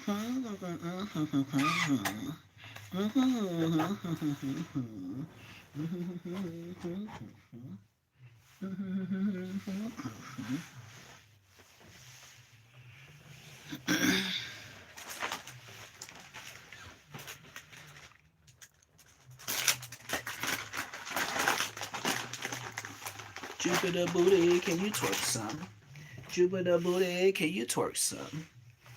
Jupiter booty, can you twerk some? Jupiter booty, can you twerk some?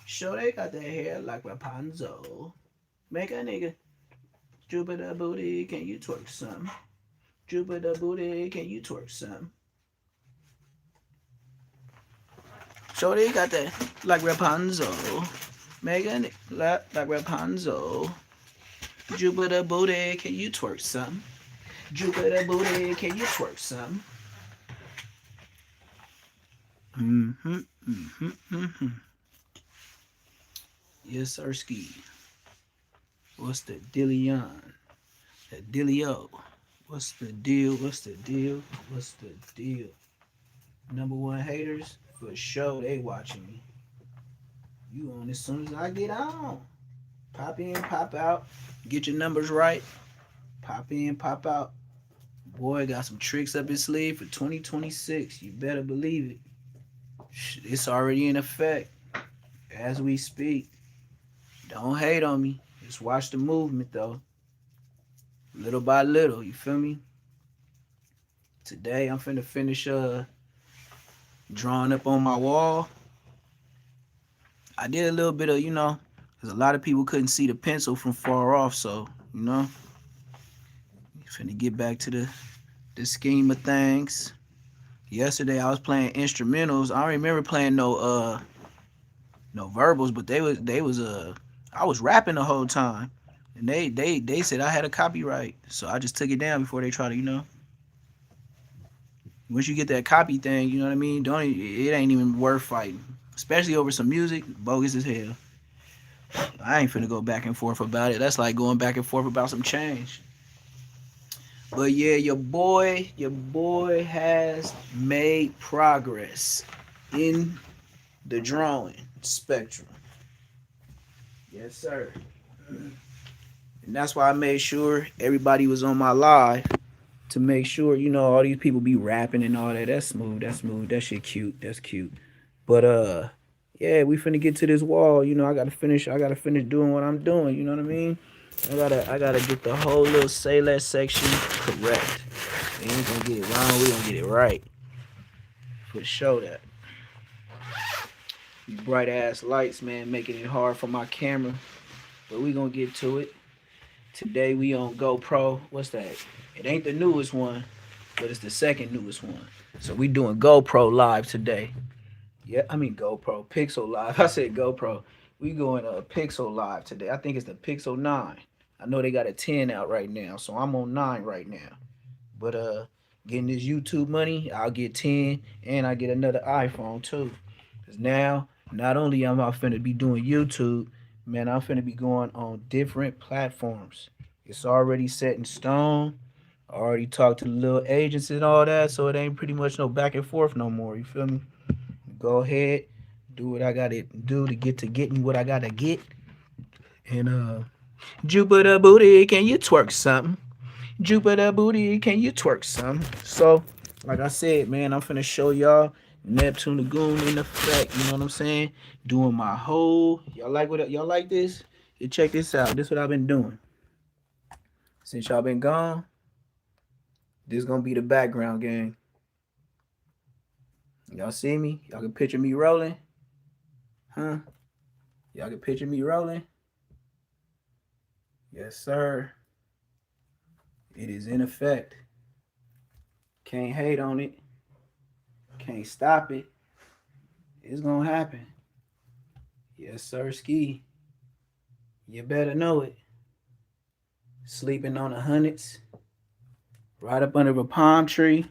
Sure they got that hair like Rapunzel. Make a nigga. Jupiter booty, can you twerk some? Jupiter booty, can you twerk some? Sure they got that like Rapunzel. Make a nigga like Rapunzel. Jupiter booty, can you twerk some? Jupiter booty, can you twerk some? Mm-hmm, mm-hmm, mm-hmm. Yes, sir, ski. What's the dealion? The dealio. What's the deal? What's the deal? What's the deal? Number one haters, for sure, they watching me. You on as soon as I get on. Pop in, pop out. Get your numbers right. Pop in, pop out. Boy, got some tricks up his sleeve for 2026. You better believe it. It's already in effect as we speak. Don't hate on me. Just watch the movement though. Little by little, you feel me? Today I'm finna finish drawing up on my wall. I did a little bit of, because a lot of people couldn't see the pencil from far off, so, finna get back to the scheme of things. Yesterday I was playing instrumentals. I don't remember playing no verbals, but I was rapping the whole time. And they said I had a copyright. So I just took it down before they try to, once you get that copy thing, you know what I mean? It ain't even worth fighting. Especially over some music, bogus as hell. I ain't finna go back and forth about it. That's like going back and forth about some change. But yeah, your boy has made progress in the drawing spectrum. Yes, sir. And that's why I made sure everybody was on my live to make sure, all these people be rapping and all that. That's smooth. That shit cute. That's cute. But yeah, we finna get to this wall. I gotta finish doing what I'm doing, you know what I mean? I gotta get the whole little say less section correct. We ain't gonna get it wrong, we gonna get it right. For sure that. These bright ass lights, man, making it hard for my camera. But we gonna get to it. Today we on GoPro. What's that? It ain't the newest one, but it's the second newest one. So we doing GoPro live today. Yeah, I mean GoPro, Pixel Live. I said GoPro. We going Pixel Live today. I think it's the Pixel 9. I know they got a 10 out right now, so I'm on 9 right now. But getting this YouTube money, I'll get 10 and I get another iPhone too. Cause now, not only am I finna be doing YouTube, man, I'm finna be going on different platforms. It's already set in stone. I already talked to the little agents and all that, so it ain't pretty much no back and forth no more. You feel me? Go ahead, do what I gotta do to get me what I gotta get. And Jupiter booty, can you twerk something? Jupiter booty, can you twerk something? So, like I said, man, I'm finna show y'all Neptune Lagoon in effect. You know what I'm saying? Doing my whole. Y'all like this? You check this out. This is what I've been doing since y'all been gone. This gonna be the background, gang. Y'all see me? Y'all can picture me rolling? Huh? Y'all can picture me rolling? Yes, sir. It is in effect. Can't hate on it. Can't stop it. It's gonna happen. Yes, sir, ski. You better know it. Sleeping on the hundreds. Right up under a palm tree.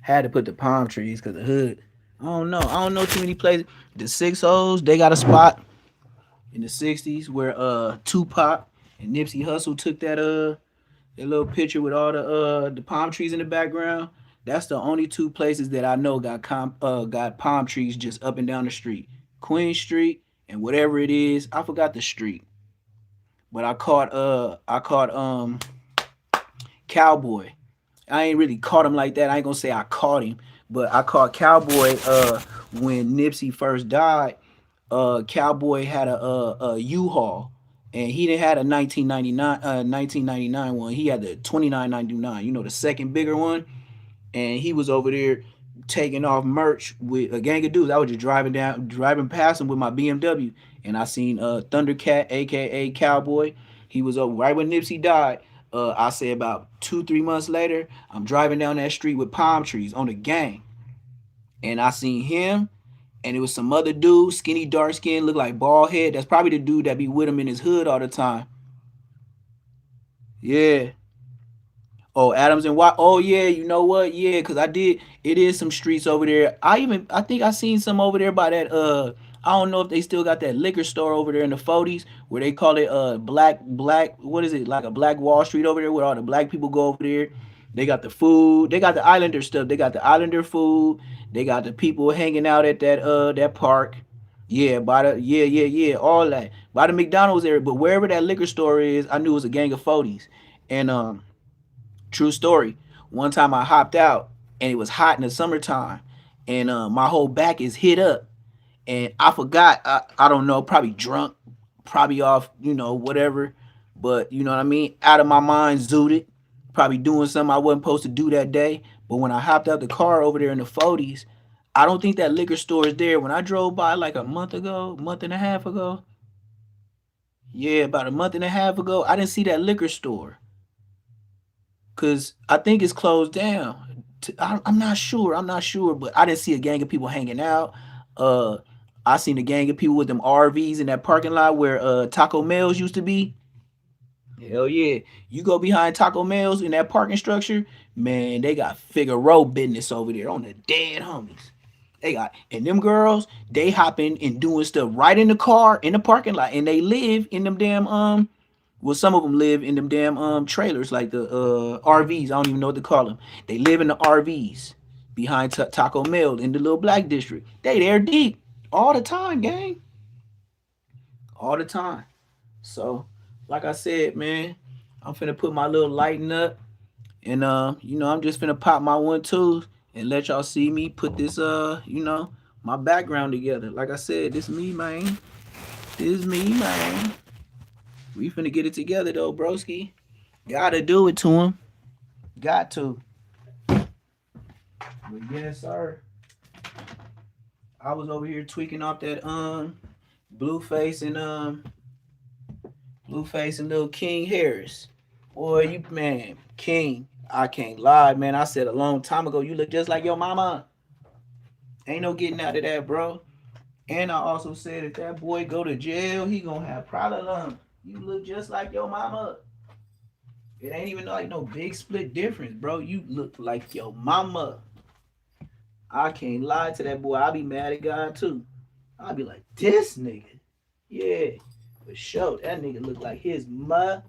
Had to put the palm trees because the hood. I don't know too many places. The 6 they got a spot in the 60s where Tupac and Nipsey Hussle took that little picture with all the palm trees in the background. That's the only two places that I know got palm trees just up and down the street. Queen Street and whatever it is, I forgot the street, but I caught Cowboy. I ain't really caught him like that. I ain't gonna say I caught him, but I caught Cowboy when Nipsey first died. Cowboy had a U-Haul, and he didn't had a 1999 one. He had the 29.99. You know, the second bigger one, and he was over there taking off merch with a gang of dudes. I was just driving past him with my BMW, and I seen Thundercat, aka Cowboy. He was over right when Nipsey died. I say about 2 3 months later, I'm driving down that street with palm trees on the gang, and I seen him, and it was some other dude, skinny, dark skin, look like bald head. That's probably the dude that be with him in his hood all the time. Yeah. Oh, Adams and Watt. Oh yeah, you know what? Yeah, cause I did. It is some streets over there. I think I seen some over there by that. I don't know if they still got that liquor store over there in the 40s where they call it black. What is it, like a Black Wall Street over there where all the black people go over there. They got the food. They got the Islander stuff. They got the Islander food. They got the people hanging out at that park. Yeah, yeah, all that by the McDonald's area. But wherever that liquor store is, I knew it was a gang of 40s. And true story. One time I hopped out and it was hot in the summertime, and my whole back is hit up, and I forgot. I don't know, probably drunk, probably off, whatever. But you know what I mean. Out of my mind, zooted, probably doing something I wasn't supposed to do that day. But when I hopped out the car over there in the 40s, I don't think that liquor store is there. When I drove by like a month ago, month and a half ago, yeah, about a month and a half ago, I didn't see that liquor store. Cause I think it's closed down. I'm not sure. I'm not sure, but I didn't see a gang of people hanging out. Uh, I seen a gang of people with them RVs in that parking lot where Taco Mel's used to be. Hell yeah! You go behind Taco Mel's in that parking structure, man. They got Figaro business over there on the dead homies. They got, and them girls, they hopping and doing stuff right in the car in the parking lot, and they live in them damn well, some of them live in them damn trailers, like the RVs. I don't even know what to call them. They live in the RVs behind Taco Mill in the little black district. They there deep all the time, gang, all the time. So, like I said, man, I'm finna put my little lighting up, and I'm just finna pop my 1 2 and let y'all see me put this my background together. Like I said, this me, man. This me, man. We finna get it together though, broski. Gotta do it to him. Got to. But yes, sir. I was over here tweaking off that Blueface and Blueface and little King Harris. Boy, you man, King. I can't lie, man. I said a long time ago, you look just like your mama. Ain't no getting out of that, bro. And I also said if that boy go to jail, he gonna have problems. You look just like your mama. It ain't even like no big split difference, bro. You look like your mama. I can't lie to that boy. I'll be mad at God too. I'll be like, this nigga. Yeah. For sure. That nigga look like his mother.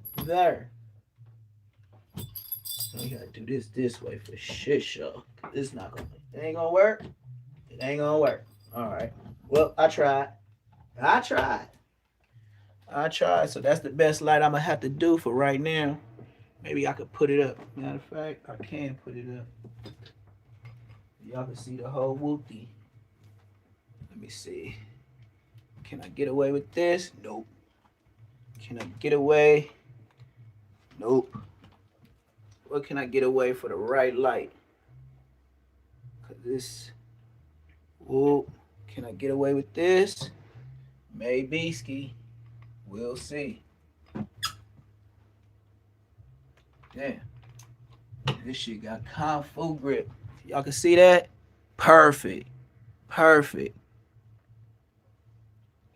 So you gotta do this way for shit show. This not gonna, it ain't gonna work. It ain't gonna work. Alright. Well, I tried. I tried. I tried. So that's the best light I'm gonna have to do for right now. Maybe I could put it up. Matter of fact, I can put it up. Y'all can see the whole whoopty. Let me see. Can I get away with this? Nope. Can I get away? Nope. What can I get away for the right light? Cause this. Whoop. Can I get away with this? Maybe ski. We'll see. Damn. This shit got Kung Fu grip. Y'all can see that? Perfect. Perfect.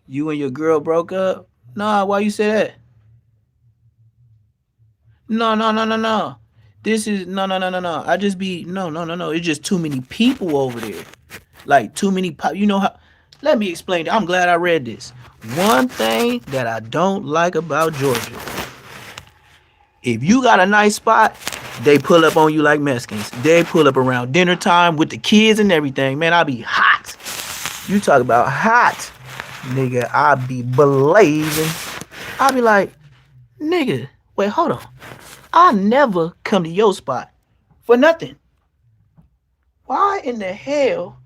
You and your girl broke up? Nah, why you say that? No, no, no, no, no. This is no. I just be no. It's just too many people over there. Like too many you know how, let me explain. I'm glad I read this. One thing that I don't like about Georgia, if you got a nice spot, they pull up on you like Mexicans. They pull up around dinner time with the kids and everything. Man, I be hot. You talk about hot. Nigga, I be blazing. I be like, nigga, wait, hold on. I never come to your spot for nothing. Why in the hell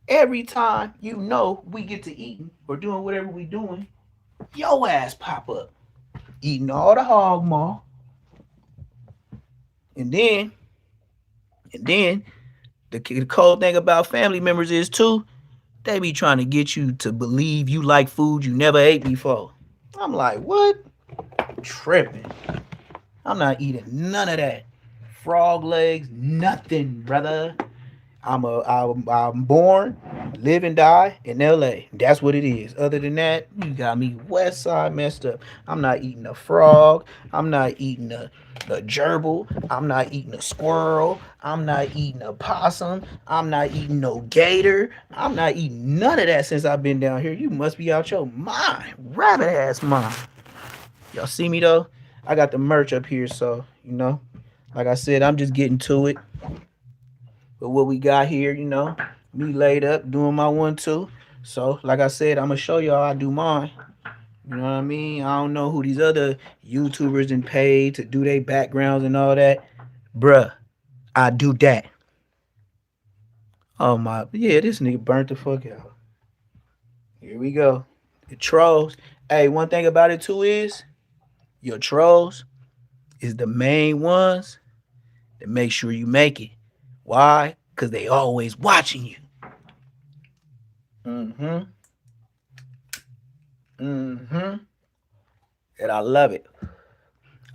every time you know we get to eating or doing whatever we doing, your ass pop up eating all the hog maw, and then the cold thing about family members is too, they be trying to get you to believe you like food you never ate before. I'm like, what? Tripping. I'm not eating none of that. Frog legs, nothing, brother. I'm born, live and die in LA. That's what it is. Other than that, you got me west side messed up. I'm not eating a frog. I'm not eating a gerbil. I'm not eating a squirrel. I'm not eating a possum. I'm not eating no gator. I'm not eating none of that since I've been down here. You must be out your mind. Rabbit ass mind. Y'all see me though? I got the merch up here, so like I said, I'm just getting to it. But what we got here, me laid up doing my 1-2. So, like I said, I'm gonna show y'all I do mine. You know what I mean? I don't know who these other YouTubers and paid to do their backgrounds and all that. Bruh, I do that. Oh my, yeah, this nigga burnt the fuck out. Here we go. The trolls. Hey, one thing about it too is your trolls is the main ones that make sure you make it. Why? Because they always watching you. Mm-hmm. Mm-hmm. And I love it.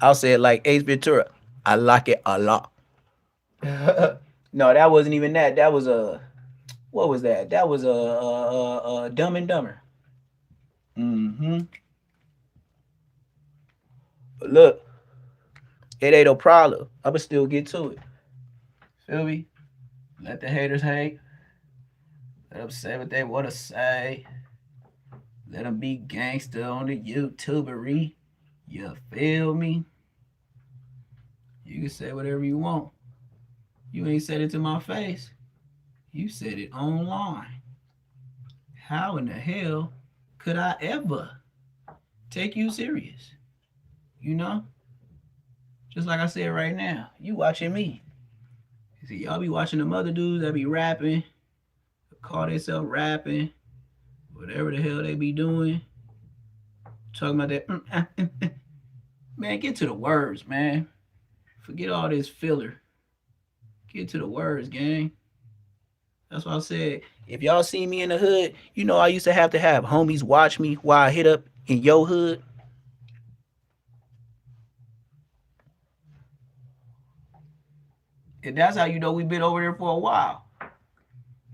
I'll say it like Ace Ventura. I like it a lot. No, that wasn't even that. That was what was that? That was a Dumb and Dumber. Mm-hmm. But look, it ain't no problem. I'ma still get to it. Feel me? Let the haters hate. Let them say what they want to say. Let them be gangster on the YouTubery. You feel me? You can say whatever you want. You ain't said it to my face. You said it online. How in the hell could I ever take you serious? You know? Just like I said right now, you watching me. See, y'all be watching them other dudes that be rapping, call themselves rapping, whatever the hell they be doing. Talking about that. Man, get to the words, man. Forget all this filler. Get to the words, gang. That's what I said. If y'all see me in the hood, I used to have homies watch me while I hit up in your hood. And that's how you know we been over there for a while.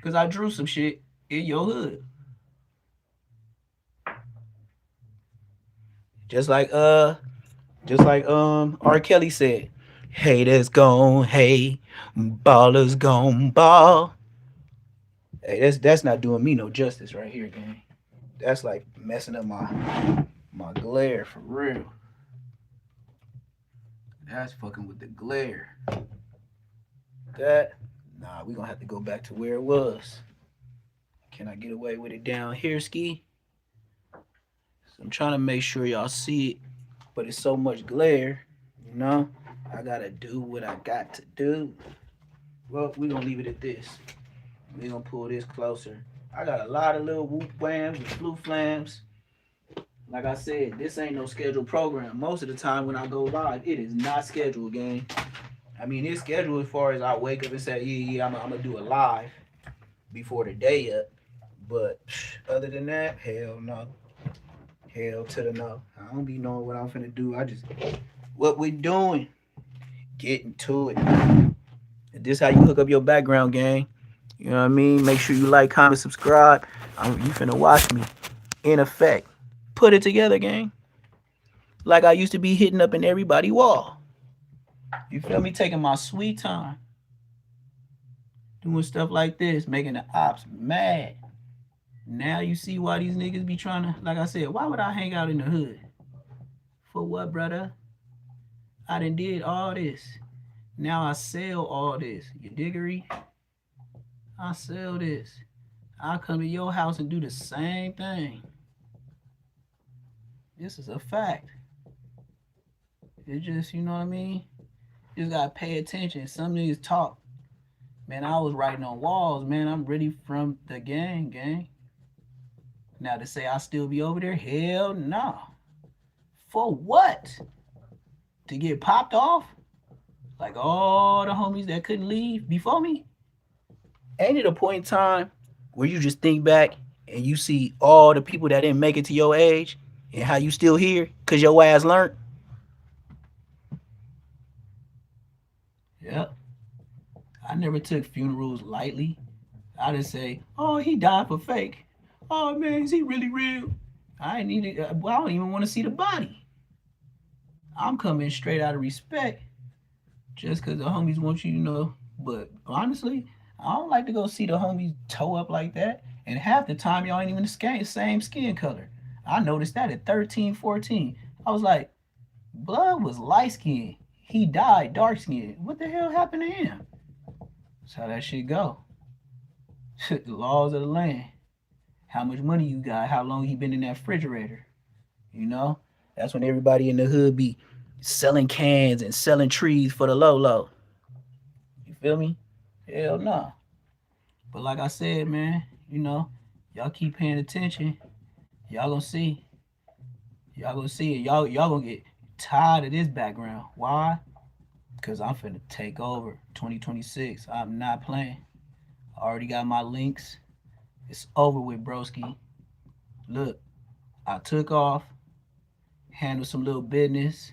Cause I drew some shit in your hood. Just like R. Kelly said, haters gon' hate, ballers gon' ball. Hey, that's not doing me no justice right here, gang. That's like messing up my glare for real. That's fucking with the glare. That we gonna have to go back to where it was. Can I get away with it down here, Ski? So I'm trying to make sure y'all see it, but it's so much glare, I gotta do what I got to do. Well, we gonna leave it at this. We gonna pull this closer. I got a lot of little whoop whams and blue flams. Like I said, this ain't no scheduled program. Most of the time when I go live, it is not scheduled, gang. I mean, it's scheduled as far as I wake up and say, yeah, I'm gonna do a live before the day up. But other than that, hell no. Hell to the no. I don't be knowing what I'm finna do. What we doing? Getting to it. This how you hook up your background, gang. You know what I mean? Make sure you like, comment, subscribe. You finna watch me. In effect, put it together, gang. Like I used to be hitting up in everybody's wall. You feel me? Taking my sweet time. Doing stuff like this, making the ops mad. Now you see why these niggas be trying to, like I said, why would I hang out in the hood? For what, brother? I done did all this. Now I sell all this. You diggery? I sell this. I'll come to your house and do the same thing. This is a fact. It just, you know what I mean? You just gotta pay attention. Some niggas talk. Man, I was writing on walls, man. I'm really from the gang. Now to say I still be over there, hell no. For what? To get popped off? Like all the homies that couldn't leave before me? Ain't it a point in time where you just think back and you see all the people that didn't make it to your age and how you still here because your ass learned? Yep. I never took funerals lightly. I just say, oh, he died for fake. Oh man, is he really real? I ain't need it. Well, I don't even want to see the body. I'm coming straight out of respect, just because the homies want you to know. But honestly, I don't like to go see the homies toe up like that. And half the time, y'all ain't even the same skin color. I noticed that at 13, 14. I was like, blood was light skin. He died dark skin. What the hell happened to him? That's how that shit go. The laws of the land. How much money you got? How long he been in that refrigerator? You know? That's when everybody in the hood be selling cans and selling trees for the low low. You feel me? Hell no. But like I said, man, you know, y'all keep paying attention. Y'all gonna see. Y'all gonna see it. Y'all gonna get tired of this background. Why? Because I'm finna take over 2026. I'm not playing. I already got my links. It's over with, broski. Look, I took off, handled some little business,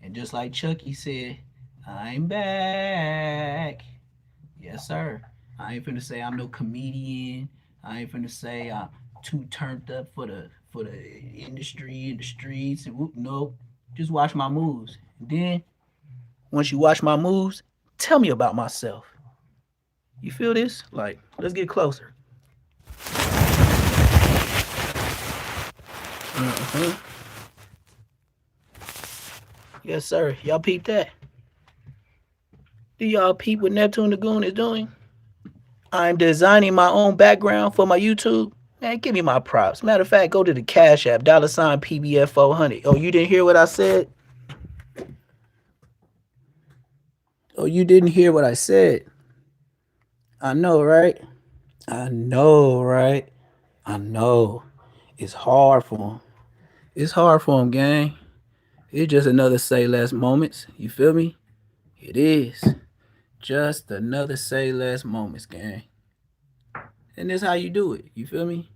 and just like Chucky said, I'm back. Yes, sir. I ain't finna say I'm no comedian. I ain't finna say I'm too turned up for the industry and the streets and whoop. Nope. Just watch my moves. And then once you watch my moves, tell me about myself. You feel this? Like, let's get closer. Mm-hmm. Yes, sir. Y'all peep that? Do y'all peep what Neptune the Goon is doing? I'm designing my own background for my YouTube. Man, give me my props. Matter of fact, go to the Cash App, $ PBF 400. Oh, you didn't hear what I said? Oh, you didn't hear what I said? I know, right? I know, right? I know. It's hard for him. It's hard for him, gang. It's just another say less moments. You feel me? It is. Just another say less moments, gang. And this is how you do it. You feel me?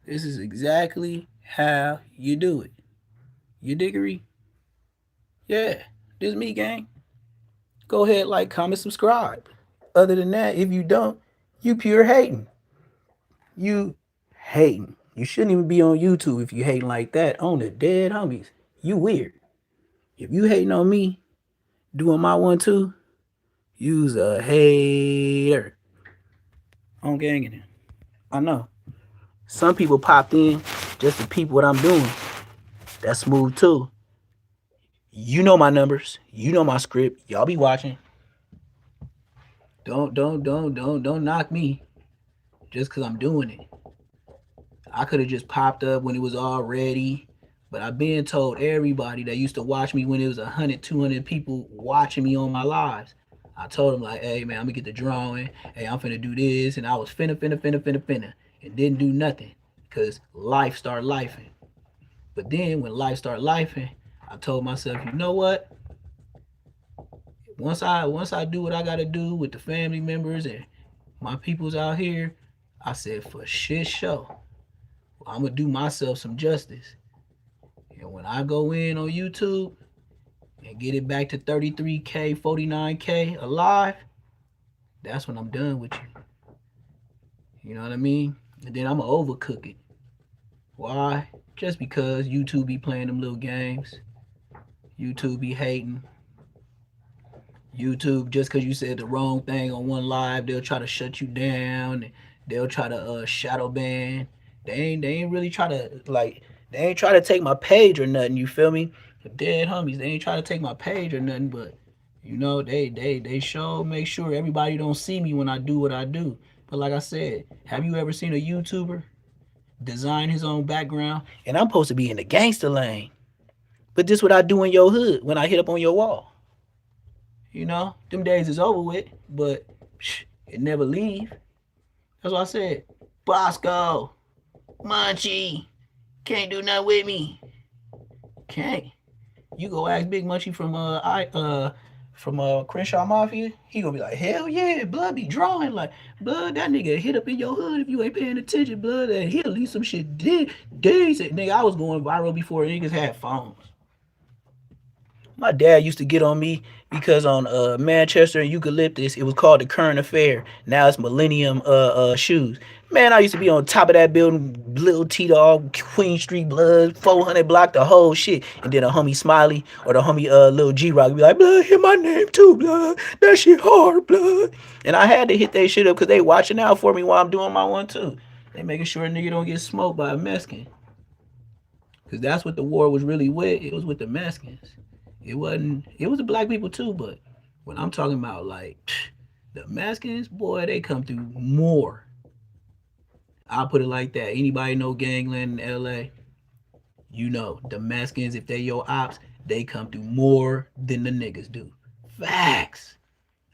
This is exactly how you do it. You diggery? Yeah. This is me, gang. Go ahead, like, comment, subscribe. Other than that, if you don't, you pure hating. You hating. You shouldn't even be on YouTube if you hating like that on the dead homies. You weird. If you hating on me, doing my one too, you's a hater. On gang in it. I know. Some people popped in just to peep what I'm doing. That's smooth too. You know my numbers. You know my script. Y'all be watching. Don't knock me just cause I'm doing it. I could have just popped up when it was all ready. But I've been told everybody that used to watch me when it was 100, 200 people watching me on my lives. I told them like, hey man, I'm gonna get the drawing. Hey, I'm finna do this, and I was finna, and didn't do nothing, cause life started lifing. But then when life started lifing, I told myself, you know what? Once I do what I gotta do with the family members and my peoples out here, I said for shit show, I'm gonna do myself some justice. And when I go in on YouTube and get it back to 33K, 49K alive, that's when I'm done with you. You know what I mean? And then I'm gonna overcook it. Why? Just because YouTube be playing them little games. YouTube be hating. YouTube, just because you said the wrong thing on one live, they'll try to shut you down. They'll try to shadow ban. They ain't really try to like. They ain't try to take my page or nothing. You feel me? The dead homies. They ain't try to take my page or nothing. But you know, they show make sure everybody don't see me when I do what I do. But like I said, have you ever seen a YouTuber design his own background, and I'm supposed to be in the gangster lane. But this what I do in your hood when I hit up on your wall. You know, them days is over with, but it never leave. That's what I said. Bosco, Munchie, can't do nothing with me. Can't. You go ask Big Munchie from Crenshaw Mafia, he gonna be like, hell yeah, blood be drawing like blood. That nigga hit up in your hood if you ain't paying attention, blood. And he'll leave some shit days. Nigga, I was going viral before niggas had phones. My dad used to get on me because on Manchester and Eucalyptus, it was called the Current Affair. Now it's Millennium Shoes. Man, I used to be on top of that building, Little T-Dog, Queen Street Blood, 400 block, the whole shit. And then a homie Smiley or the homie Lil G-Rock be like, blood, hit my name too, blood. That shit hard, blood. And I had to hit that shit up because they watching out for me while I'm doing my one too. They making sure a nigga don't get smoked by a Mexican. Because that's what the war was really with. It was with the Mexicans. It wasn't. It was the black people too, but when I'm talking about like the Mexicans, boy, they come through more. I'll put it like that. Anybody know gangland in LA? You know the Mexicans. If they your ops, they come through more than the niggas do. Facts.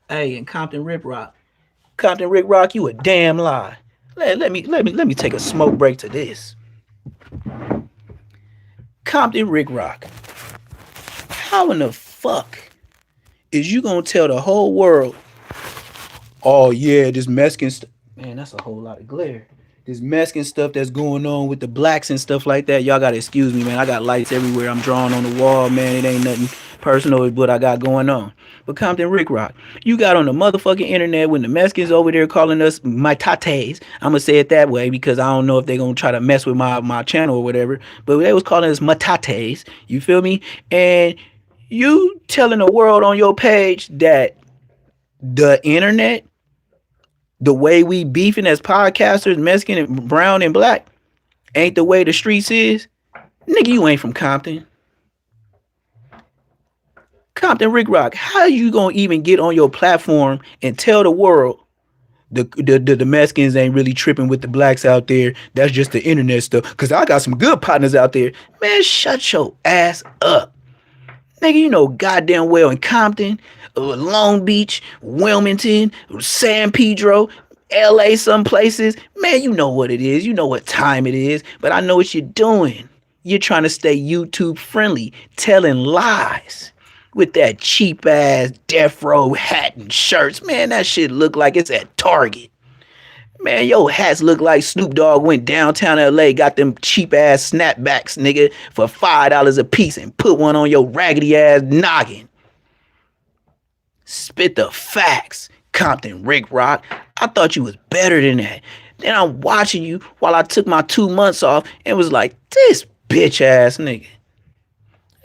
Hey, and Compton Rick Rock, you a damn lie. Let me take a smoke break to this. Compton Rick Rock. How in the fuck is you gonna tell the whole world, oh yeah, this Mexican stuff, man, that's a whole lot of glare. This Mexican stuff that's going on with the blacks and stuff like that. Y'all gotta excuse me, man. I got lights everywhere. I'm drawing on the wall, man. It ain't nothing personal with what I got going on. But Compton Rick Rock, you got on the motherfucking internet when the Mexicans over there calling us matates. I'm gonna say it that way because I don't know if they gonna try to mess with my channel or whatever. But they was calling us matates. You feel me? And you telling the world on your page that the internet, the way we beefing as podcasters, Mexican and brown and black, ain't the way the streets is. Nigga, you ain't from Compton. Compton Rick Rock, how you gonna even get on your platform and tell the world the Mexicans ain't really tripping with the blacks out there? That's just the internet stuff. Cause I got some good partners out there. Man, shut your ass up. Nigga, you know goddamn well in Compton, Long Beach, Wilmington, San Pedro, LA, some places. Man, you know what it is. You know what time it is. But I know what you're doing. You're trying to stay YouTube friendly, telling lies with that cheap ass death row hat and shirts. Man, that shit look like it's at Target. Man, your hats look like Snoop Dogg went downtown LA, got them cheap ass snapbacks, nigga, for $5 a piece and put one on your raggedy ass noggin. Spit the facts, Compton Rick Rock. I thought you was better than that. Then I'm watching you while I took my 2 months off and was like, this bitch ass nigga.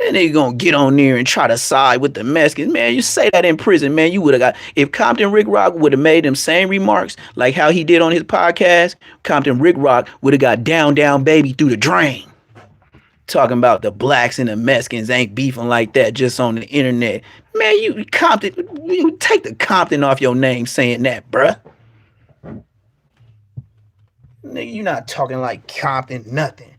And they gonna get on there and try to side with the Mexicans. Man, you say that in prison, man. You would have got, if Compton Rick Rock would have made them same remarks like how he did on his podcast, Compton Rick Rock would have got down baby through the drain. Talking about the blacks and the Mexicans ain't beefing like that just on the internet. Man, you Compton, you take the Compton off your name saying that, bruh. Nigga, you not talking like Compton nothing.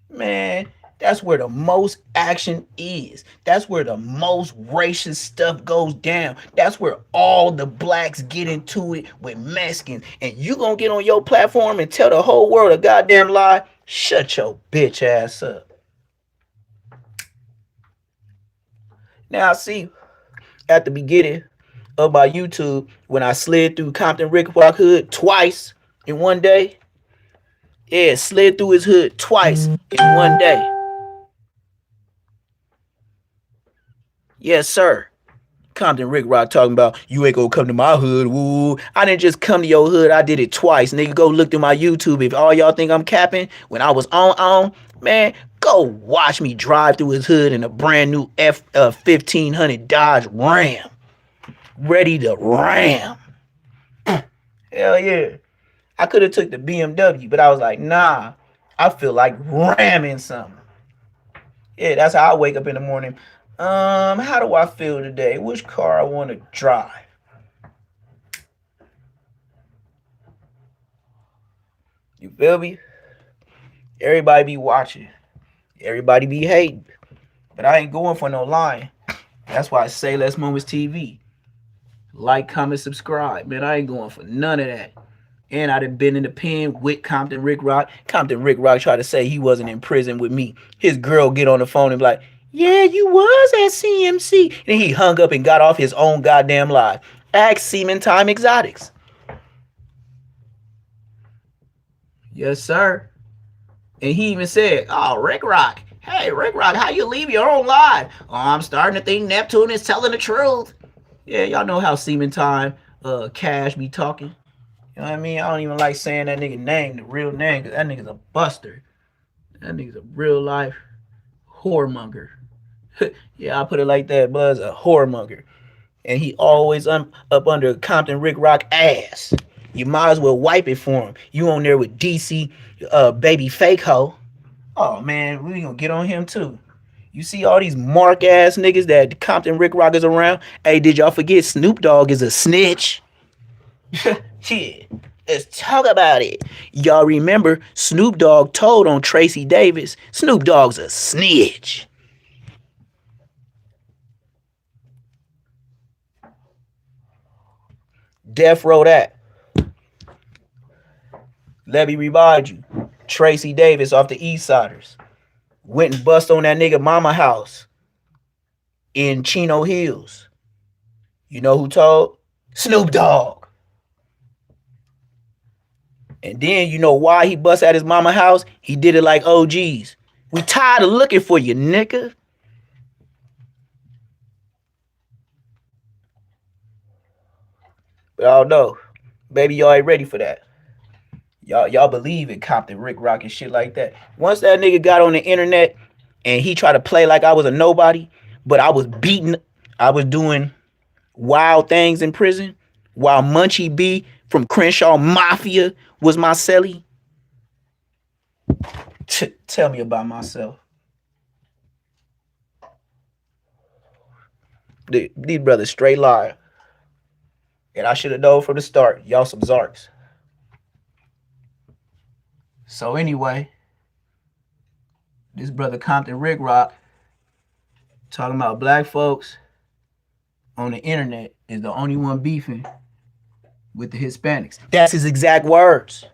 Man, that's where the most action is. That's where the most racist stuff goes down. That's where all the blacks get into it with Mexicans. And you gonna get on your platform and tell the whole world a goddamn lie? Shut your bitch ass up. Now, see, at the beginning of my YouTube, when I slid through Compton Rick Rock hood twice in one day, yeah, slid through his hood twice in one day. Yes, sir. Compton Rick Rock talking about you ain't gonna come to my hood. Woo. I didn't just come to your hood. I did it twice. Nigga, go look through my YouTube. If all y'all think I'm capping, when I was on, man, go watch me drive through his hood in a brand new 1500 Dodge Ram. Ready to ram. Hell yeah. I could have took the BMW, but I was like, nah, I feel like ramming something. Yeah, that's how I wake up in the morning. How do I feel today? Which car I want to drive? You feel me? Everybody be watching. Everybody be hating. But I ain't going for no lying. That's why I say Less Moments TV. Like, comment, subscribe. Man, I ain't going for none of that. And I done been in the pen with Compton Rick Rock. Compton Rick Rock tried to say he wasn't in prison with me. His girl get on the phone and be like, yeah, you was at CMC. And he hung up and got off his own goddamn live. Ask Seaman Time Exotics. Yes, sir. And he even said, oh, Rick Rock. Hey, Rick Rock, how you leave your own live? Oh, I'm starting to think Neptune is telling the truth. Yeah, y'all know how Seaman Time Cash be talking. You know what I mean? I don't even like saying that nigga name, the real name, because that nigga's a buster. That nigga's a real life whoremonger. Yeah, I put it like that, Buzz, a whoremonger. And he always up under Compton Rick Rock ass. You might as well wipe it for him. You on there with DC baby fake hoe. Oh man, we gonna get on him too. You see all these mark ass niggas that Compton Rick Rock is around. Hey, did y'all forget Snoop Dogg is a snitch? Yeah, let's talk about it. Y'all remember Snoop Dogg told on Tracy Davis, Snoop Dogg's a snitch. Death Row that. Let me remind you, Tracy Davis off the East Siders went and bust on that nigga mama house in Chino Hills. You know who told? Snoop Dogg. And then you know why he bust at his mama house? He did it like OGs. We tired of looking for you, nigga. But I don't know. Baby, y'all ain't ready for that. Y'all believe in Compton Rick Rock and shit like that. Once that nigga got on the internet and he tried to play like I was a nobody, but I was beating, I was doing wild things in prison, while Munchie B from Crenshaw Mafia was my celly. Tell me about myself. These brothers straight liar. And I should have known from the start, y'all some Zarks. So anyway, this brother Compton Rick Rock talking about black folks on the internet is the only one beefing with the Hispanics. That's his exact words.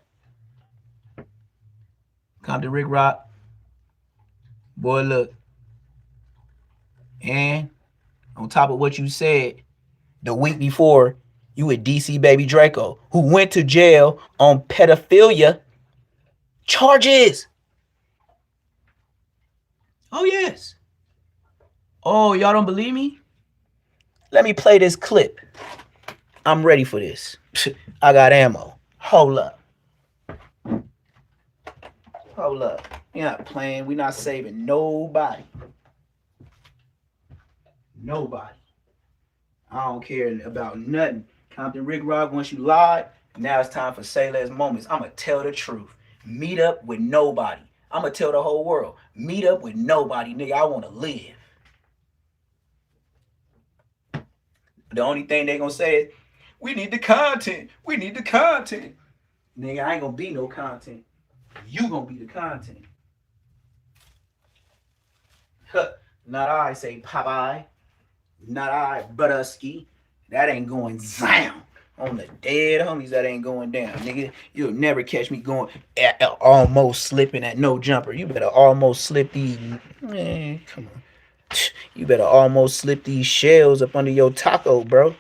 Compton Rick Rock, boy, look. And on top of what you said the week before, you with DC Baby Draco, who went to jail on pedophilia charges. Oh, yes. Oh, y'all don't believe me? Let me play this clip. I'm ready for this. I got ammo. Hold up. Hold up. We're not playing. We're not saving nobody. Nobody. I don't care about nothing. Compton Rick Rock, once you lied, now it's time for Say Less Moments. I'm going to tell the truth. Meet up with nobody. I'm going to tell the whole world. Meet up with nobody, nigga. I want to live. The only thing they going to say is, we need the content. We need the content. Nigga, I ain't going to be no content. You going to be the content. Huh. Not I, say Popeye. Not I, Butterski. That ain't going down. On the dead homies, that ain't going down. Nigga, you'll never catch me going almost slipping at no jumper. You better almost slip these. Man, come on. You better almost slip these shells up under your taco, bro.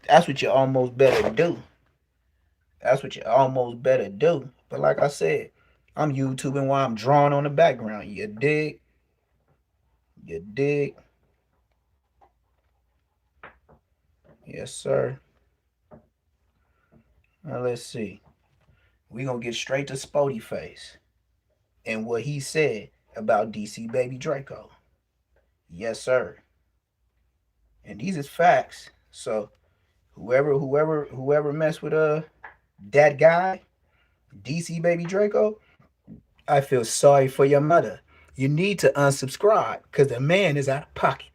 That's what you almost better do. That's what you almost better do. But like I said, I'm YouTubing while I'm drawing on the background. You dig? You dig? Yes, sir. Now let's see. We gonna get straight to Spody Face and what he said about DC Baby Draco. Yes, sir. And these is facts. So whoever mess with that guy, DC Baby Draco, I feel sorry for your mother. You need to unsubscribe because the man is out of pocket.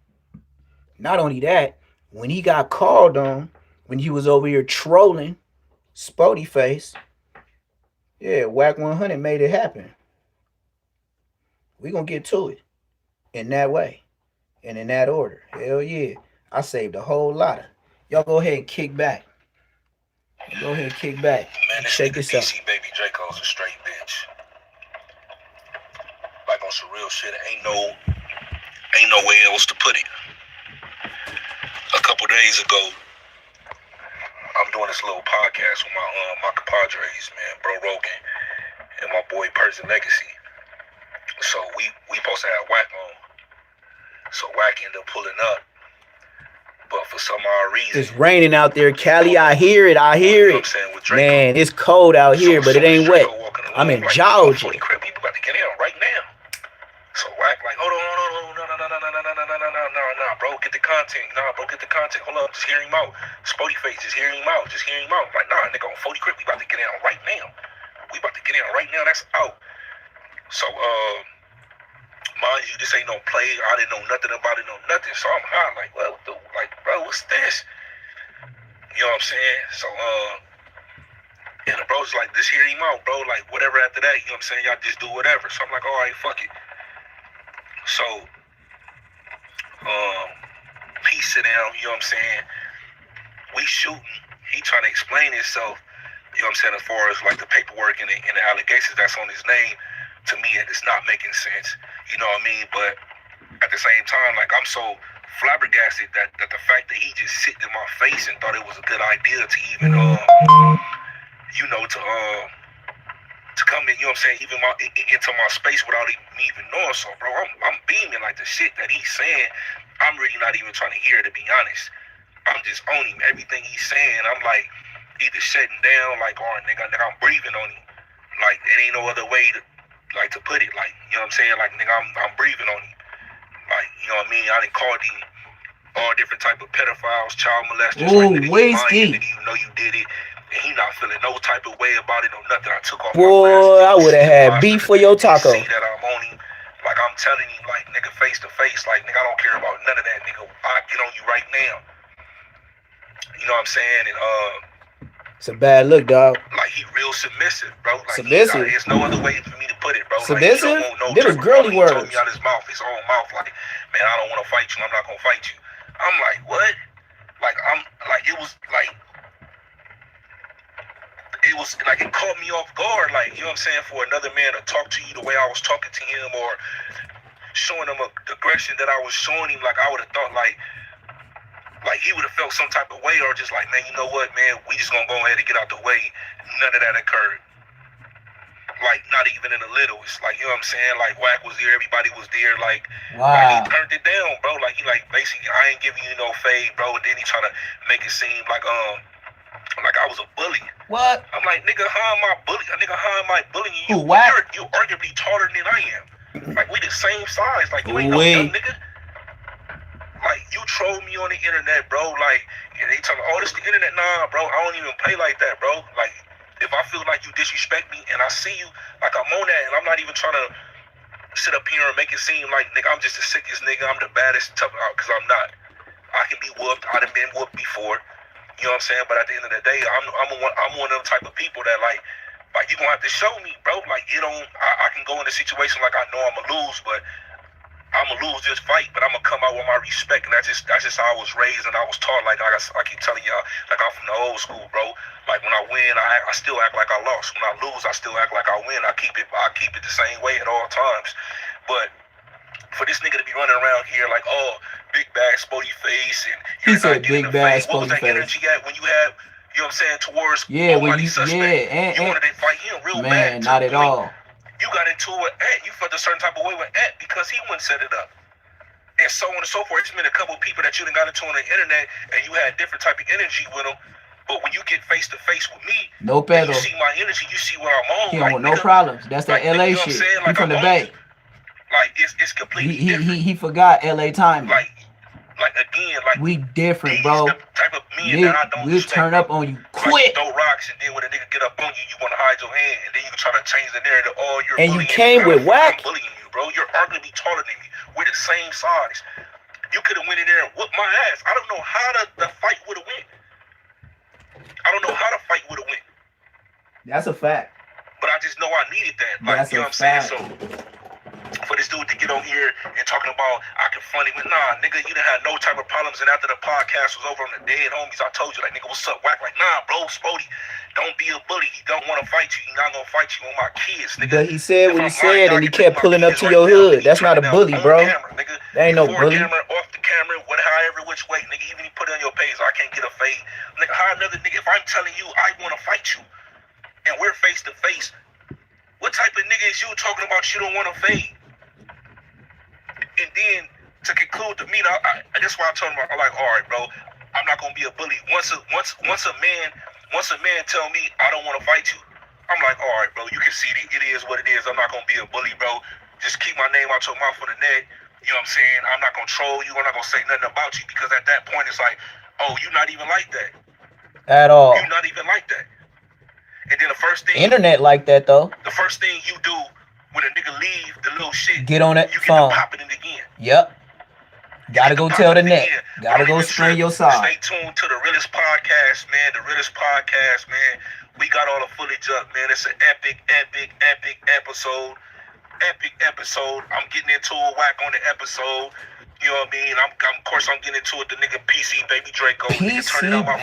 Not only that, when he got called on, when he was over here trolling Spody Face, yeah, Whack 100 made it happen. We gonna get to it in that way and in that order. Hell yeah. I saved a whole lot of. Y'all go ahead and kick back. Go ahead and kick back. Man, this Check nigga this out. DC Baby Draco's a straight bitch. Like on some real shit, ain't no way else to put it. A couple days ago, I'm doing this little podcast with my compadres, man, Bro Rogan and my boy Person Legacy. So we supposed to have Wack on. So Wack ended up pulling up. But for some odd reason, it's raining out there, Cali. I hear it. I hear it. Man, it's cold out here, but it ain't wet. I'm in Georgia. We about to get in right now. So Wack like, hold on, no, bro, get the content. Nah, bro, get the content. Hold up, just hear him out. Spotty face, just hear him out. Like, nah, nigga, on 40 Crip, we about to get in right now. That's out. So, mind you, this ain't no play. I didn't know nothing about it, nothing. So I'm hot, like, well, bro, what's this? You know what I'm saying? So, and the bro's like, just hear him out, bro. Like, whatever after that, you know what I'm saying? Y'all just do whatever. So I'm like, all right, fuck it. So, he sit down, you know what I'm saying? We shooting. He trying to explain himself, you know what I'm saying, as far as like the paperwork and the allegations that's on his name. To me, it's not making sense. You know what I mean? But at the same time, like, I'm so flabbergasted that the fact that he just sit in my face and thought it was a good idea to even, you know, to come in, you know what I'm saying, even into my space without me even knowing. So, bro, I'm beaming like the shit that he's saying. I'm really not even trying to hear it, to be honest. I'm just on him. Everything he's saying, I'm like either shutting down, like, or nigga, I'm breathing on him. Like, it ain't no other way to put it. Like, you know what I'm saying? Like, nigga, I'm breathing on him. Like, you know what I mean? I done called him all different type of pedophiles, child molesters. Ooh, like, wasty. You know you did it. And he not feeling no type of way about it or nothing. I took off my glasses. I would have had beef for your taco. See that I'm on him. Like, I'm telling you, like, nigga, face to face. Like, nigga, I don't care about none of that, nigga. I'll get on you right now. You know what I'm saying? And, it's a bad look, dog. Like, he real submissive, bro. Like, submissive. There's no other way for me to put it, bro. Submissive? Like, he don't want no Them is girly words. He told me out his mouth, his own mouth, like, man, I don't want to fight you. I'm not gonna fight you. I'm like, what? Like, it was like it caught me off guard. Like, you know what I'm saying? For another man to talk to you the way I was talking to him, or showing him the aggression that I was showing him, like, I would have thought, like he would have felt some type of way, or just like, man, you know what, man, we just gonna go ahead and get out the way. None of that occurred. Like, not even in a little. It's like, you know what I'm saying? Like, Wack was there, everybody was there. Like, wow. Like, he turned it down, bro. Like, he like, basically, I ain't giving you no fade, bro. And then he trying to make it seem like I was a bully. What? I'm like, nigga, how am I bullying? Nigga, how am I bullying you? You're arguably taller than I am. Like, we the same size. Like, you ain't no young nigga. Like, you troll me on the internet, bro. Like, and they tell me, oh, this the internet. Nah, bro, I don't even play like that, bro. Like, if I feel like you disrespect me and I see you, like, I'm on that, and I'm not even trying to sit up here and make it seem like, nigga, I'm just the sickest nigga, I'm the baddest, tough out, because I'm not. I can be whooped. I done been whooped before. You know what I'm saying? But at the end of the day, I'm one of them type of people that, like you gonna have to show me, bro. Like, you don't, I can go in a situation like I know I'm gonna lose, but I'm gonna lose this fight, but I'm gonna come out with my respect, and that's just how I was raised and I was taught. Like I keep telling y'all, like, I'm from the old school, bro. Like, when I win, I still act like I lost. When I lose, I still act like I win. I keep it the same way at all times. But for this nigga to be running around here like, oh, big bad spotty face, and he said big bad spotty face. What was that energy at when you had, you know what I'm saying, towards suspect? And you wanted to fight him real bad. Man, not at all. You got into it, you felt a certain type of way with Ant because he wouldn't set it up. And so on and so forth. It's been a couple of people that you done got into on the internet, and you had different type of energy with them. But when you get face to face with me, no pedo. You see my energy, you see what I'm on. He don't want no problems. That's that LA you know shit. Like, he from the Bay. Like, it's completely different. He forgot LA timing. Like again, like, we different, bro. The type of men that I don't we'll turn up on you quick. Like, throw rocks, and then when a nigga get up on you, you want to hide your hand, and then you try to change the narrative. Oh, you're and bullying. You came with Wack. I'm bullying you, bro. You're arguably taller than me. We're the same size. You could have went in there and whooped my ass. I don't know how the fight would have went. I don't know how the fight would have went. That's a fact. But I just know I needed that. Like, that's you know a what I'm saying? fact. So for this dude to get on here and talking about I confronted him. Nah, nigga, you didn't have no type of problems. And after the podcast was over on the dead homies, I told you, like, nigga, what's up, whack? Like, nah, bro, Spody, don't be a bully. He don't want to fight you. He's not gonna fight you on my kids, nigga. But he said what he said, and he kept pulling up to your hood. That's not a bully, bro. That ain't no bully. Camera, off the camera, however which way, nigga. Even if you put it on your page, I can't get a fade. Nigga, how another nigga? If I'm telling you I want to fight you, and we're face to face, what type of nigga is you talking about you don't want to fade? And then to conclude the meet, that's why I told him, I'm like, all right, bro, I'm not gonna be a bully. Once a man tell me I don't want to fight you, I'm like, all right, bro, you can see it is what it is. I'm not gonna be a bully, bro. Just keep my name out your mouth on the net. You know what I'm saying? I'm not gonna troll you. I'm not gonna say nothing about you, because at that point it's like, oh, you're not even like that at all. You're not even like that. And then the first thing, internet like that though. The first thing you do when a nigga leave the little shit, get on that you phone. Get to popping it again. Yep. Gotta go tell the net. Gotta go spray your side. Stay tuned to the realest podcast, man. The realest podcast, man. We got all the footage up, man. It's an epic episode. Epic episode. I'm getting into a whack on the episode. You know what I mean? Of course, I'm getting into it. The nigga PC Baby Draco. PC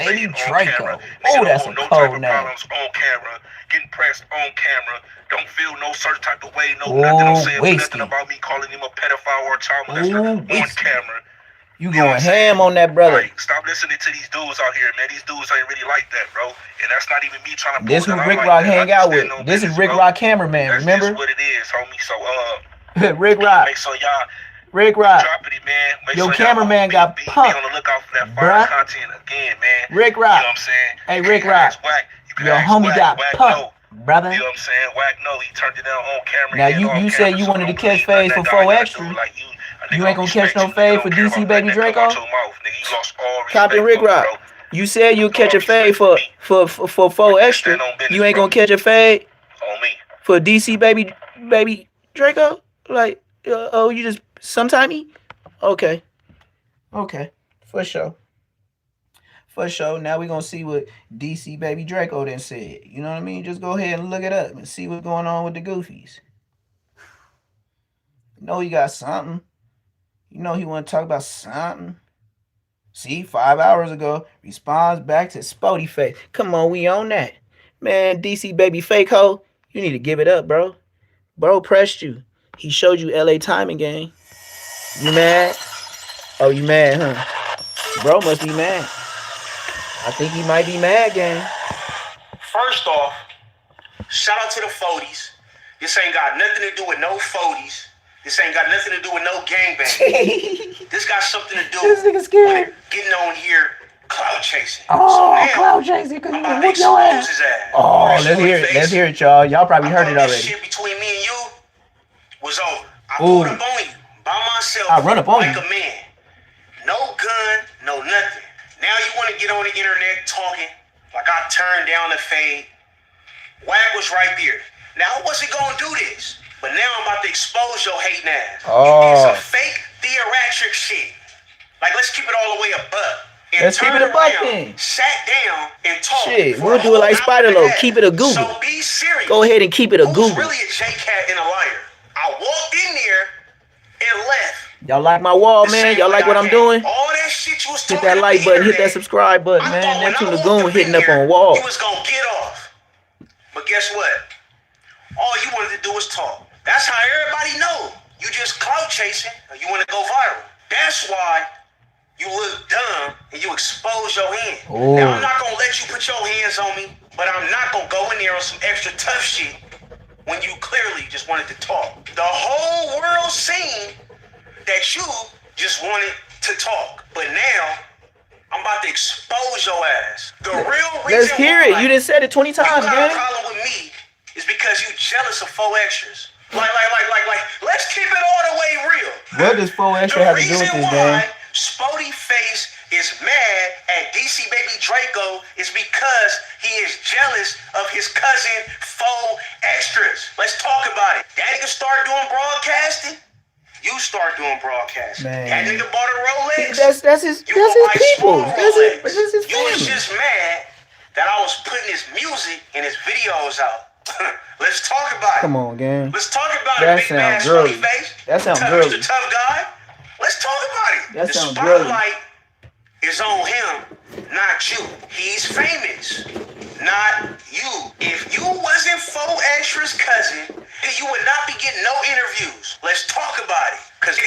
Baby Draco. Oh, that's a cold name. Problems on camera. Getting pressed on camera. Don't feel no certain type of way. No nothing I'm saying. Nothing about me calling him a pedophile or a child molester on camera. You going ham on that, brother. Like, stop listening to these dudes out here, man. These dudes ain't really like that, bro. And that's not even me trying to... This is Rick Rock hang out with. This is Rick Rock cameraman, remember? That's what it is, homie. So, Rick Rock. Make sure y'all... Rick Rock. Drop it, man. Make your sure cameraman got pumped. Be on the lookout for that fire content again, man. Rick Rock. You know what I'm saying? Hey, Rick Rock. Your homie got pumped, brother. You know what I'm saying? Whack, no. He turned it down on camera. Now, you said you wanted to catch phase for 4 extra. You ain't gonna catch no fade for DC Baby Draco? Captain Rick Rock. You said you'll catch a fade for 4 extra. You ain't gonna catch a fade for DC Baby Draco? Like, oh, you just sometime? Okay. For sure. Now we gonna see what DC Baby Draco then said. You know what I mean? Just go ahead and look it up and see what's going on with the goofies. You know he got something. You know he want to talk about something. See, 5 hours ago, responds back to Spody Face. Come on, we on that. Man, DC Baby Fake Ho, you need to give it up, bro. Bro pressed you. He showed you LA timing game. You mad? Oh, you mad, huh? Bro must be mad. I think he might be mad, gang. First off, shout out to the 40s. This ain't got nothing to do with no 40s. This ain't got nothing to do with no gangbang. This got something to do with getting on here cloud chasing. Oh, so cloud chasing, because you can whoop your ass. Oh, let's hear it. Let's hear it, y'all. Y'all probably heard it already. This shit between me and you was over. I pulled up on you by myself. I run up on you like a man. No gun, no nothing. Now you want to get on the internet talking like I turned down the fade. Wack was right there. Now I wasn't gonna do this. But now I'm about to expose your hating ass. Oh. You did some fake theatric shit. Like, let's keep it all the way above. Let's keep it a buck then. Sat down and talked. Shit, we'll do it like Spider-Lo. Keep it a Google. So be serious. Go ahead and keep it a Google. Who's really a J-Cat and a liar? I walked in there and left. Y'all like my wall, man? Y'all like what I'm doing? All that shit you was hit that like button, hit that subscribe button, man. Neptune Lagoon hitting up on wall. You was gonna get off. But guess what? All you wanted to do was talk. That's how everybody know. You just clout chasing and you want to go viral. That's why you look dumb and you expose your hand. Ooh. Now, I'm not going to let you put your hands on me, but I'm not going to go in there on some extra tough shit when you clearly just wanted to talk. The whole world seen that you just wanted to talk. But now, I'm about to expose your ass. The real reason Let's hear it. You done said it 20 times, man. man. The problem with me is because you jealous of 4 extras. Like, let's keep it all the way real. What does 4 extra have to do with this, man? Spody Face is mad at DC Baby Draco is because he is jealous of his cousin 4 extras. Let's talk about it. That nigga start doing broadcasting. You start doing broadcasting. Man. That nigga bought a Rolex. That's his people. That's his You was just mad that I was putting his music and his videos out. Let's talk about it. Come on, gang. Let's talk about that it, big ass funny face. That sounds girly. Mr. Tough Guy. Let's talk about it. That the sounds girly. spotlight is on him, not you. He's famous, not you. If you wasn't Faux Extra's cousin, you would not be getting no interviews. Let's talk about it. Cause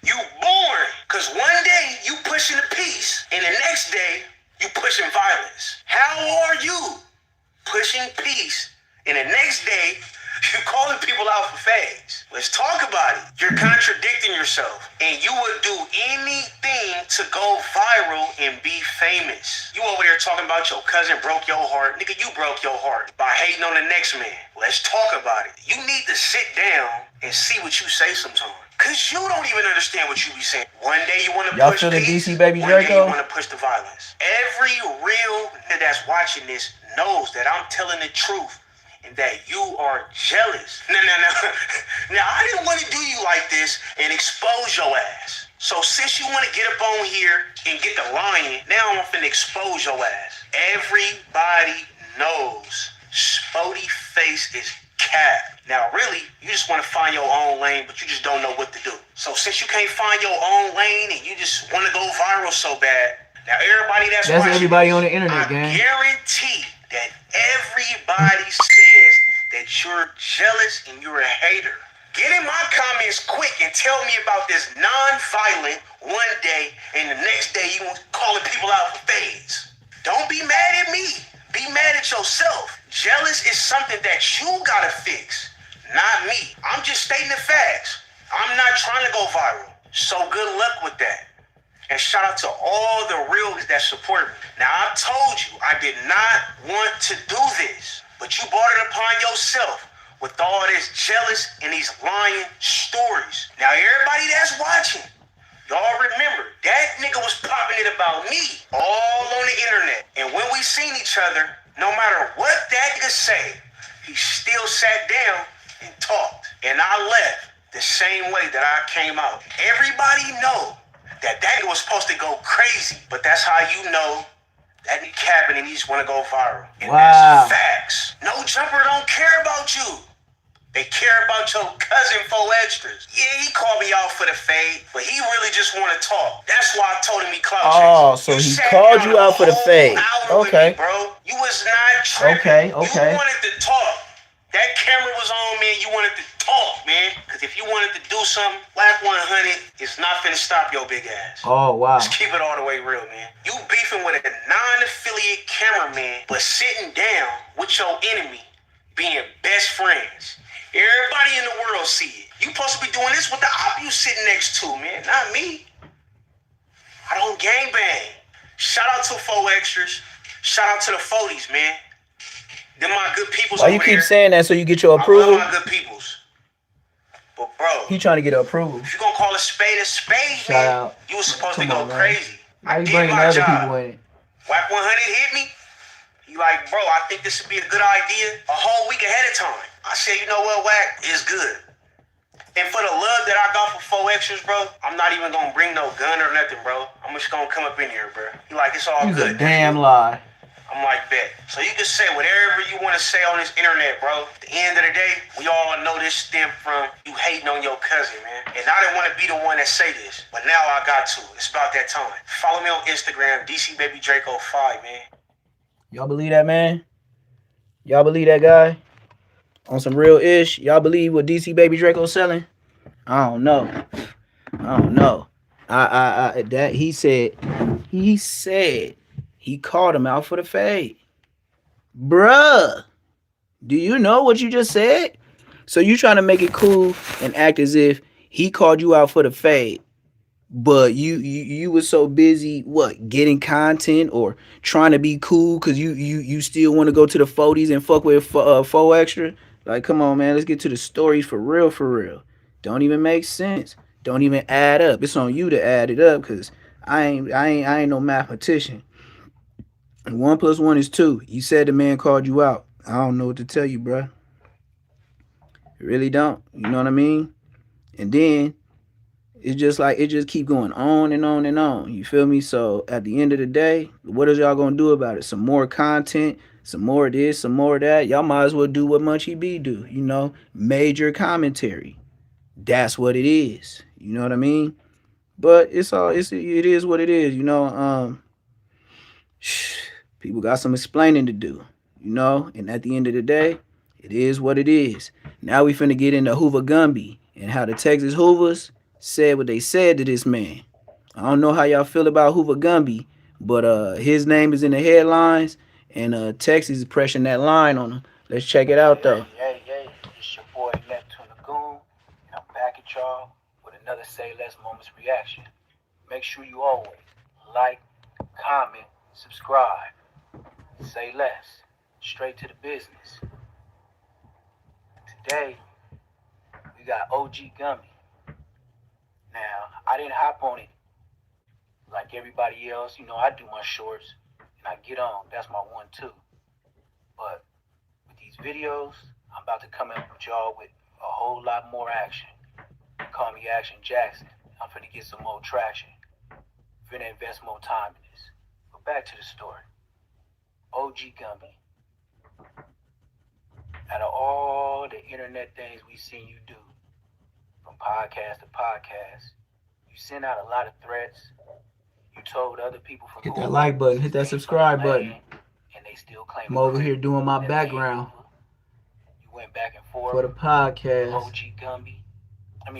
you born. Cause one day you pushing the peace, and the next day you pushing violence. How are you pushing peace, and the next day you calling people out for fags? Let's talk about it. You're contradicting yourself, and you would do anything to go viral and be famous. You over there talking about your cousin broke your heart. Nigga, you broke your heart by hating on the next man. Let's talk about it. You need to sit down and see what you say sometimes. Cause you don't even understand what you be saying. One day you want to push the peace, DC Baby one day Draco? you want to push the violence. Every real nigga that's watching this knows that I'm telling the truth and that you are jealous. No. Now, I didn't want to do you like this and expose your ass. So since you want to get up on here and get the lion, now I'm finna expose your ass. Everybody knows Spody Face is cap. Now, really, you just want to find your own lane, but you just don't know what to do. So since you can't find your own lane and you just want to go viral so bad, now everybody that's watching, everybody on the internet, gang. I guarantee that everybody says that you're jealous and you're a hater. Get in my comments quick and tell me about this non-violent one day and the next day you calling people out for fades. Don't be mad at me. Be mad at yourself. Jealous is something that you gotta fix, not me. I'm just stating the facts. I'm not trying to go viral. So good luck with that. And shout out to all the reals that support me. Now, I told you I did not want to do this, but you brought it upon yourself with all this jealous and these lying stories. Now, everybody that's watching, y'all remember, that nigga was popping it about me all on the internet. And when we seen each other, no matter what that nigga say, he still sat down and talked. And I left the same way that I came out. Everybody know that nigga was supposed to go crazy, but that's how you know that nigga capping and he just want to go viral. And that's facts. No jumper don't care about you. They care about your cousin Faux Extras. Yeah, he called me out for the fade, but he really just want to talk. That's why I told him he clout chasing. Oh, so he called you out for the fade. Okay. Me, bro. You was not tripping. Okay. You wanted to talk. That camera was on, man. You wanted to talk, man. Because if you wanted to do something, Black 100 is not finna stop your big ass. Oh, wow. Let's keep it all the way real, man. You beefing with a non-affiliate cameraman, but sitting down with your enemy, being best friends. Everybody in the world see it. You supposed to be doing this with the op you sitting next to, man. Not me. I don't gangbang. Shout out to Faux Extras. Shout out to the 40s, man. Them my good peoples. Why you keep saying that so you get your approval? I love my good peoples. But bro, he trying to get approval. If you gonna call a spade, man, you was supposed to go crazy. Why you bringing other people in it? Whack 100 hit me. You like, bro, I think this would be a good idea a whole week ahead of time. I said, you know what, Whack, it's good. And for the love that I got for Faux Extras, bro, I'm not even gonna bring no gun or nothing, bro. I'm just gonna come up in here, bro. You like, it's all good. A damn lie. I'm like, bet. So you can say whatever you want to say on this internet, bro. At the end of the day, we all know this stemmed from you hating on your cousin, man. And I didn't want to be the one that say this, but now I got to. It's about that time. Follow me on Instagram, DCBabyDraco5, man. Y'all believe that, man? Y'all believe that guy? On some real ish? Y'all believe what DC Baby Draco's selling? I don't know. That he said he called him out for the fade. Bruh, do you know what you just said? So you trying to make it cool and act as if he called you out for the fade, but you were so busy getting content or trying to be cool because you still want to go to the 40s and fuck with Faux Extra. Like, come on, man, let's get to the stories for real. Don't even make sense. Don't even add up. It's on you to add it up because I ain't no mathematician. 1 + 1 is 2. You said the man called you out. I don't know what to tell you, bruh. Really don't. You know what I mean? And then it's just like it just keep going on and on and on. You feel me? So at the end of the day, what is y'all gonna do about it? Some more content, some more of this, some more of that. Y'all might as well do what Munchie B do, you know, major commentary. That's what it is. You know what I mean? But it is what it is, you know. People got some explaining to do, you know, and at the end of the day, it is what it is. Now we finna get into Hoover Gumby and how the Texas Hoovers said what they said to this man. I don't know how y'all feel about Hoover Gumby, but his name is in the headlines, and Texas is pressing that line on him. Let's check it out though. Hey, it's your boy Neptune Lagoon, and I'm back at y'all with another Say Less Moments reaction. Make sure you always like, comment, subscribe. Say less. Straight to the business. Today, we got OG Gumby. Now, I didn't hop on it like everybody else. You know, I do my shorts and I get on. That's my 1-2. But with these videos, I'm about to come up with y'all with a whole lot more action. Call me Action Jackson. I'm finna get some more traction. Finna invest more time in this. But back to the story. OG Gumby. Out of all the internet things we seen you do, from podcast to podcast, you sent out a lot of threats. You told other people from Hit that like button, hit that subscribe button. And they still claim I'm over here doing my background. You went back and forth for the podcast, OG Gumby.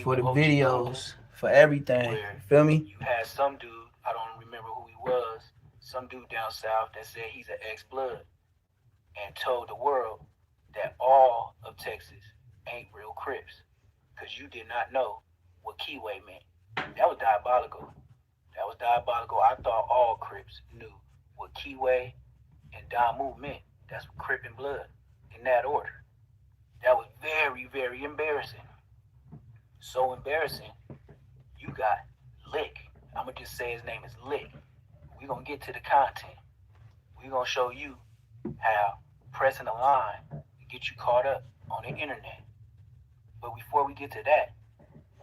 For the videos, for everything. You feel me? You had some dude, I don't remember who he was, some dude down south that said he's an ex-blood and told the world that all of Texas ain't real Crips because you did not know what Keyway meant. That was diabolical. I thought all Crips knew what Keyway and Damu meant. That's what Crip and Blood, in that order. That was very, very embarrassing. So embarrassing, you got Lick. I'm going to just say his name is Lick. We're going to get to the content. We're going to show you how pressing a line can get you caught up on the internet. But before we get to that,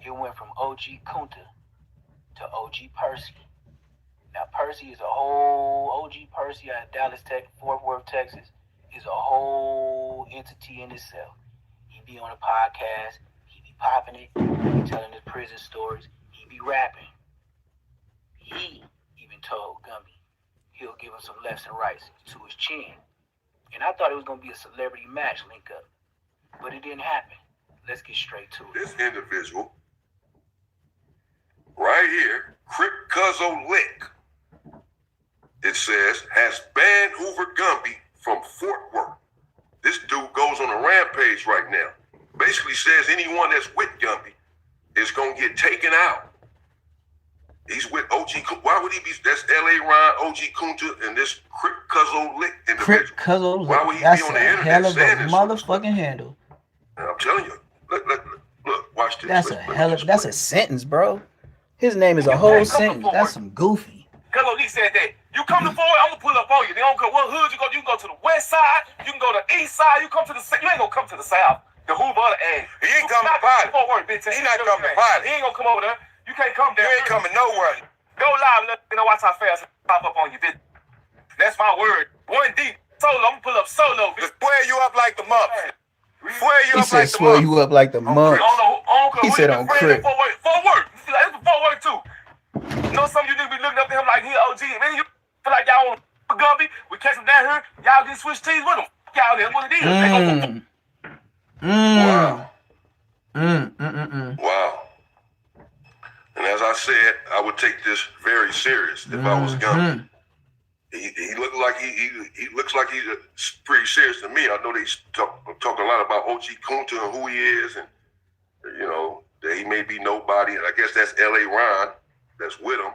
it went from OG Kunta to OG Percy. Now, Percy is a whole, OG Percy out of Dallas, Fort Worth, Texas, is a whole entity in itself. He be on a podcast, he be popping it, he be telling his prison stories, he be rapping. He even told Gumby he'll give him some lefts and rights to his chin. And I thought it was going to be a celebrity match link up, but it didn't happen. Let's get straight to it. This individual right here, Crip Cuzzo Lick, it says, has banned Hoover Gumby from Fort Worth. This dude goes on a rampage right now. Basically says anyone that's with Gumby is going to get taken out. He's with OG. Why would he be? That's L.A. Ron, OG Kunta, and this Crip Cuzzo Lick individual. Crip Cuzzo Lick. Why would he That's be on the a internet hell of a saying this? motherfucking handle. And I'm telling you. Look, watch this. That's that's a sentence, bro. His name is a whole sentence. That's some goofy. Cuzzo Lick said that you come to Fort, I'm gonna pull up on you. They don't go what hood you go. You can go to the west side. You can go to the east side. You come to the you ain't gonna come to the south. The Hoover other ass. He ain't coming to Pilot. Fort Worth, bitch. He not coming to Pilot. He ain't gonna come over there. You can't come there. You ain't coming nowhere. Go live, let you know watch how fast I pop up on you, bitch. That's my word. 1D solo. I'm gonna pull up solo, bitch. Swear you up like the muffin. Swear you He up said, like the "Swear muffin." you up like the month." He said on Crip. Fort Worth. That's for Fort Worth too. You know some of you niggas be looking up to him like he OG. Man, you feel like y'all on Gumby. We catch him down here. Y'all get switch teams with him. Y'all there. What it is. Wow. And as I said, I would take this very serious if I was Gumby. He looked like he looks like he's pretty serious to me. I know they talk a lot about OG Kunta and who he is, and you know that he may be nobody. And I guess that's L.A. Ron that's with him.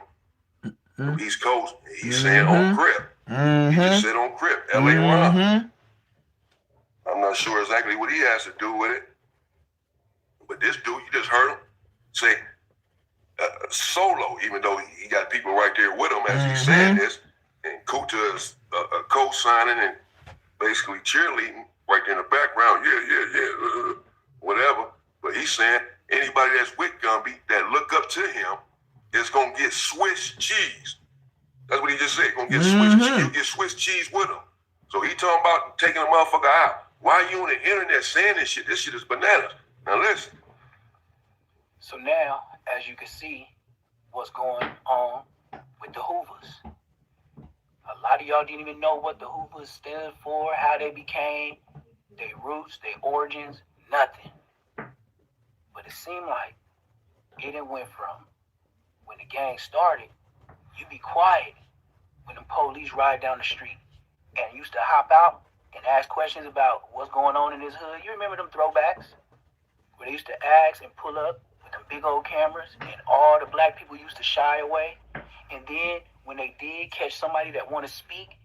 From East Coast. He's saying on Crip. He just said on Crip. L.A. Ron. I'm not sure exactly what he has to do with it, but this dude, you just heard him say solo, even though he got people right there with him as he's saying this. And Kunta is co-signing and basically cheerleading right there in the background. Yeah, whatever. But he's saying anybody that's with Gumby that look up to him is going to get Swiss cheese. That's what he just said. Going to get Swiss cheese. You get Swiss cheese with him. So he talking about taking a motherfucker out. Why are you on the internet saying this shit? This shit is bananas. Now listen. So now, as you can see, what's going on with the Hoovers. A lot of y'all didn't even know what the Hoovers stood for, how they became, their roots, their origins, nothing. But it seemed like it went from when the gang started, you be quiet when the police ride down the street and used to hop out and ask questions about what's going on in this hood. You remember them throwbacks where they used to ask and pull up with them big old cameras and all the black people used to shy away? And then when they did catch somebody that want to speak,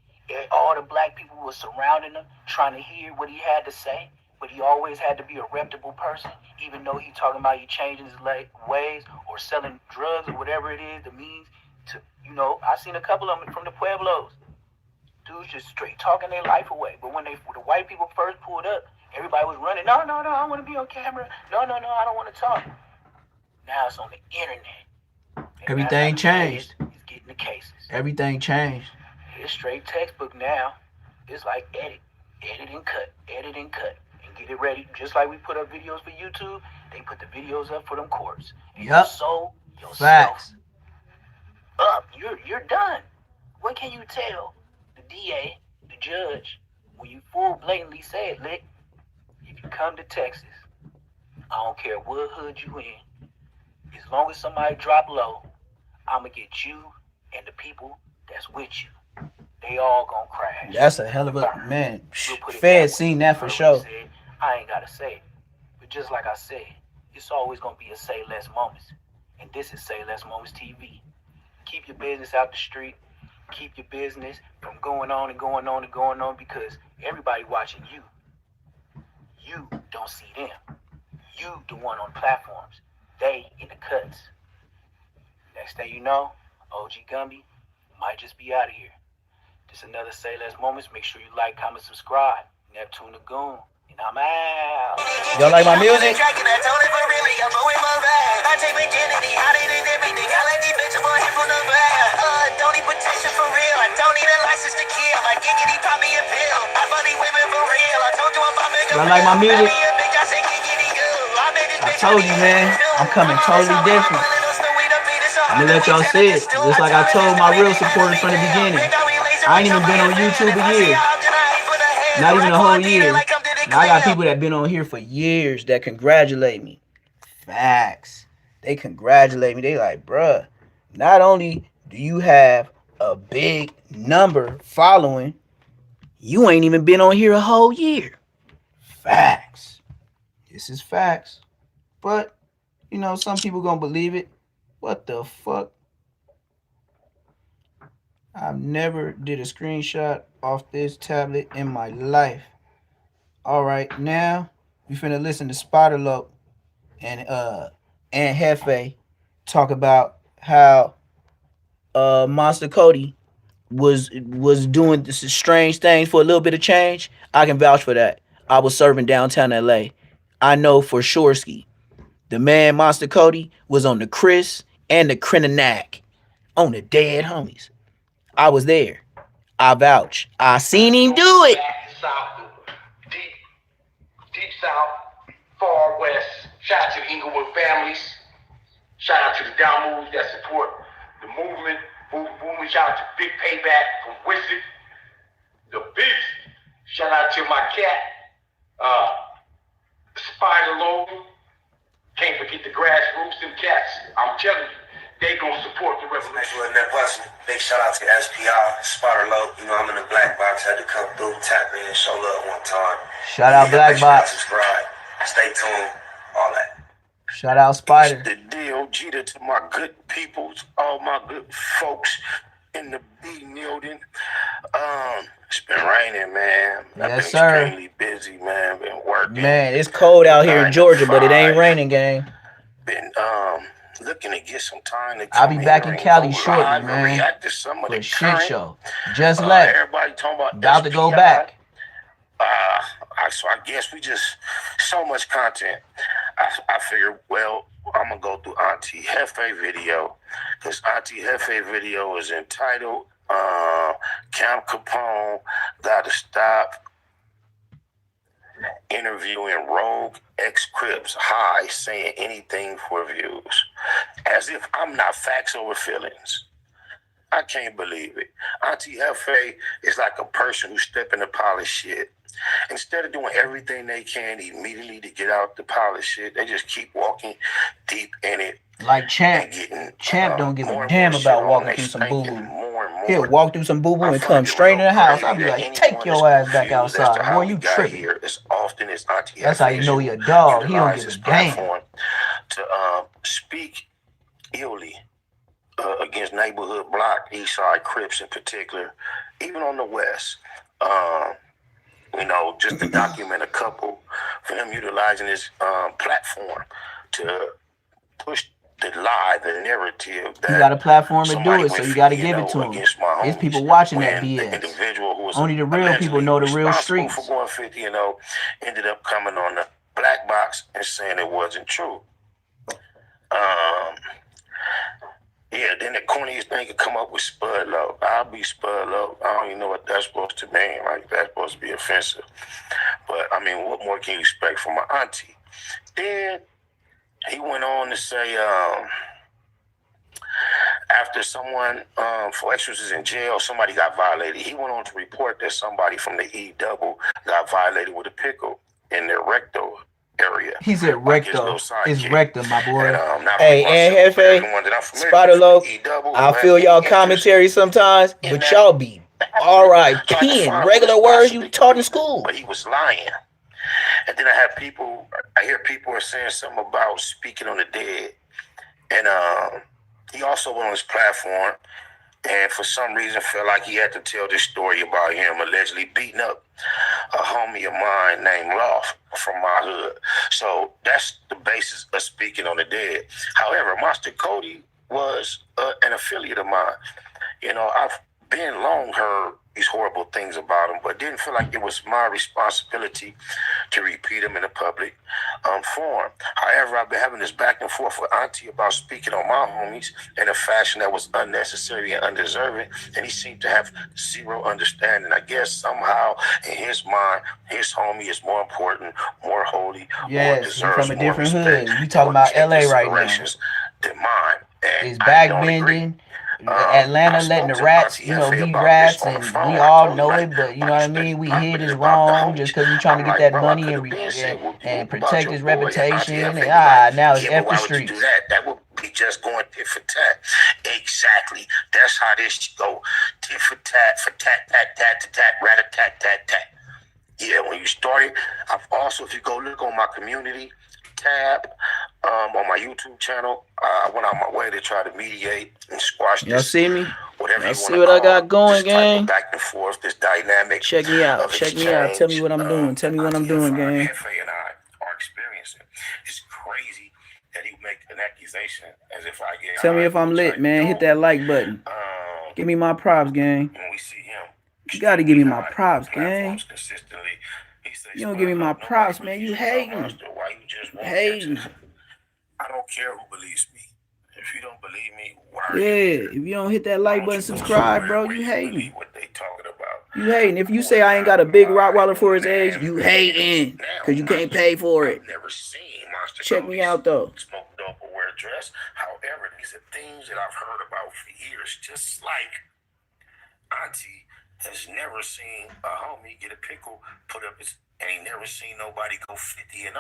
all the black people were surrounding him trying to hear what he had to say. But he always had to be a reputable person, even though he talking about he changing his ways or selling drugs or whatever it is, the means to, I seen a couple of them from the Pueblos. Dudes just straight talking their life away. But when the white people first pulled up, everybody was running. No, I want to be on camera. No, I don't want to talk. Now it's on the internet. And everything changed. It's getting the cases. Everything changed. It's straight textbook now. It's like edit and cut, and get it ready. Just like we put up videos for YouTube, they put the videos up for them courts. And yep. So yourself Facts. up. You're done. What can you tell the DA, the judge, when you full blatantly say it, lick? If you come to Texas, I don't care what hood you in, as long as somebody drop low, I'ma get you and the people that's with you. They all gonna crash. That's a hell of a man. Fed seen that for sure. I ain't gotta say it, but just like I said, it's always gonna be a Say Less Moments, and this is Say Less Moments TV. Keep your business out the street. Keep your business from going on and going on and going on, because everybody watching you. You don't see them. You the one on platforms. They in the cuts. Next thing you know, OG Gumby might just be out of here. This another Say Less Moments. Make sure you like, comment, subscribe. Neptune the Goon. And I'm out. Y'all like my music? Y'all like my music? I told you, man, I'm coming totally different. I'm gonna let y'all see it. Just like I told my real supporters from the beginning. I ain't even been on YouTube a year. Not even a whole year. Now I got people that been on here for years that congratulate me. Facts. They congratulate me. They like, bruh, not only do you have a big number following, you ain't even been on here a whole year. Facts. This is facts. But, some people gonna believe it. What the fuck? I've never did a screenshot off this tablet in my life. All right, now we finna listen to Spiderlope and Hefe talk about how Monster Cody was doing this strange thing for a little bit of change. I can vouch for that. I was serving downtown LA. I know for sure ski. The man Monster Cody was on the Chris and the Crinac on the dead homies. I was there. I vouch. I seen him do it. Deep South, Far West. Shout out to the Inglewood families. Shout out to the down moves that support the movement. Movement. Shout out to Big Payback from Wizard. The Beast. Shout out to my cat, Spiderlope. Can't forget the grassroots and cats. I'm telling you, they gonna support the revolution. Big shout out to SPI, Spiderlope. I'm in the black box. Had to come through, tap in, show love one time. Shout out Black Box. Subscribe, stay tuned, all that. Shout out Spider. The DOG to my good peoples, all my good folks in the B building. It's been raining, man. Yes, I've been sir. extremely busy, man. Been working. Man, it's cold out here in Georgia, but it ain't raining, gang. Been looking to get some time to I'll be back in Cali shortly, live and man. react to some of For the shit current, show. Just left. everybody talking About to go SPI. back. So I guess we just so much content. I figured, well, I'm gonna go through Auntie Hefe video because Auntie Hefe video is entitled Cam Capone got to stop interviewing rogue ex-Crips high saying anything for views. As if I'm not facts over feelings. I can't believe it. Auntie Hefe is like a person who's stepping to polish shit. Instead of doing everything they can immediately to get out the polish shit, they just keep walking deep in it. Like Champ. Champ don't give a damn about walking through some boo-boo. He'll walk through some boo-boo and come straight in the house. I'll be like, take your ass back outside. Boy, you tripping. That's how you know he a dog. He don't give a damn. To speak illy against neighborhood block, East Side Crips in particular, even on the West. You know, just to document a couple, for him utilizing his platform to push the lie, the narrative that you got a platform to do it, so you got to give it to him. There's people watching that BS. Only the real people know the real streets. For going 50, ended up coming on the black box and saying it wasn't true. Yeah, then the corniest thing could come up with Spud Low. I'll be Spud Low. I don't even know what that's supposed to mean. Like, that's supposed to be offensive. But, I mean, what more can you expect from my auntie? Then he went on to say, after someone, for extras is in jail, somebody got violated. He went on to report that somebody from the E-double got violated with a pickle in their rectal area. He said recto. It's rectum, my boy. Hey, and Hefe, Spider Low, I feel y'all commentary sometimes, but y'all be R.I.P. in regular words you taught in school. But he was lying. And then I hear people are saying something about speaking on the dead. And he also went on his platform and for some reason felt like he had to tell this story about him allegedly beating up a homie of mine named Loft from my hood. So that's the basis of speaking on the dead. However, Monster Cody was an affiliate of mine. You know, I've been long heard these horrible things about him, but didn't feel like it was my responsibility to repeat them in a public forum. However, I've been having this back and forth with Auntie about speaking on my homies in a fashion that was unnecessary and undeserving, and he seemed to have zero understanding. I guess somehow in his mind, his homie is more important, more holy, more deserves from a more different respect. hood. You talking about LA right now. Than mine. It's back bending. Atlanta letting the rats, be rats, and we all know it, but you know what I mean? We hit is wrong just because we trying to get that money and protect his reputation. And now it's F the streets. That would be just going tit for tat. Exactly. That's how this go. Tit for tat, tat, tat, tat, rat a tat, tat, tat. Yeah, when you started, I've also, if you go look on my community tab, on my YouTube channel, I went out my way to try to mediate and squash this. Y'all see me? Whatever y'all you see what I got going, gang? Back and forth, this dynamic. Check me out. Check me out. Tell me what I'm doing. Tell me what I'm doing, gang. Hefe and I are experiencing. It's crazy that he make an accusation as if I get. Tell me if I'm lit, man. Hit that like button. Give me my props, gang. When we see him, you gotta give me my props, gang. You don't give me my props, man. You hating. You hating. I don't care who believes me. If you don't believe me, why? Yeah, if you don't hit that like button, subscribe, bro. You hating. What they talking about? You hating. If you say I ain't got a big Rottweiler for his age, you hating because you can't pay for it. Never seen Monster. Check me out though. Smoke dope or wear a dress. However, these are things that I've heard about for years. Just like Auntie has never seen a homie get a pickle put up his, and he never seen nobody go 50-0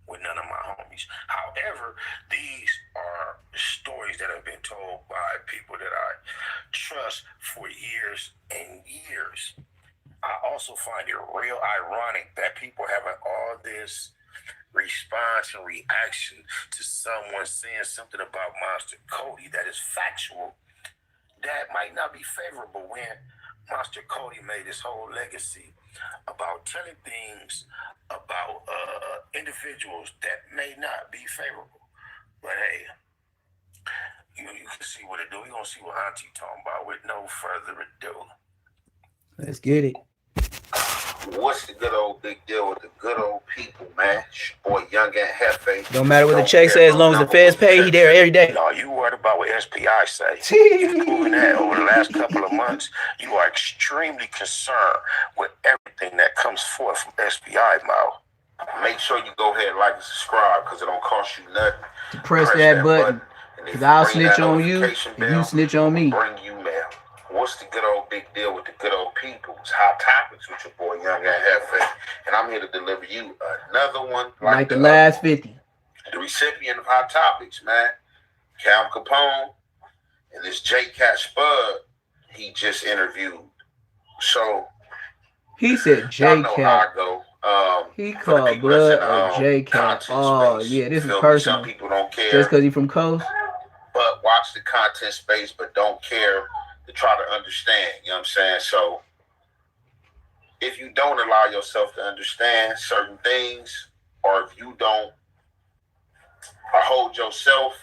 with none of my homies. However, these are stories that have been told by people that I trust for years and years. I also find it real ironic that people having all this response and reaction to someone saying something about Monster Cody that is factual that might not be favorable when Monster Cody made his whole legacy about telling things about individuals that may not be favorable. But hey, you can see what it do. We're going to see what Auntie talking about with no further ado. Let's get it. What's the good old big deal with the good old people, man? Boy, Young and Hefe. Don't matter what the check says, as long as the feds pay, he there every day. No, you worried about what SPI say. You've proven that over the last couple of months. You are extremely concerned with everything that comes forth from SPI mouth. Make sure you go ahead and like and subscribe because it don't cost you nothing. Press that button. Because I'll snitch on you and you snitch on me. Bring you mail. What's the good old big deal with the good old people? It's Hot Topics with your boy Young and Hefe. And I'm here to deliver you another one. Like the last 50. The recipient of Hot Topics, man. Cam Capone and this J-Cat Spud he just interviewed. So he said J-Cat. Know how I go. He called Blood a J-Cat. Oh, yeah, this is personal. Some people don't care. Just because he's from Coast? But watch the content space, but don't care to try to understand. You know what I'm saying? So if you don't allow yourself to understand certain things, or if you don't hold yourself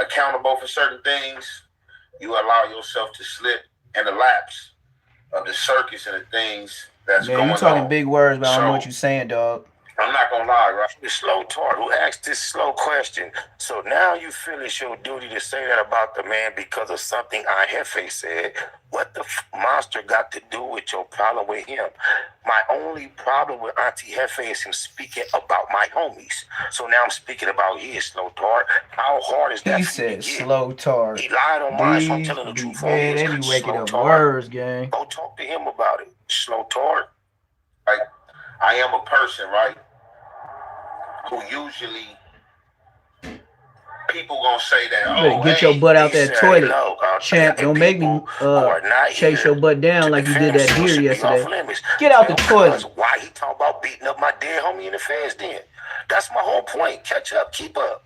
accountable for certain things, you allow yourself to slip in the laps of the circus and the things that's going on. You talking big words, but I don't know what you're saying, dog. I'm not gonna lie, right? The slow tart who asked this slow question. So now you feel it's your duty to say that about the man because of something Hefe said. What the monster got to do with your problem with him? My only problem with Auntie Hefe is him speaking about my homies. So now I'm speaking about his slow tart. How hard is that? He said slow tart. He lied on mine, so I'm telling the truth. Man, they be waking up words, gang. Go talk to him about it. Slow tart. Like, I am a person, right? Who usually people gonna say that, oh, get your butt out that toilet, champ. Don't make me chase your butt down like you did that deer yesterday. Get out the toilet. Why he talking about beating up my dead homie in the feds then? That's my whole point. Catch up, keep up.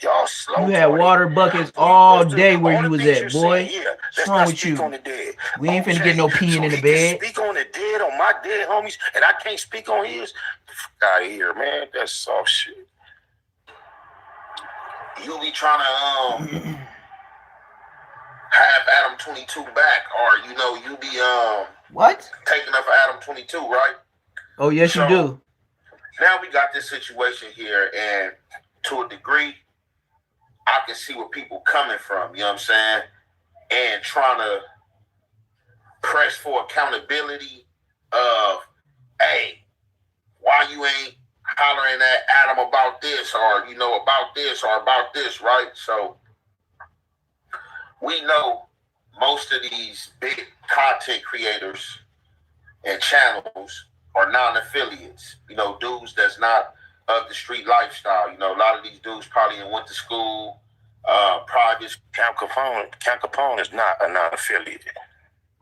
Y'all slow. You had water buckets all day where you was at, boy. What's wrong with you? We ain't finna get no peeing in the bed. Speak on the dead, on my dead homies, and I can't speak on his. Fuck out of here, man. That's soft shit. You be trying to have Adam 22 back, or you be what? Taking up for Adam 22, right? Oh yes, you do. Now we got this situation here, and to a degree, I can see where people coming from, you know what I'm saying? And trying to press for accountability of, hey, why you ain't hollering at Adam about this, or, about this, or about this, right? So we know most of these big content creators and channels are non-affiliates, dudes that's not of the street lifestyle. A lot of these dudes probably went to school, private. Cam Capone is not a non-affiliate.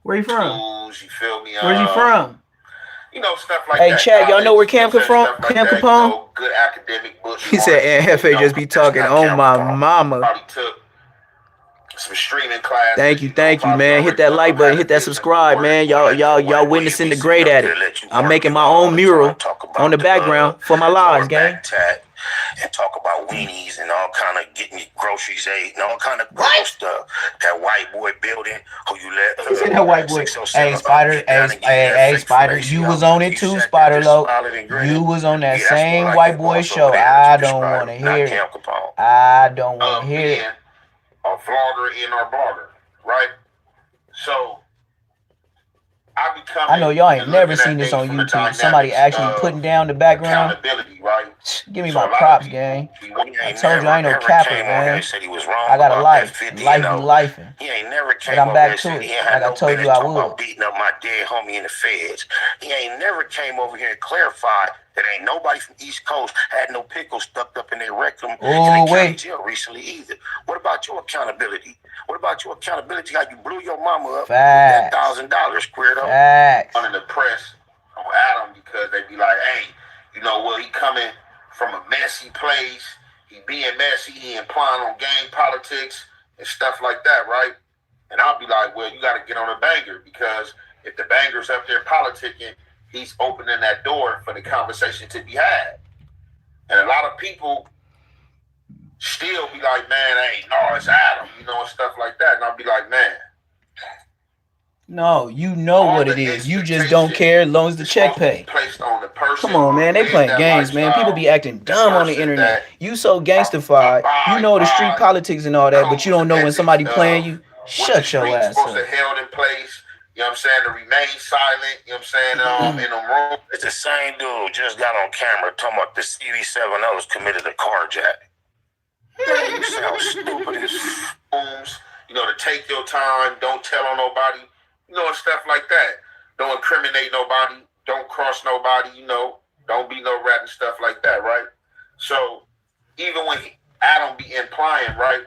Where you from? Dudes, you feel me? Where's he from? Stuff like that. Hey, Chad, y'all know where Cam from? Cam Capone? Good academic books. He said, and Hefe just be talking on my mama. Probably took some streaming class. Thank you, man. Hit that like button, hit that subscribe, man. Y'all witnessing the great at it. I'm making my own mural on the background for my lives, gang. And talk about weenies and all kind of getting your groceries ate and all kind of gross stuff. That white boy building who you let. He said that white boy. Hey, Spider. Hey, Spider. You was on it too, Spider Low. You was on that same white boy show. I don't want to hear it. I don't want to hear it. A vlogger and our blogger, right? So I know y'all ain't never seen this on YouTube. Somebody actually putting down the background. Accountability, right? Give me my props, gang. I told you I ain't no capper, man. I got a life. Life be lifing. He ain't never came but I'm back to over it. here. Like I told you I would. Beating up my dead homie in the feds. He ain't never came over here and clarified that ain't nobody from East Coast had no pickles stuck up in their rectum in the county jail recently either. What about your accountability? What about your accountability? How you blew your mama up with that $1,000 squared up? Facts. Under the press on Adam because they be like, hey, he coming from a messy place. He being messy. He implying on gang politics and stuff like that, right? And I'll be like, well, you got to get on a banger because if the banger's up there politicking, he's opening that door for the conversation to be had. And a lot of people still be like, man, hey, no, it's Adam, and stuff like that. And I'll be like, man, No, you know what it is. You just don't care as long as the check pay. Come on, man. They playing games, man. People be acting dumb on the internet. You so gangstified. You know the street politics and all that, but you don't know when somebody playing you. Shut your ass up. Held in place. You know what I'm saying? To remain silent. You know what I'm saying? In the room. It's the same dude just got on camera talking about the CV7Os committed a carjack. You sound stupid as you know, to take your time, don't tell on nobody, you know, and stuff like that. Don't incriminate nobody, don't cross nobody, you know, don't be no rat and stuff like that, right? So even when Adam be implying, right,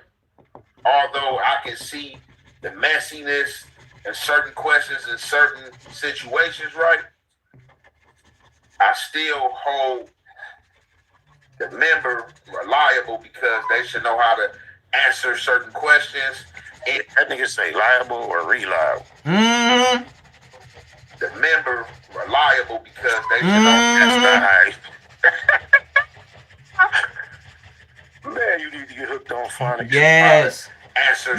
although I can see the messiness and certain questions in certain situations, right, I still hold the member reliable because they should know how to answer certain questions. And that nigga say liable or reliable? The member reliable because they should know that's the man, you need to get hooked on phonics. Yes.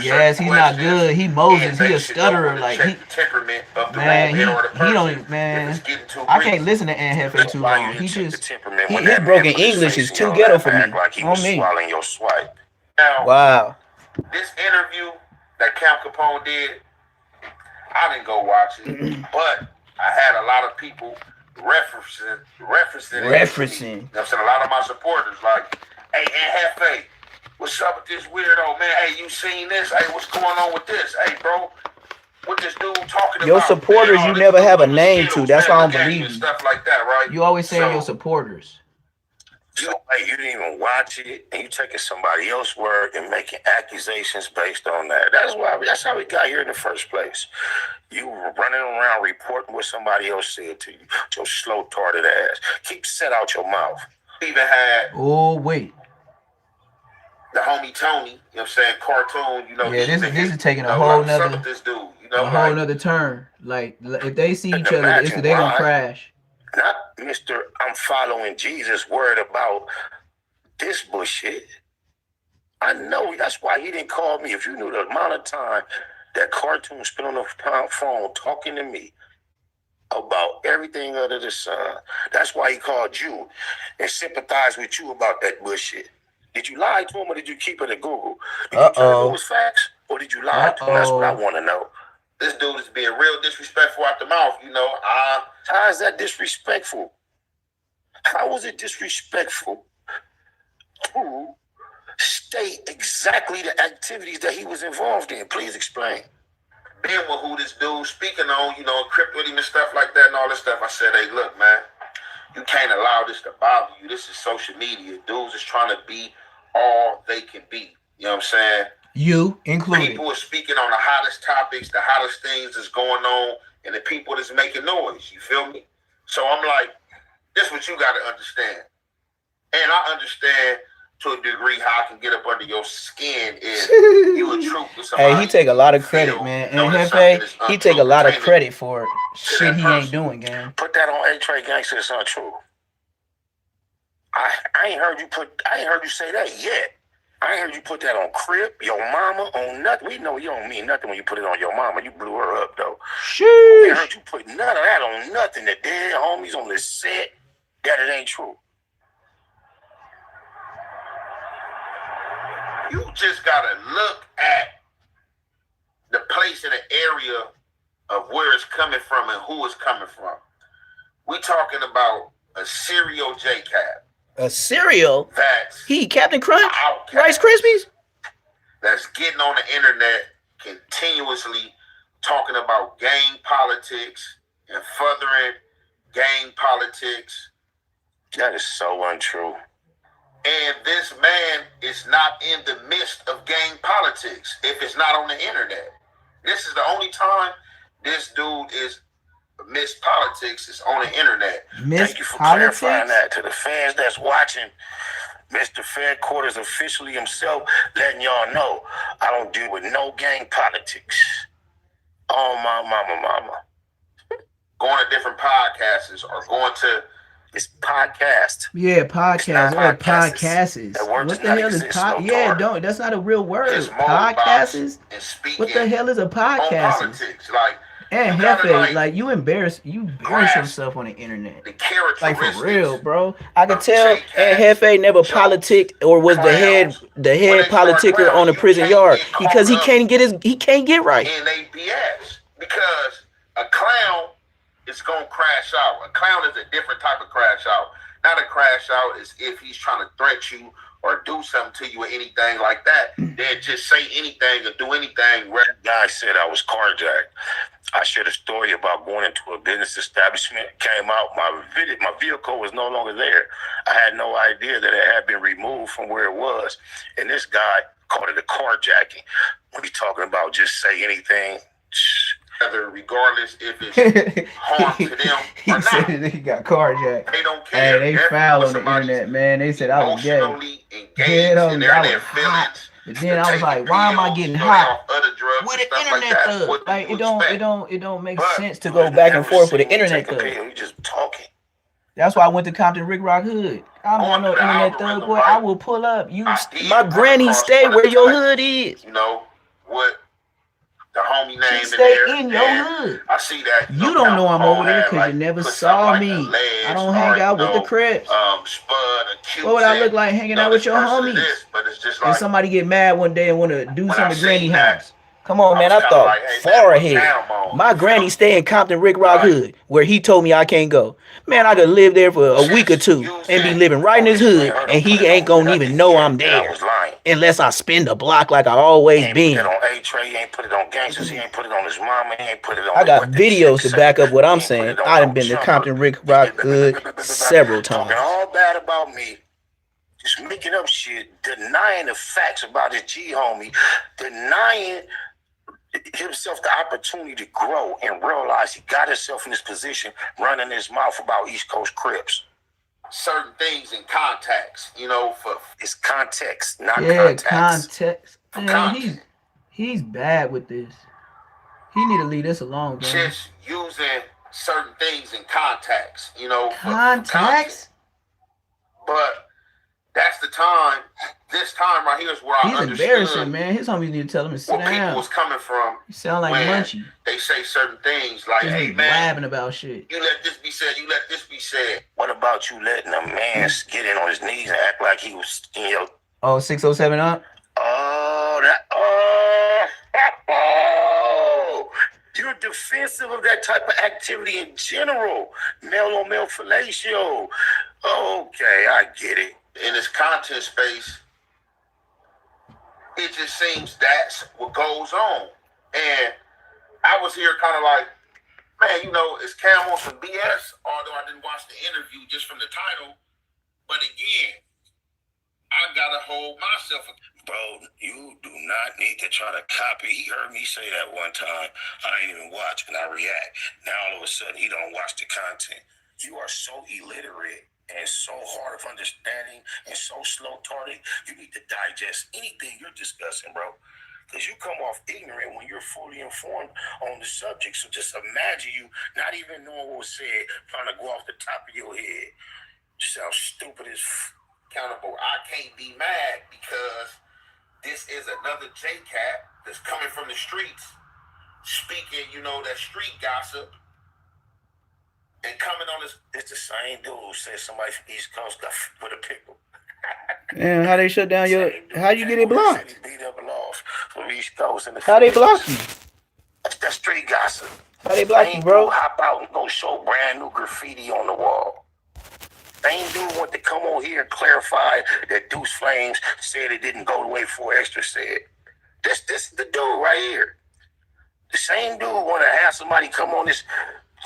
Yes, he's not good. He Moses. He a stutterer. Like he, temperament of the man, he don't. Man, I can't listen to Anhefe too long. He just his broken English is too ghetto for me. Like he on was me. Swallowing your swipe. Now, wow. This interview that Camp Capone did, I didn't go watch it, but I had a lot of people referencing. You know what I'm saying? A lot of my supporters like, hey, Anhefe, what's up with this weirdo, man? Hey, you seen this? Hey, what's going on with this? Hey, bro, what this dude talking your about? Supporters, man, you never have a name to. That's why I don't believe you. Stuff like that, right? You always say your supporters. So, like, you didn't even watch it, and you taking somebody else's word and making accusations based on that. That's how we got here in the first place. You were running around reporting what somebody else said to you. Your slow-tarded ass. Keep set out your mouth. Even had wait. The homie Tony, you know what I'm saying, cartoon, you know. Yeah, this is taking a whole nother this dude, you know, a whole nother turn. Like if they see each other, they gonna crash. Not Mr. I'm following Jesus' word about this bullshit. I know that's why he didn't call me. If you knew the amount of time that cartoon spent on the phone talking to me about everything under the sun, that's why he called you and sympathized with you about that bullshit. Did you lie to him or did you keep it at Google? Did you tell him it was facts or did you lie to him? That's what I want to know. This dude is being real disrespectful out the mouth, you know. How is that disrespectful? How was it disrespectful to state exactly the activities that he was involved in? Please explain. Being with who this dude speaking on, you know, crypt with him and stuff like that and all this stuff, I said, hey, look, man, you can't allow this to bother you. This is social media. Dudes is trying to be all they can be. You know what I'm saying? You included. People are speaking on the hottest topics, the hottest things that's going on, and the people that's making noise. You feel me? So I'm like, this is what you got to understand. And I understand to a degree how I can get up under your skin if you a truth with somebody. Hey, he take a lot of credit, man. And Hefe, he take a lot of credit for shit he ain't doing, gang. Put that on A-Tray Gangster, it's untrue. I ain't heard you say that yet. I ain't heard you put that on Crip, your mama, on nothing. We know you don't mean nothing when you put it on your mama. You blew her up, though. Sheesh. I heard you put none of that on nothing. The dead homies on the set, that it ain't true. You just got to look at the place in the area of where it's coming from and who it's coming from. We talking about a serial J-Cab. A cereal? That's Captain Crunch? Rice Krispies? That's getting on the internet continuously talking about gang politics and furthering gang politics. That is so untrue. And this man is not in the midst of gang politics if it's not on the internet. This is the only time this dude is missed politics is on the internet. Thank you for clarifying that to the fans that's watching. Mr. Fairquarters officially himself letting y'all know I don't deal with no gang politics. Oh, my mama. Going to different podcasts or going to it's podcast. Yeah, podcast. Or podcasts. What the hell is podcast? Yeah, don't. That's not a real word. Podcasts. What the hell is a podcast? Politics, like And gotta, Hefe, like you embarrass yourself on the internet. the Like characteristics. for real, bro. I could of tell J-Cats, and Hefe never jokes, politicked or was the head clowns. When they start politicker on the clowning, you prison can't yard get because he caught up can't get right. in they BS, because a clown is gonna crash out. A clown is a different type of crash out. Not a crash out is if he's trying to threat you or do something to you or anything like that. They'll just say anything or do anything. Guy said I was carjacked. I shared a story about going into a business establishment. Came out, my vehicle was no longer there. I had no idea that it had been removed from where it was. And this guy called it a carjacking. What are you talking about? Just say anything. Regardless if it's harm to them He or said not. that he got carjacked. They don't care. Hey, they They're foul with on the somebody's internet, man. They said I was gay. emotionally engaged Yeah, and they're I in their was hot. feelings. But then I was like, why am I getting hot with an internet thug? What Like do it you don't make But sense to go back and forth with an internet thug. You just talking. That's why I went to Compton Rick Rock Hood. I'm on no internet thug, boy. I will pull up. My granny stay where your hood is. You know what? The homie name She in stay there. in your hood. I see that. You don't know I'm over there because you never saw me. I don't hang out with the Crips. What would I look like hanging out with your homies? But it's just And like somebody get mad one day and want to do when something I to Granny seen that, house. Come on, man. I kinda thought like, hey, far man, what ahead. town I'm on? My granny stay in Compton Rick Rock Hood, where he told me I can't go. Man, I could live there for a week or two and be living right in his hood, and he ain't gonna even know I'm there unless I spin the block like I always He ain't been. put it on A-Tray, he ain't put it on gangsters, he ain't put it on his mama, he ain't put it on I got what the videos chick to back up what say. I'm He ain't put saying. it on I done no been to chumper. Compton Rick Rock Hood several Talking times. all bad about me, just making up shit, denying the facts about his G homie, denying himself the opportunity to grow and realize he got himself in this position, running his mouth about East Coast Crips. certain things in context, you know, for It's context, not context. For Man, context. he's bad with this. He need to leave this alone, bro. just using certain things in context, you know, for Context? But that's the time. This time right here is where I He's understood embarrassing, man. His homies need to tell him to sit where people down. was coming from. You sound like when Munchie. They say certain things like, Just "Hey be man, blabbing about shit. you let this be said. You let this be said." What about you letting a man get in on his knees and act like he was, you know, Oh, 607 up? You're defensive of that type of activity in general. Male on male fellatio. Okay, I get it. In this content space, it just seems that's what goes on. And I was here kind of like, man, you know, is Cam on some BS? Although I didn't watch the interview just from the title. But again, I gotta hold myself. Bro, you do not need to try to copy. He heard me say that one time. I ain't even watch and I react. Now all of a sudden he don't watch the content. You are so illiterate and so hard of understanding and so slow-tarded. You need to digest anything you're discussing, bro. Because you come off ignorant when you're fully informed on the subject. So just imagine you not even knowing what was said, trying to go off the top of your head. You sound stupid as Accountable. I can't be mad because this is another J-Cat that's coming from the streets, speaking, you know, that street gossip, and coming on this. It's the same dude who said somebody from East Coast got with a pickle. Damn, how they shut down your... How you get it blocked? He beat up and lost from East Coast in the How they block you? That's street gossip. How they block you, bro? Hop out and go show brand new graffiti on the wall. Same dude want to come on here and clarify that Deuce Flames said it didn't go the way 4 Extra said. This is the dude right here. The same dude want to have somebody come on this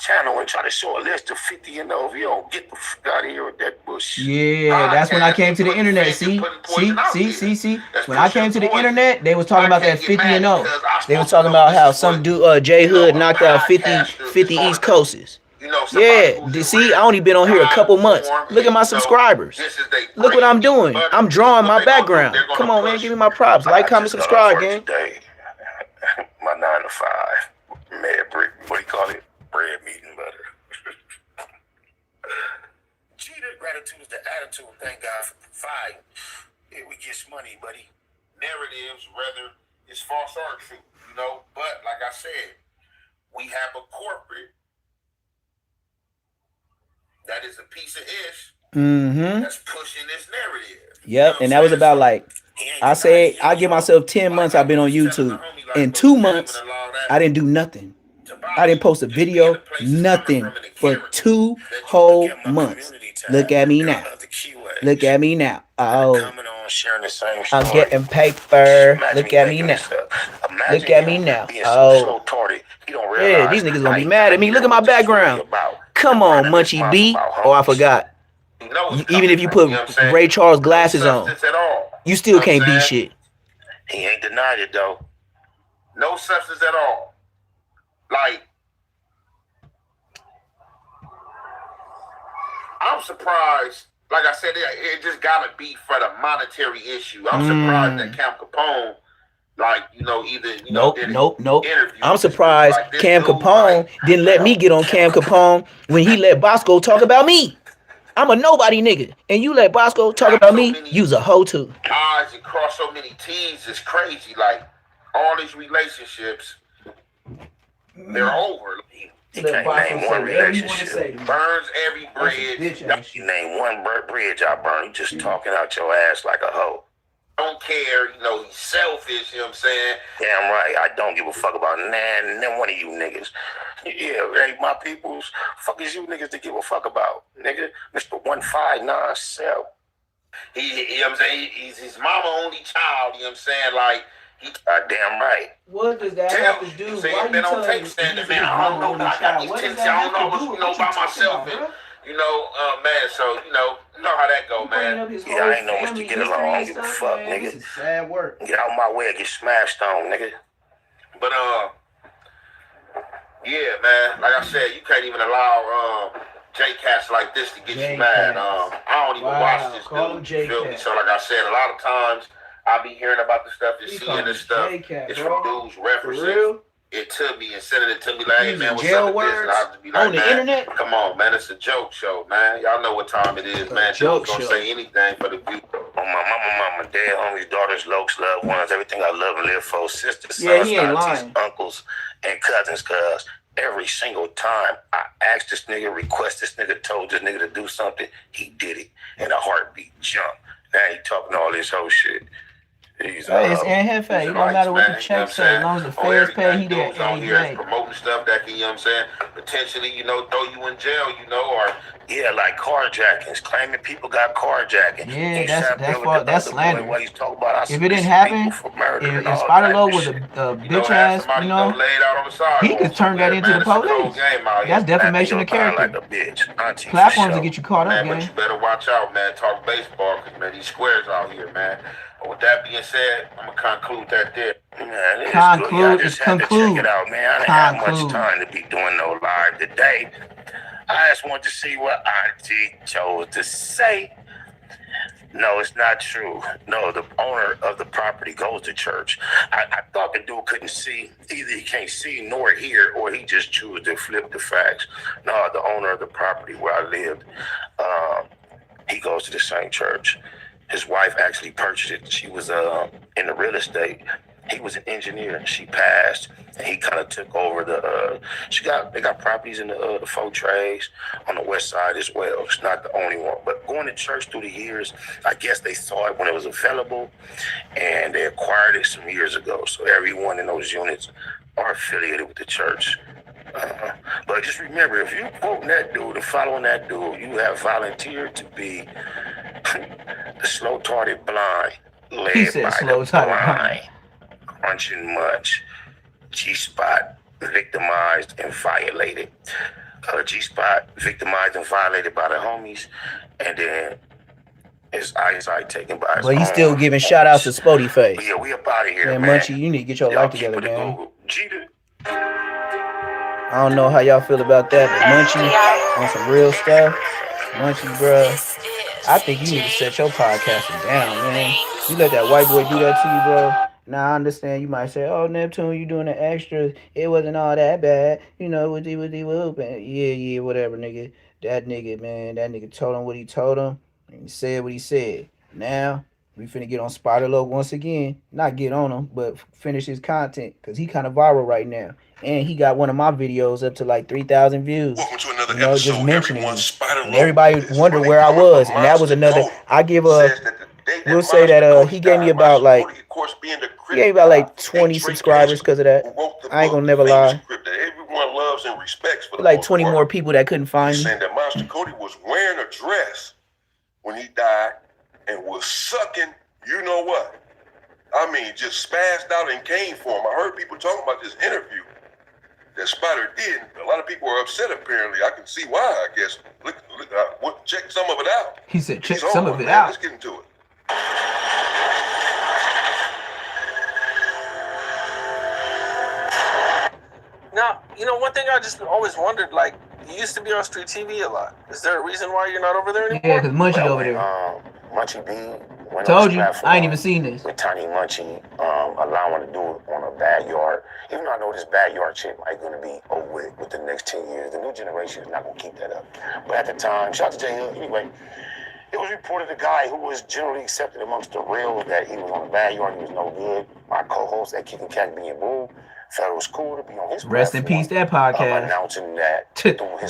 channel and try to show a list of 50 and over. You don't get the fuck out of here with that bullshit. Yeah, that's when I came to the internet. See? When I came to the internet, they was talking about that 50 and 0. They was talking about how some dude, J Hood, knocked out 50 East Coasters. You know, Yeah, see, I only been on here a couple months. Look at my subscribers. Look what I'm doing. I'm drawing my background. Come on, man, give me my props. Like, comment, subscribe, gang. My 9 to 5, mad brick, what do you call it? Bread, meat, and butter. Cheater, gratitude is the attitude. Thank God for providing. Yeah, we get money, buddy. Narratives, whether it's false or true, you know. But like I said, we have Lisa-ish Mm-hmm. that's pushing this narrative. Yep, and that was about like, I said I give myself 10 months I've been on YouTube. In 2 months, I didn't do nothing. I didn't post a video, nothing for 2 whole months. Look at me now. Look at me now. Oh, I'm getting paper. Look at me now. Look at me now. Oh, yeah, these niggas gonna be mad at me. Look at my background. Come on, Munchie B. Oh, I forgot. Even if you put Ray Charles glasses on, you still can't beat shit. He ain't denied it though. No substance at all. Like, I'm surprised. Like I said, it just gotta be for the monetary issue. I'm surprised that Cam Capone, like, Nope. I'm surprised like Cam Capone didn't let me get on Cam Capone when he let Bosco talk about me. I'm a nobody nigga, and you let Bosco talk about me. You's a hoe too. I's and cross so many T's is crazy. Like, all these relationships, they're over. You can't name one relationship. Burns every bridge. You name one bridge I burn. You just talking out your ass like a hoe. Don't care, he's selfish, you know what I'm saying? Damn right, I don't give a fuck about none one of you niggas. Yeah, right, my peoples, fuck is you niggas to give a fuck about, nigga? Mr. 159 Cell. You know what I'm saying? He's his mama only child, you know what I'm saying? Like, damn right. What does that have to do? Why you telling me he's his mama only child? What does that have to do with what you talking about, bro? Man, so, you know how that go, man. Yeah, I ain't know much to get along. I don't give a fuck, nigga. This is sad work. Get out my way and get smashed on, nigga. But, yeah, man, like I said, you can't even allow, J-Cats like this to get you mad. I don't even watch this dude, you feel me? So, like I said, a lot of times, I be hearing about the stuff, just seeing this stuff. It's from dudes referencing it to me and sending it to me like, hey, man, what's up with this? And I'll just be like, on the internet? Come on, man, it's a joke show, man. Y'all know what time it is, man. Joke's gonna say anything for the view. On my mama, dad, homies, daughters, lokes, loved ones, everything I love and live for, sisters, yeah, sons, aunties, uncles, and cousins, cuz every single time I asked this nigga, request this nigga, told this nigga to do something, he did it in a heartbeat jump. Now he talking all this whole shit. It's Hefe. It don't matter what the check say, as long as the feds pay, he there every day. Promoting stuff that can, potentially, throw you in jail, or yeah, like carjackings, claiming people got carjacking. Yeah, that's slander. What he's talking about, if it didn't happen, if Spider Low was a bitch ass, he could turn that into the police. That's defamation of character. Like a bitch. Platforms to get you caught up, man. But you better watch out, man. Talk baseball, because, man, these squares out here, man. With that being said, I'm gonna conclude that there. Man, conclude. I just had to check it out, man. I didn't have much time to be doing no live today. I just wanted to see what Auntie chose to say. No, it's not true. No, the owner of the property goes to church. I thought the dude couldn't see. Either he can't see nor hear, or he just chose to flip the facts. No, the owner of the property where I lived, he goes to the same church. His wife actually purchased it. She was in the real estate. He was an engineer. She passed, and he kind of took over the. They got properties in the four trades on the west side as well. It's not the only one, but going to church through the years, I guess they saw it when it was available, and they acquired it some years ago. So everyone in those units are affiliated with the church. But just remember, if you quoting that dude and following that dude, you have volunteered to be the slow-tarded blind, led by the blind, crunching much, G-Spot victimized and violated. G-Spot victimized and violated by the homies, and then his eyesight taken by his But he's still giving shout-outs to Spody Face. But yeah, we up out of here, man. Munchie, you need to get your life together, man. Jeter. I don't know how y'all feel about that, but Munchie, on some real stuff, Munchie, bruh, I think you need to set your podcasting down, man. You let that white boy do that to you, bro. Now, I understand you might say, oh, Neptune, you doing the extras. It wasn't all that bad. What he open. Yeah, whatever, nigga. That nigga, man, that nigga told him what he told him, and he said what he said. Now, We finna get on Spider Loc once again. Not get on him, but finish his content because he kind of viral right now. And he got one of my videos up to like 3,000 views. Welcome to another Just episode. mentioning Everyone, me. Spider And Loc everybody is wondered really where I coming was. from And that was Monster another. Cody. I give Says that the day that we'll say that Monster he Cody gave me died, about Monster like Cody, of course, being the he gave me about like 20 subscribers because of that. I ain't gonna never lie. Script that everyone loves and respects for the Like most 20 part. more people that couldn't find He's me. saying that Monster Cody was wearing a dress when he died and was sucking, you know what? I mean, just spazzed out and came for him. I heard people talking about this interview that Spider did. A lot of people are upset, apparently. I can see why, I guess. Check some of it out. He said, check He's some over, of it man. out. Let's get into it. Now, you know, one thing I just always wondered, like, you used to be on street TV a lot. Is there a reason why you're not over there anymore? Yeah, because Munchie over there. Munchie B went Told on you, platform I ain't even seen this. with Tiny Munchie, allowing to do it on a backyard. Even though I know this backyard shit might gonna be over with the next 10 years. The new generation is not gonna keep that up. But at the time, shout out to J Hood. Anyway, it was reported a guy who was generally accepted amongst the real that he was on the backyard, he was no good. My co-host at Kickin' Cat being Bull felt it was cool to be on his Rest in peace, that podcast. announcing that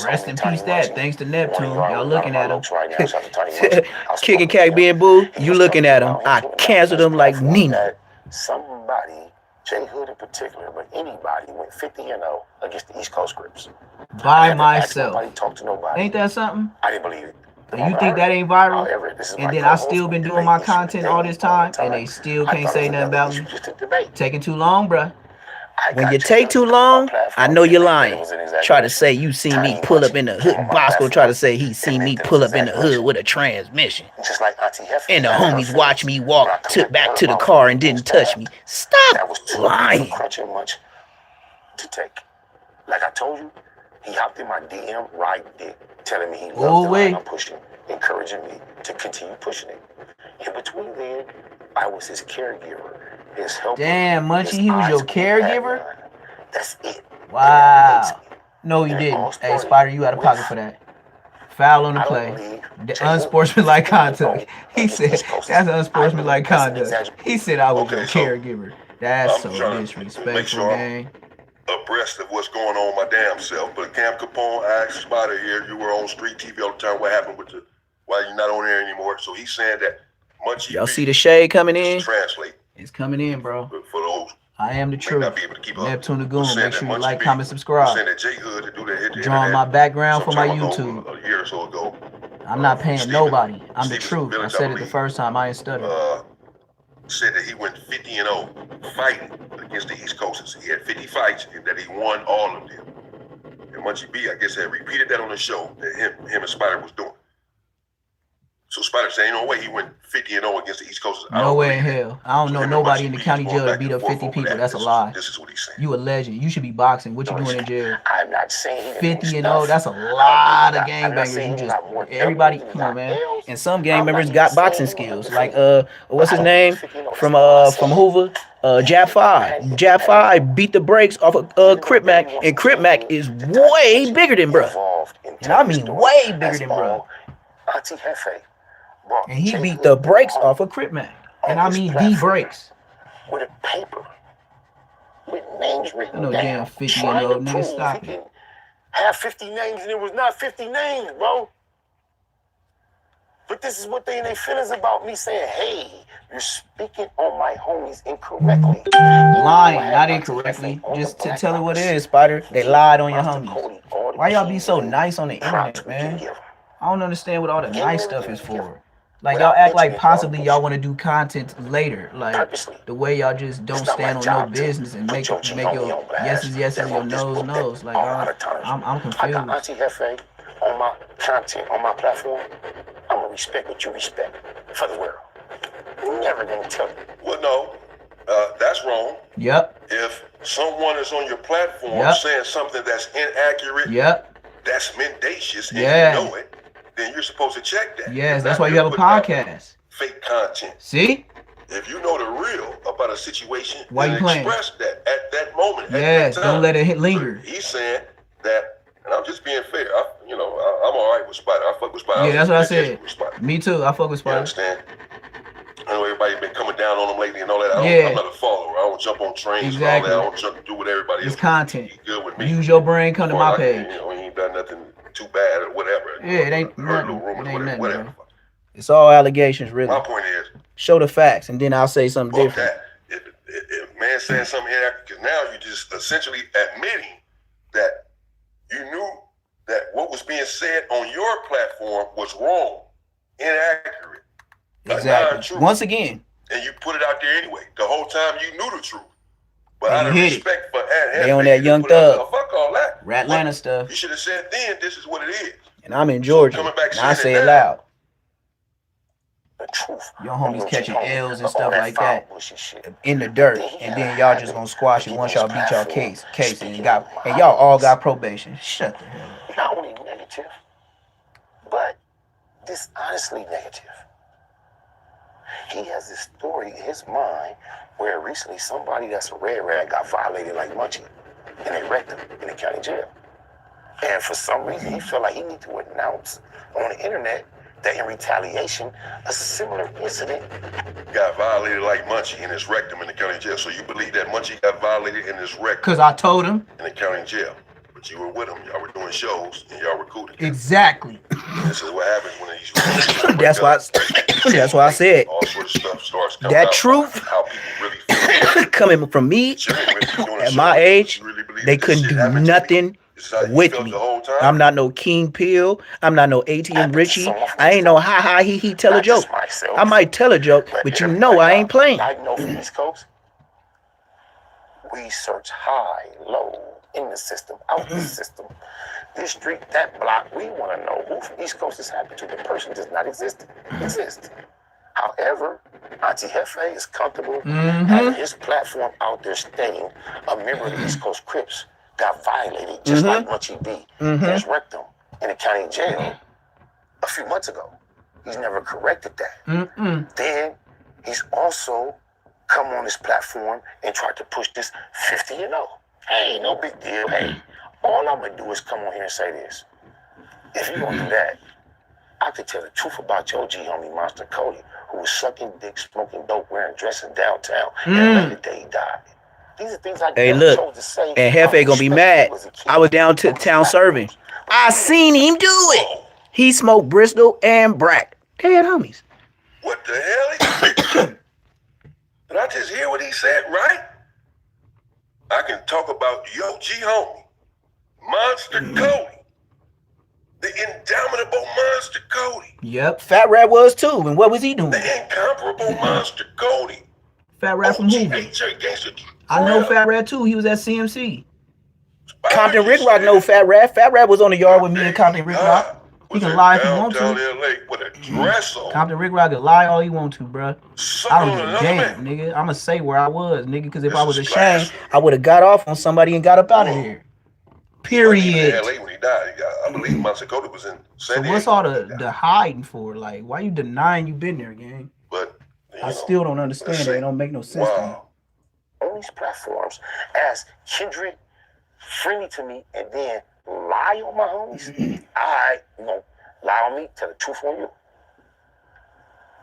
Rest in peace, that. Thanks to Neptune. Y'all looking at him. Right now. Shout out to Tiny Munchie. Kicking Cat being Boo, you looking at him. I canceled him like Nina. Somebody, J Hood in particular, but anybody went 50-0 against the East Coast Crips. By myself. Nobody talked to nobody. Ain't that something? I didn't believe it. You think that ain't viral? And then I still been doing my content all this time, and they still can't say nothing about me. Taking too long, bruh. When you take too long, I know you're lying. Try to say you seen me pull up in the hood. Bosco try to say he seen me pull up in the hood with a transmission. And the homies watch me walk back to the car and didn't touch me. Stop lying. To take. Like I told you, he hopped in my DM right dick, telling me he loves the line I'm pushing, encouraging me to continue pushing it. In between then, I was his caregiver, his helper. Damn, Munchie, he was your caregiver? That's it. Wow. No, he didn't. Hey, Spider, you out of pocket for that. Foul on the play. Unsportsmanlike conduct. He said, that's unsportsmanlike conduct. He said I was your caregiver. That's so disrespectful, gang. Abreast of what's going on with my damn self. But Cam Capone asked Spider here, you were on street TV all the time. What happened with why you're not on air anymore? So he's saying that Munchie. Y'all see the shade coming in? Translate. It's coming in, bro. For those I am the truth. Neptune Lagoon. Make sure you like, Munchie comment, subscribe. Drawing my background for my YouTube. A year or so ago. I'm not paying nobody. I'm the truth. I said it the first time. I ain't stuttering. Said that he went 50-0 fighting against the East Coasters. He had 50 fights and that he won all of them. And Munchie B, I guess, had repeated that on the show that him and Spider was doing. So Spider said, ain't no way he went 50-0 against the East Coasters. No way in hell. I don't know nobody in the county jail that beat up 50 people. That's a lie. This is what he's saying. You a legend. You should be boxing. What you doing in jail? I'm not saying 50-0. That's a lot of gangbangers. You just everybody. Come on, man. And some gang members got boxing skills. Like what's his name from Hoover? Jab 5. Jab 5 beat the brakes off of Crip Mac, and Crip Mac is way bigger than bruh. And I mean way bigger than bruh. And he beat the brakes off of Crip Mac. And I mean the brakes. With a paper. With names written down. Damn 50-0 nigga, stop it. Have 50 names and it was not 50 names, bro. But this is what they in their feelings about me saying, hey, you're speaking on my homies incorrectly. Lying, not incorrectly. Just to tell it what it is, Spider. They lied on your homies. Why y'all be so nice on the internet, man? I don't understand what all the nice stuff is for. Like, y'all act like possibly y'all want to do content later. Like, the way y'all just don't stand on no business and make your yeses, yeses, your no's, no's. Like, I'm confused. I got Auntie Hefe on my content, on my platform. I'm going to respect what you respect for the world. Never going to tell you. Well, no, that's wrong. Yep. If someone is on your platform saying something that's inaccurate, that's mendacious, and you know it, then you're supposed to check that. Yes, that's why you have a podcast. Fake content. See? If you know the real about a situation, why you playing? Express that at that moment. Yes, at that time. Don't let it linger. He's saying that, and I'm just being fair. I'm all right with Spider. I fuck with Spider. Yeah, that's what I said. Me too. I fuck with Spider. You understand? I know everybody I'm not a follower. I don't jump on trains and all that. I don't do what everybody else. It's content. He's good with me. Use your brain, come to my page. You know, he ain't done nothing too bad or whatever. Yeah, it ain't heard nothing. no rumors, It ain't nothing, whatever. bro. It's all allegations, really. My point is, show the facts, and then I'll say something different. If man saying something here, because now you just essentially admitting that you knew that what was being said on your platform was wrong, inaccurate, exactly. Once again, and you put it out there anyway. The whole time you knew the truth, but out of respect for they on that Young Thug, fuck all that, Ratlanta stuff. You should have said then, this is what it is. And I'm in Georgia, and I say it loud. The truth. Your homies catching L's and stuff like that in the dirt, and then y'all just gonna squash it once y'all beat y'all case, and y'all all got probation. Shut the hell up. Not only negative, but dishonestly negative. He has this story in his mind where recently somebody that's a red rag got violated like Munchie, and they wrecked him in the county jail. And for some reason, he felt like he needed to announce on the internet that in retaliation, a similar incident got violated like Munchie and it's wrecked him in the county jail. So you believe that Munchie got violated and it's wrecked? Because I told him in the county jail. But you were with him, y'all were doing shows, and y'all recruited. Exactly. This is what happens when these. That's why I said. All sort of stuff starts coming that out truth how people really feel. Coming from me at my age, they couldn't do nothing with me. I'm not no King Pill. I'm not no ATM Richie. I ain't no ha he tell a joke. I might tell a joke, but you know I ain't playing. I know from East Coast, we search high, low, in the system, out the system. This street, that block, we want to know who from East Coast is happened to. The person does not exist. However, Auntie Hefe is comfortable having his platform out there stating a member of the East Coast Crips got violated just like Munchie B. And has wrecked him in the county jail a few months ago. He's never corrected that. Then he's also come on this platform and tried to push this 50-0. Hey, no big deal. Hey, all I'm gonna do is come on here and say this. If you gonna do that, I could tell the truth about your G homie Monster Cody, who was sucking dick, smoking dope, wearing dresses downtown, and the day he died. These are things I chose to say. And Hefe gonna be mad. I was down to town serving. I seen him do it. He smoked Bristol and Brack. They had homies. What the hell? Did I just hear what he said, right? I can talk about your G homie, Monster Cody. The indomitable Monster Cody. Yep, Fat Rat was too. And what was he doing? The incomparable Monster Cody. Fat Rat from Hoover. I know Fat Rat too. He was at CMC. Compton Rick Rock know Fat Rat. Fat Rat was on the yard with me and Compton Rick Rock. He can lie if he want to. With a dress on. Compton Rick Rock can lie all he want to, bro. I don't give a damn, nigga. I'ma say where I was, nigga, because if I was ashamed, I would have got off on somebody and got up out of here. Period. LA when he died. I believe Monster Cody was in San Diego. So what's all the hiding for? Like, why you denying you been there, gang? But I still don't understand that. It don't make no sense to me. On these platforms as kindred, friendly to me, and then lie on my homies. I, lie on me, tell the truth on you.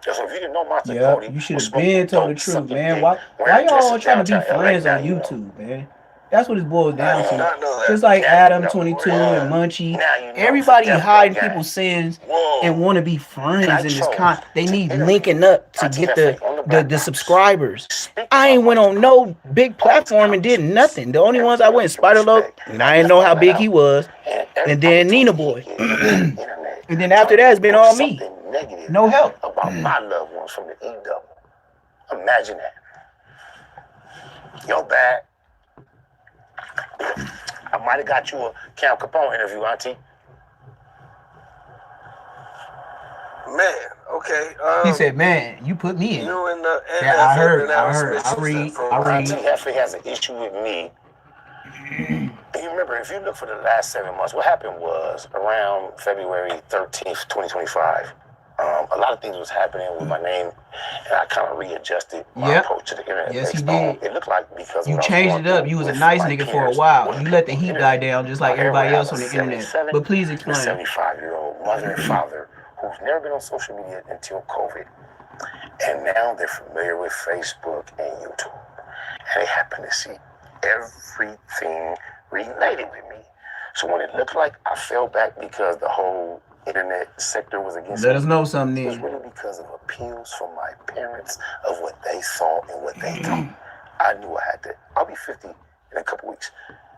So if you didn't know Monster Cody, you should have been told the truth, man. Why y'all trying to be friends on YouTube, man? That's what it boils down to. Just like Adam 22 and Munchie. Everybody hiding people's sins and want to be friends in this they need linking up to get the subscribers. I ain't went on no big platform and did nothing. The only ones I went Spider Loc, and I didn't know how big he was. And then Nina Boy. And then after that, it's been all me. No help. About my loved ones from the E-double. Imagine that. Yo, bad. I might have got you a Cam Capone interview, Auntie. Man, okay. He said, "Man, you put me in." You and the I heard. I read. Auntie Hefe has an issue with me. And you remember, if you look for the last 7 months, what happened was around February 13th, 2025. A lot of things was happening with my name, and I kind of readjusted my approach to the internet. Yes, he did. It looked like because you changed it up. You was a nice nigga for a while. You let the heat die down just like everybody else on the internet. But please explain. A 75-year-old mother and father who's never been on social media until COVID. And now they're familiar with Facebook and YouTube. And they happen to see everything related with me. So when it looked like I fell back because the whole internet sector was against me, let us know something. it was really because of appeals from my parents of what they saw and what they thought. I knew I had to. I'll be 50 in a couple weeks.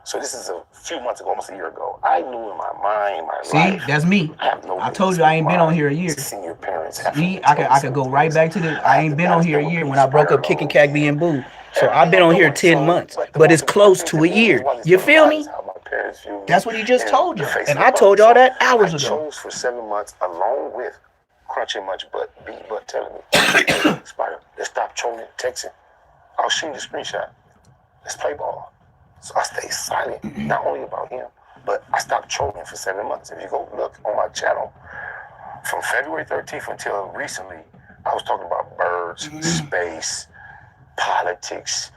So this is a few months ago, almost a year ago. I knew in my mind, my life. See, that's me. I told you I ain't been on here a year. Senior parents. See, I could go right back to the. I ain't been on here a year when I broke up Kicking Cagby and Boo. So I've been on here 10 months, but it's close to a year. You feel me? That's what he just told you, and I told y'all that hours ago. I chose for 7 months, along with crunching much butt, beat butt, telling me, hey, Spider, let's stop trolling, texting. I'll show you the screenshot. Let's play ball. So I stayed silent, not only about him, but I stopped trolling for 7 months. If you go look on my channel, from February 13th until recently, I was talking about birds, space, politics,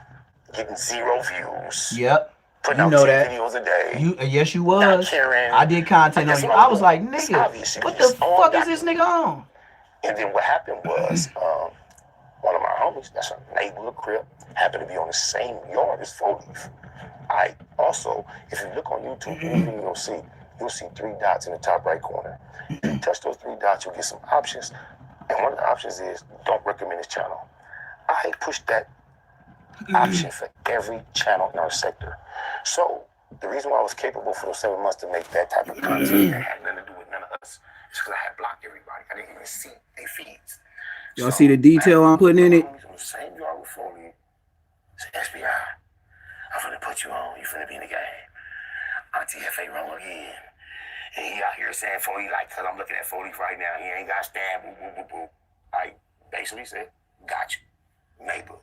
getting 0 views. Yep. Putting out 10 videos a day. Yes, you was. I did content on you. I was like, nigga, what the fuck is this nigga on? And then what happened was, one of my homies, that's a neighborhood crib, happened to be on the same yard as 4Leaf. I also, if you look on YouTube, you'll see 3 dots in the top right corner. If you touch those 3 dots, you'll get some options. And one of the options is, don't recommend this channel. I pushed that option for every channel in our sector. So, the reason why I was capable for those 7 months to make that type of content that had nothing to do with none of us is because I had blocked everybody. I didn't even see their feeds. Y'all see the detail I'm putting in it? On the same yard with 4Leaf. Say, SBI, I'm finna put you on. You finna be in the game. Auntie FA wrong again. And he out here saying 4Leaf, like, cause I'm looking at 4Leaf right now. He ain't got stabbed. Boo, boo, boo, boo. I basically said, got you, neighbor.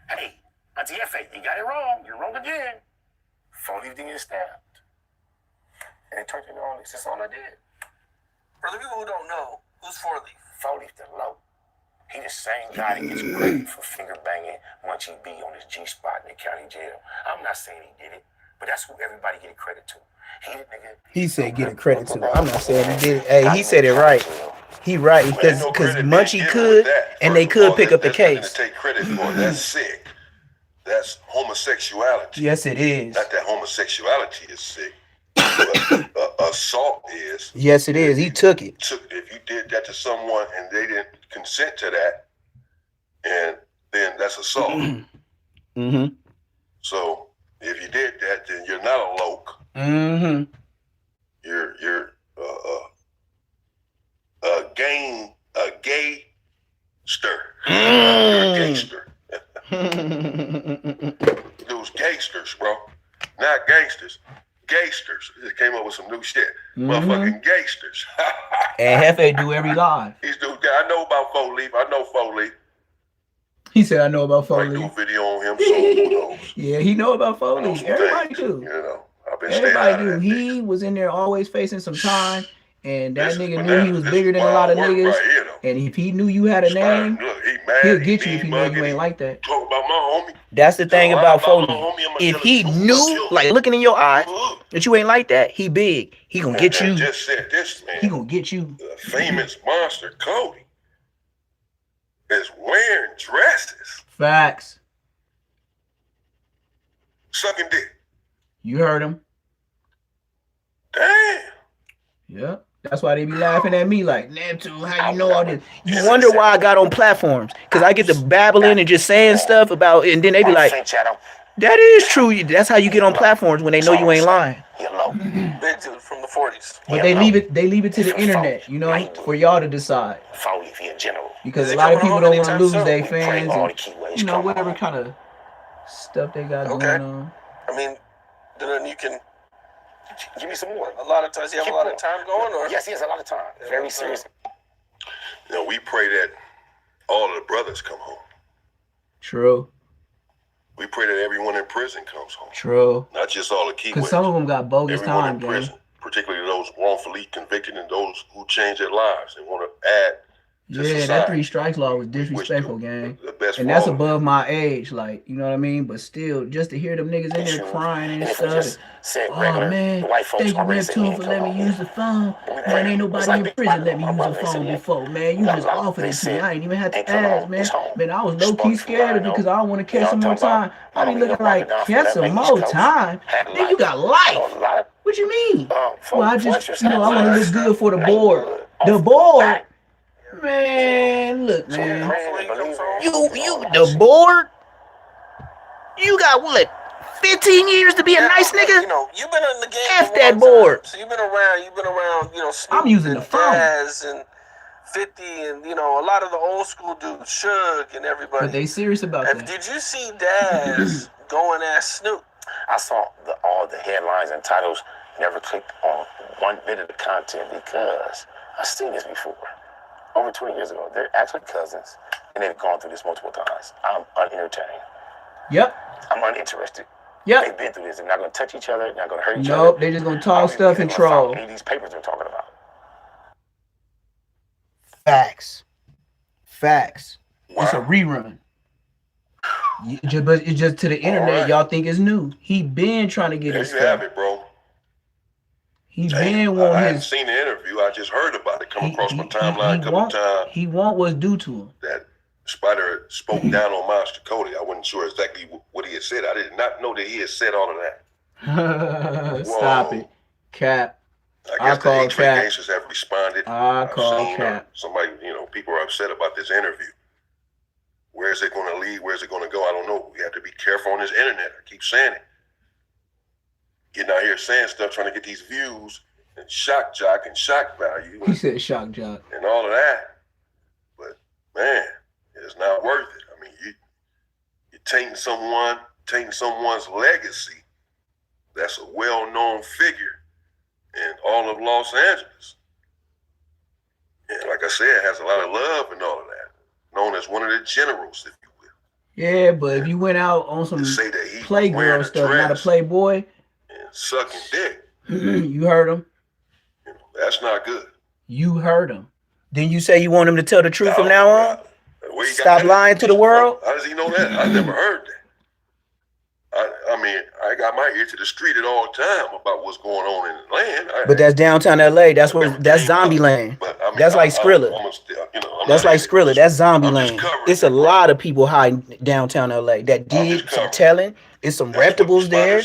Hey, Auntie FA, you got it wrong. You're wrong again. 4Leaf didn't get stabbed. And it turned into all this. That's all I did. For the people who don't know, who's 4Leaf? 4Leaf the low. He the same guy that gets credit for finger banging Munchie B on his G-spot in the county jail. I'm not saying he did it, but that's who everybody get credit to. He said get a credit to. I'm not saying he did it. Hey, he said it right. He right, because Munchie could, and they could pick up the case. To take credit for it. That's sick. That's homosexuality. Yes, it is. Not that homosexuality is sick. But assault is. Yes, it is. He took it. If you did that to someone and they didn't consent to that, and then that's assault. Mm-hmm. So if you did that, then you're not a loke. Mm-hmm. You're a gayster. You're a gangster. Those gangsters, bro. Not gangsters. Gangsters. Just came up with some new shit. Motherfucking gangsters. And Hefe do every live. He's the guy. I know about 4Leaf. I know 4Leaf. He said I know about 4Leaf. I do a video on him, so who knows? Yeah, he know about 4Leaf. Everybody do. You know, I've been everybody do. He was in there always facing some time, and that nigga knew he was bigger than a lot of niggas. Right, and if he knew you had a name, he'll get you if he know you ain't like that. Talk about my homie. That's the thing about 4Leaf. If he knew, like looking in your eyes, that you ain't like that, he big. He gonna get you. Just said this, man. He gonna get you. The famous monster Cody is wearing dresses. Facts. Sucking dick. You heard him. Damn. Yeah. That's why they be laughing at me like, Neptune, how you know all this? You wonder why I got on platforms. Because I get to babbling and just saying stuff about, and then they be like, that is true. That's how you get on platforms when they know you ain't lying. Big dude from the 40s. But they leave it to the internet, you know, for y'all to decide. Because a lot of people don't want to lose their fans and, you know, whatever kind of stuff they got going on. I mean, then you can give me some more. A lot of times you have a lot of time going, or yes, a lot of time. Very serious. You know, we pray that all of the brothers come home. True. We pray that everyone in prison comes home. True. Not just all the key. Because some of them got bogus everyone time, in prison, particularly those wrongfully convicted and those who change their lives and want to add Yeah, that 3 strikes law was disrespectful, gang. And that's above my age, like, you know what I mean? But still, just to hear them niggas in there crying and stuff. Oh, man, thank you, Neptune, for letting me use the phone. Man, ain't nobody in prison let me use a phone before, man. You just offered it to me. I ain't even had to ask, man. Man, I was low-key scared of it because I don't want to catch some more time. I be looking like, catch some more time? Nigga, you got life. What you mean? Well, I just, I want to look good for the board. The board? Man, look, man. You, the board? You got what? 15 years to be a nice nigga? You know, you've been in the game. F that board. So you've been around, Snoop I'm using the phone. Daz and 50 and, a lot of the old school dudes, Suge and everybody. But they serious about that. Did you see Daz going at Snoop? I saw all the headlines and titles, never clicked on one bit of the content because I've seen this before. Over 20 years ago, they're actually cousins, and they've gone through this multiple times. I'm unentertained. Yep. I'm uninterested. Yep. They've been through this. They're not going to touch each other. They're not going to hurt each other. Nope, they're just going to talk stuff and troll. Any of these papers they're talking about. Facts. It's a rerun. But it's just to the internet, y'all think it's new. He been trying to get his stuff. There you have it, bro. He been want I his. hadn't seen the interview. I just heard about it come across my timeline a couple times. He want what's due to him. That Spider spoke down on Monster Cody. I wasn't sure exactly what he had said. I did not know that he had said all of that. Stop it, Cap. I guess the H3 gangsters have responded. I call Cap. Somebody, people are upset about this interview. Where is it going to lead? Where is it going to go? I don't know. We have to be careful on this internet. I keep saying it. Getting out here saying stuff, trying to get these views and shock jock and shock value. He said shock jock. And all of that. But, man, it's not worth it. I mean, you're tainting someone's legacy that's a well-known figure in all of Los Angeles. And like I said, has a lot of love and all of that. Known as one of the generals, if you will. Yeah, but if you went out on some playgirl stuff, not a playboy, and sucking dick, you heard him. That's not good. You heard him. Then you say you want him to tell the truth from now on? Stop lying to the world? How does he know that? I never heard that. I mean, I got my ear to the street at all time about what's going on in the land. But that's downtown LA. That's zombie land. But, I mean, that's like Skrilla. That's like Skrilla. That's zombie land. It's a lot of people hiding downtown LA that did some telling. It's some reputables there.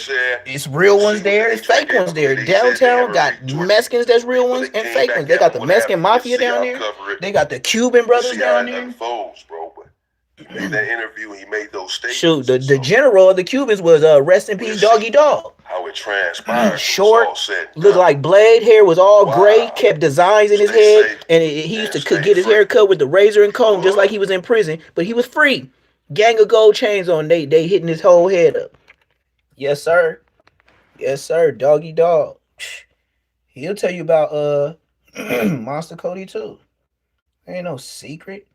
It's real ones there. It's fake ones there. Downtown got Mexicans that's real ones and fake ones. They got the Mexican mafia down there. They got the Cuban brothers down there. He made that interview. He made those statements. Shoot, the general of the Cubans was rest in peace, Doggy Dog. How it transpired. Short, looked like Blade. Hair was all gray. Kept designs in his head, and he used to get his hair cut with the razor and comb, just like he was in prison. But he was free. Gang of gold chains on. They hitting his whole head up. Yes, sir. Yes, sir. Doggy Dog. He'll tell you about Monster Cody too. Ain't no secret.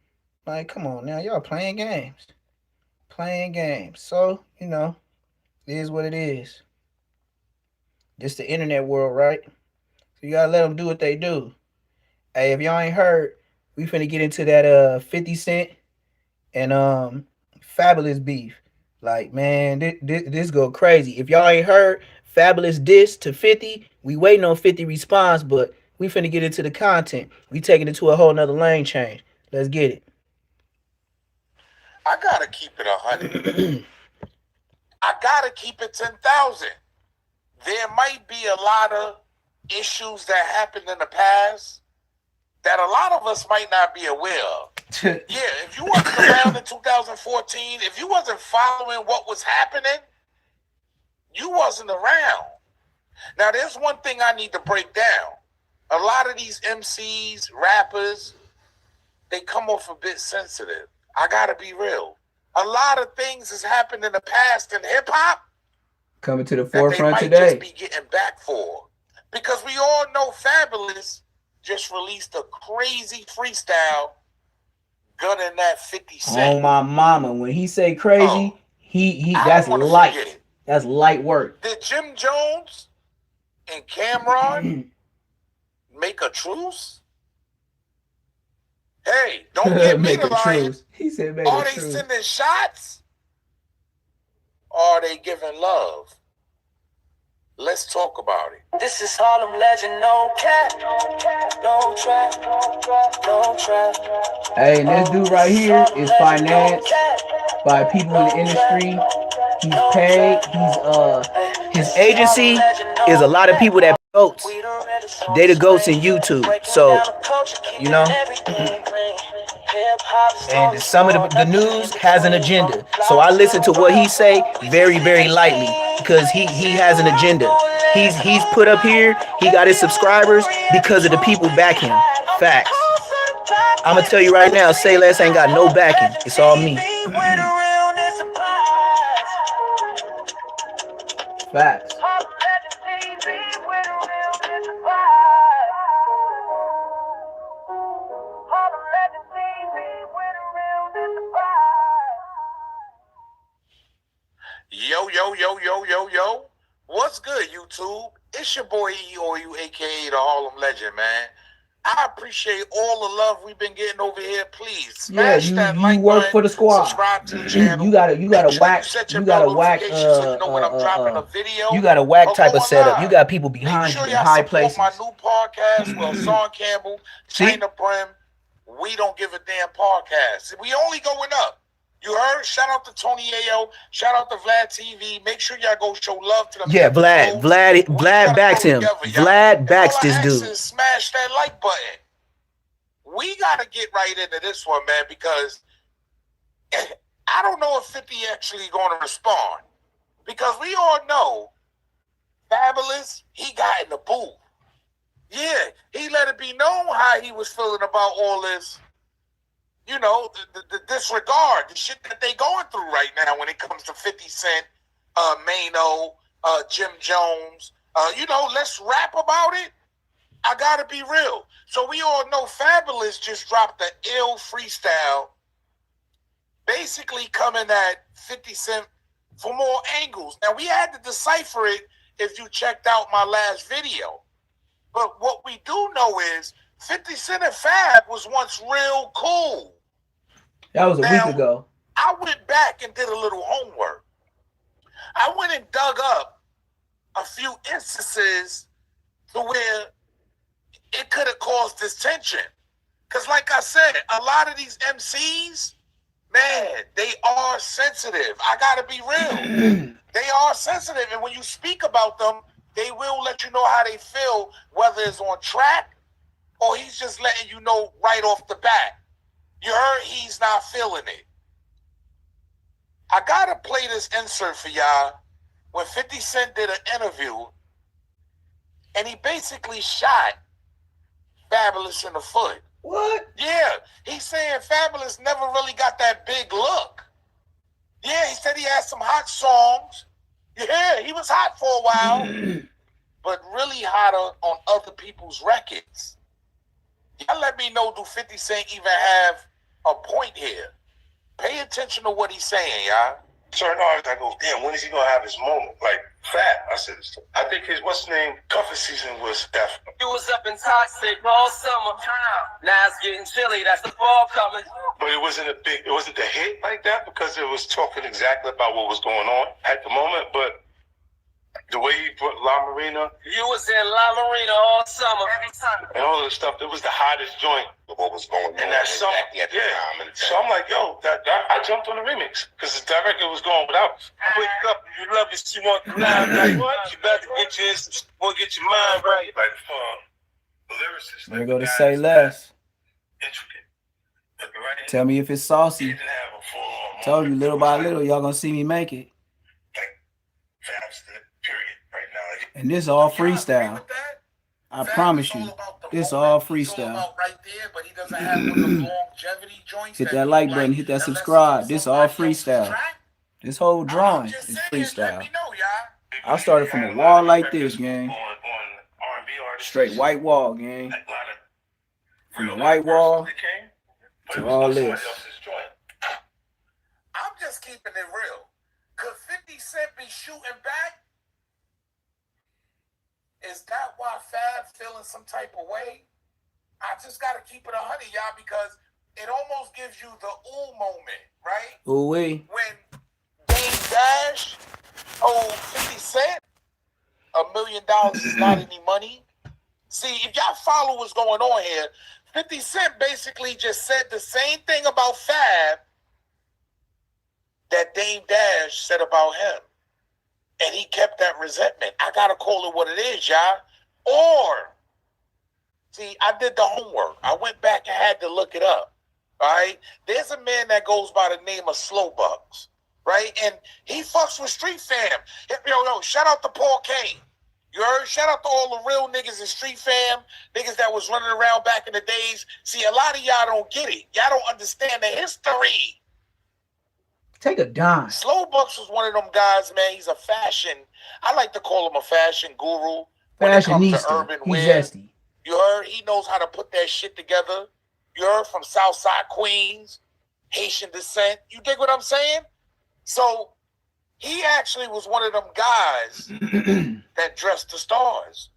Like, come on now, y'all playing games. So, it is what it is. This the internet world, right? So you gotta let them do what they do. Hey, if y'all ain't heard, we finna get into that 50 Cent and Fabulous beef. Like, man, this go crazy. If y'all ain't heard, Fabulous diss to 50. We waiting on 50 response, but we finna get into the content. We taking it to a whole nother lane change. Let's get it. I gotta keep it 100. I gotta keep it 10,000. There might be a lot of issues that happened in the past that a lot of us might not be aware of. Yeah, if you wasn't around in 2014, if you wasn't following what was happening, you wasn't around. Now, there's one thing I need to break down. A lot of these MCs, rappers, they come off a bit sensitive. I gotta be real. A lot of things has happened in the past in hip hop coming to the forefront today. They might just be getting back for, because we all know Fabulous just released a crazy freestyle gunning that 50 Cent. Oh my mama, when he say crazy, he that's light. That's light work. Did Jim Jones and Cameron make a truce? Hey, don't get me to lying. He said, Are they sending shots? Or are they giving love? Let's talk about it. This is Harlem legend, no cap, no trap, no trap. Hey, and this dude right here is financed by people in the industry. He's paid. His agency is a lot of people that goats. They the goats in YouTube. So, you know. And some of the news has an agenda. So I listen to what he say very, very lightly because he has an agenda. He's put up here. He got his subscribers because of the people back him. Facts. I'm gonna tell you right now, Say Less ain't got no backing. It's all me. Facts. Yo. What's good, YouTube? It's your boy EOU, aka the Harlem Legend, man. I appreciate all the love we've been getting over here. Please smash that like work button, for the squad. subscribe to the channel. You gotta whack. You gotta whack. So you know when I'm dropping a video. You got a whack type of setup. You got people behind you in high places. My new podcast, well, Sean Campbell, China Brim. We don't give a damn podcast. We only going up. You heard? Shout out to Tony Ayo. Shout out to Vlad TV. Make sure y'all go show love to them. Yeah, Vlad backs him. Vlad backs this dude. Smash that like button. We gotta get right into this one, man, because I don't know if 50 actually gonna respond. Because we all know Fabulous, he got in the booth. Yeah, he let it be known how he was feeling about all this. You know, the disregard, the shit that they going through right now when it comes to 50 Cent, Mano, Jim Jones. You know, let's rap about it. I gotta be real. So we all know Fabulous just dropped the ill freestyle, basically coming at 50 Cent for more angles. Now, we had to decipher it if you checked out my last video. But what we do know is 50 Cent and Fab was once real cool. That was a week ago. I went back and did a little homework. I went and dug up a few instances to where it could have caused this tension. Because like I said, a lot of these MCs, man, they are sensitive. I got to be real. They are sensitive. And when you speak about them, they will let you know how they feel, whether it's on track or he's just letting you know right off the bat. You heard he's not feeling it. I gotta play this insert for y'all when 50 Cent did an interview and he basically shot Fabulous in the foot. What? Yeah, he's saying Fabulous never really got that big look. Yeah, he said he had some hot songs. Yeah, he was hot for a while, but really hotter on other people's records. Y'all let me know, do 50 Cent even have a point here? Pay attention to what he's saying, y'all. Certain artists, I go, damn, when is he gonna have his moment? Like Fat, I said, I think his what's the name? Cuffing season was definitely. You was up in Toxic all summer. Now it's getting chilly. That's the fall coming. But it wasn't the hit like that because it was talking exactly about what was going on at the moment. But the way he put La Marina. You was in La Marina all summer. And all of the stuff, it was the hottest joint. What was going on. And that song, yeah. So I'm like, yo, I jumped on the remix because the director was going without. Wake up, you love it, she want to lie. Like, what? You better get your mind right. Like, the lyricist. There go to Say Less. Intricate. Right? Tell me if it's saucy. Didn't have a full-on Told you, little by little, y'all gonna see me make it. Fab's the period right now. And this all freestyle. I promise you, this all freestyle. Hit that like button, hit that subscribe. This all freestyle. This whole drawing is freestyle. I started from a wall like this, gang. Straight white wall, gang. From the white wall to all this. I'm just keeping it real. Could 50 Cent be shooting back? Is that why Fab feeling some type of way? I just got to keep it 100, y'all, because it almost gives you the ooh moment, right? Ooh wee. When Dame Dash owed 50 Cent $1 million is not any money. See, if y'all follow what's going on here, 50 Cent basically just said the same thing about Fab that Dame Dash said about him. And he kept that resentment. I got to call it what it is, y'all. Or, see, I did the homework. I went back and had to look it up, all right? There's a man that goes by the name of Slowbucks, right? And he fucks with Street Fam. Yo, shout out to Paul Kane. You heard? Shout out to all the real niggas in Street Fam, niggas that was running around back in the days. See, a lot of y'all don't get it. Y'all don't understand the history. Take a dime. Slowbucks was one of them guys, man. He's a fashion. I like to call him a fashion guru. When it comes to urban wear. Zesty. You heard? He knows how to put that shit together. You heard? From Southside Queens, Haitian descent. You dig what I'm saying? So he actually was one of them guys that dressed the stars.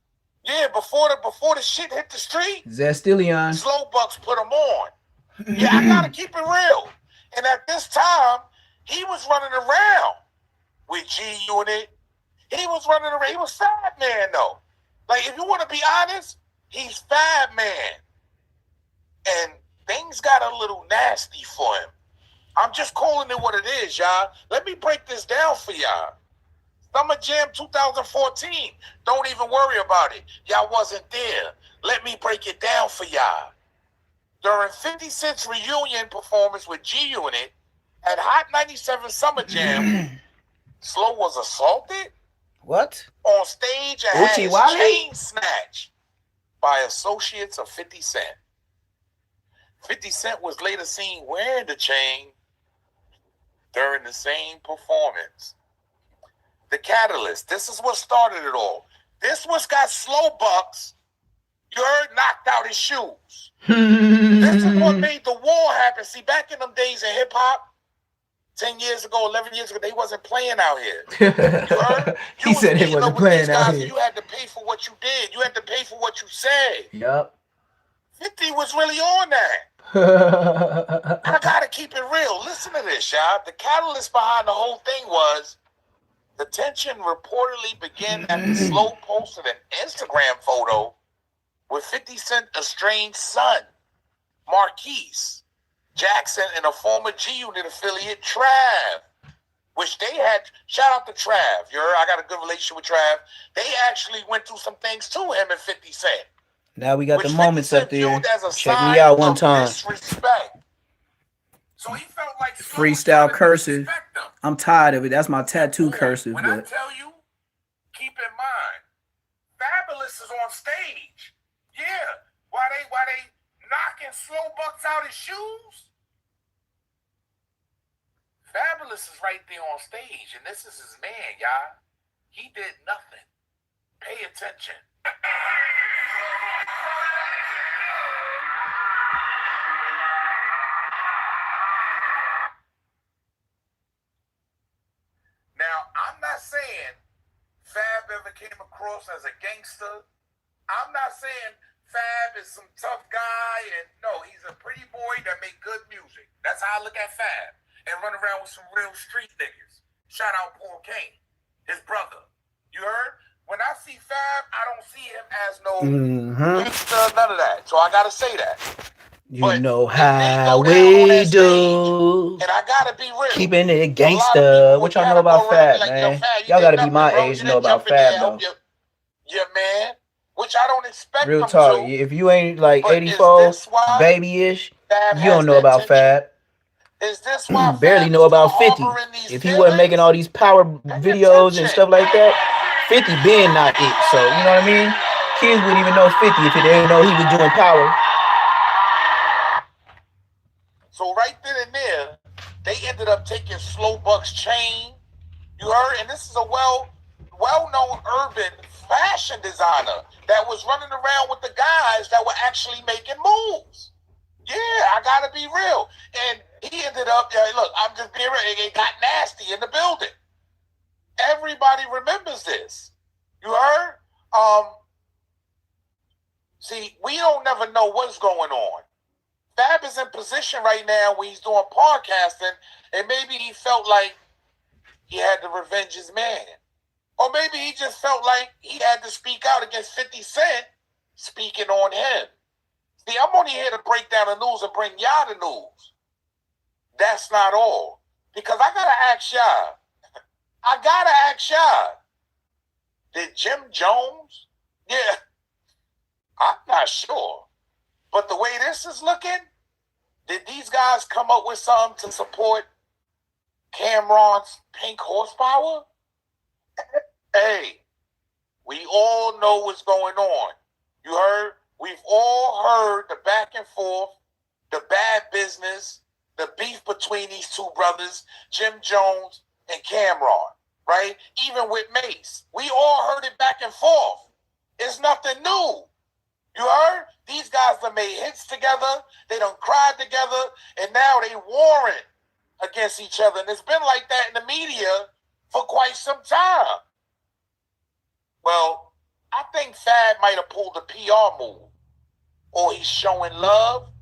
Yeah, before the shit hit the street, Zestillion. Slowbucks put him on. Yeah, I gotta keep it real. And at this time, he was running around with G Unit. He was running around. He was Fab Man, though. Like, if you want to be honest, he's Fab Man. And things got a little nasty for him. I'm just calling it what it is, y'all. Let me break this down for y'all. Summer Jam 2014. Don't even worry about it. Y'all wasn't there. Let me break it down for y'all. During 50 Cent's reunion performance with G Unit at Hot 97 Summer Jam, Slow was assaulted. What? On stage and had his chain snatched by associates of 50 Cent. 50 Cent was later seen wearing the chain during the same performance. The catalyst. This is what started it all. This was got Slowbucks, you heard, knocked out his shoes. This is what made the war happen. See, back in them days in hip-hop, 10 years ago, 11 years ago, they wasn't playing out here. You heard? He said they wasn't playing out here. You had to pay for what you did. You had to pay for what you said. Yup. 50 was really on that. I gotta keep it real. Listen to this, y'all. The catalyst behind the whole thing was the tension reportedly began after Slow posted an Instagram photo with 50 Cent estranged son, Marquise Jackson, and a former G Unit affiliate, Trav, which they had. Shout out to Trav. You heard? I got a good relationship with Trav. They actually went through some things to him and 50 Cent. Now we got the moments up there. Check me out one time. Disrespect. So he felt like freestyle cursive. I'm tired of it. That's my tattoo cursive. When I tell you, keep in mind, Fabulous is on stage. Yeah. Why they knocking Slowbucks out his shoes? Fabulous is right there on stage, and this is his man, y'all. He did nothing. Pay attention. Now, I'm not saying Fab ever came across as a gangster. I'm not saying Fab is some tough guy, and no, he's a pretty boy that make good music. That's how I look at Fab, and run around with some real street niggas. Shout out Paul Kane, his brother. You heard? When I see Fab, I don't see him as no gangster, none of that. So I gotta say that. You know how we do. And I gotta be real. Keeping it gangster. What y'all know about Fab, man? Y'all gotta be my age to know about Fab, though. Yeah, man. Which I don't expect. Real talk. If you ain't like 84, babyish, you don't know about Fab. Is this why barely know about 50? If he wasn't making all these power videos and stuff like that, 50 been not it. So you know what I mean? Kids wouldn't even know 50 if they didn't know he was doing power. So right then and there, they ended up taking Slowbuck's chain. You heard? And this is a well-known urban fashion designer that was running around with the guys that were actually making moves. Yeah, I gotta be real. And he ended up, look, I'm just being real, it got nasty in the building. Everybody remembers this. You heard? See, we don't never know what's going on. Fab is in position right now where he's doing podcasting, and maybe he felt like he had to revenge his man. Or maybe he just felt like he had to speak out against 50 Cent speaking on him. See, I'm only here to break down the news and bring y'all the news. That's not all. Because I gotta ask y'all. Did Jim Jones? Yeah, I'm not sure. But the way this is looking, did these guys come up with something to support Cameron's pink horsepower? Hey, we all know what's going on. You heard? We've all heard the back and forth, the bad business, the beef between these two brothers, Jim Jones and Cameron, right? Even with Mace. We all heard it back and forth. It's nothing new. You heard? These guys done made hits together. They done cried together. And now they warring against each other. And it's been like that in the media for quite some time. Well, I think Fab might have pulled a PR move. Or he's showing love.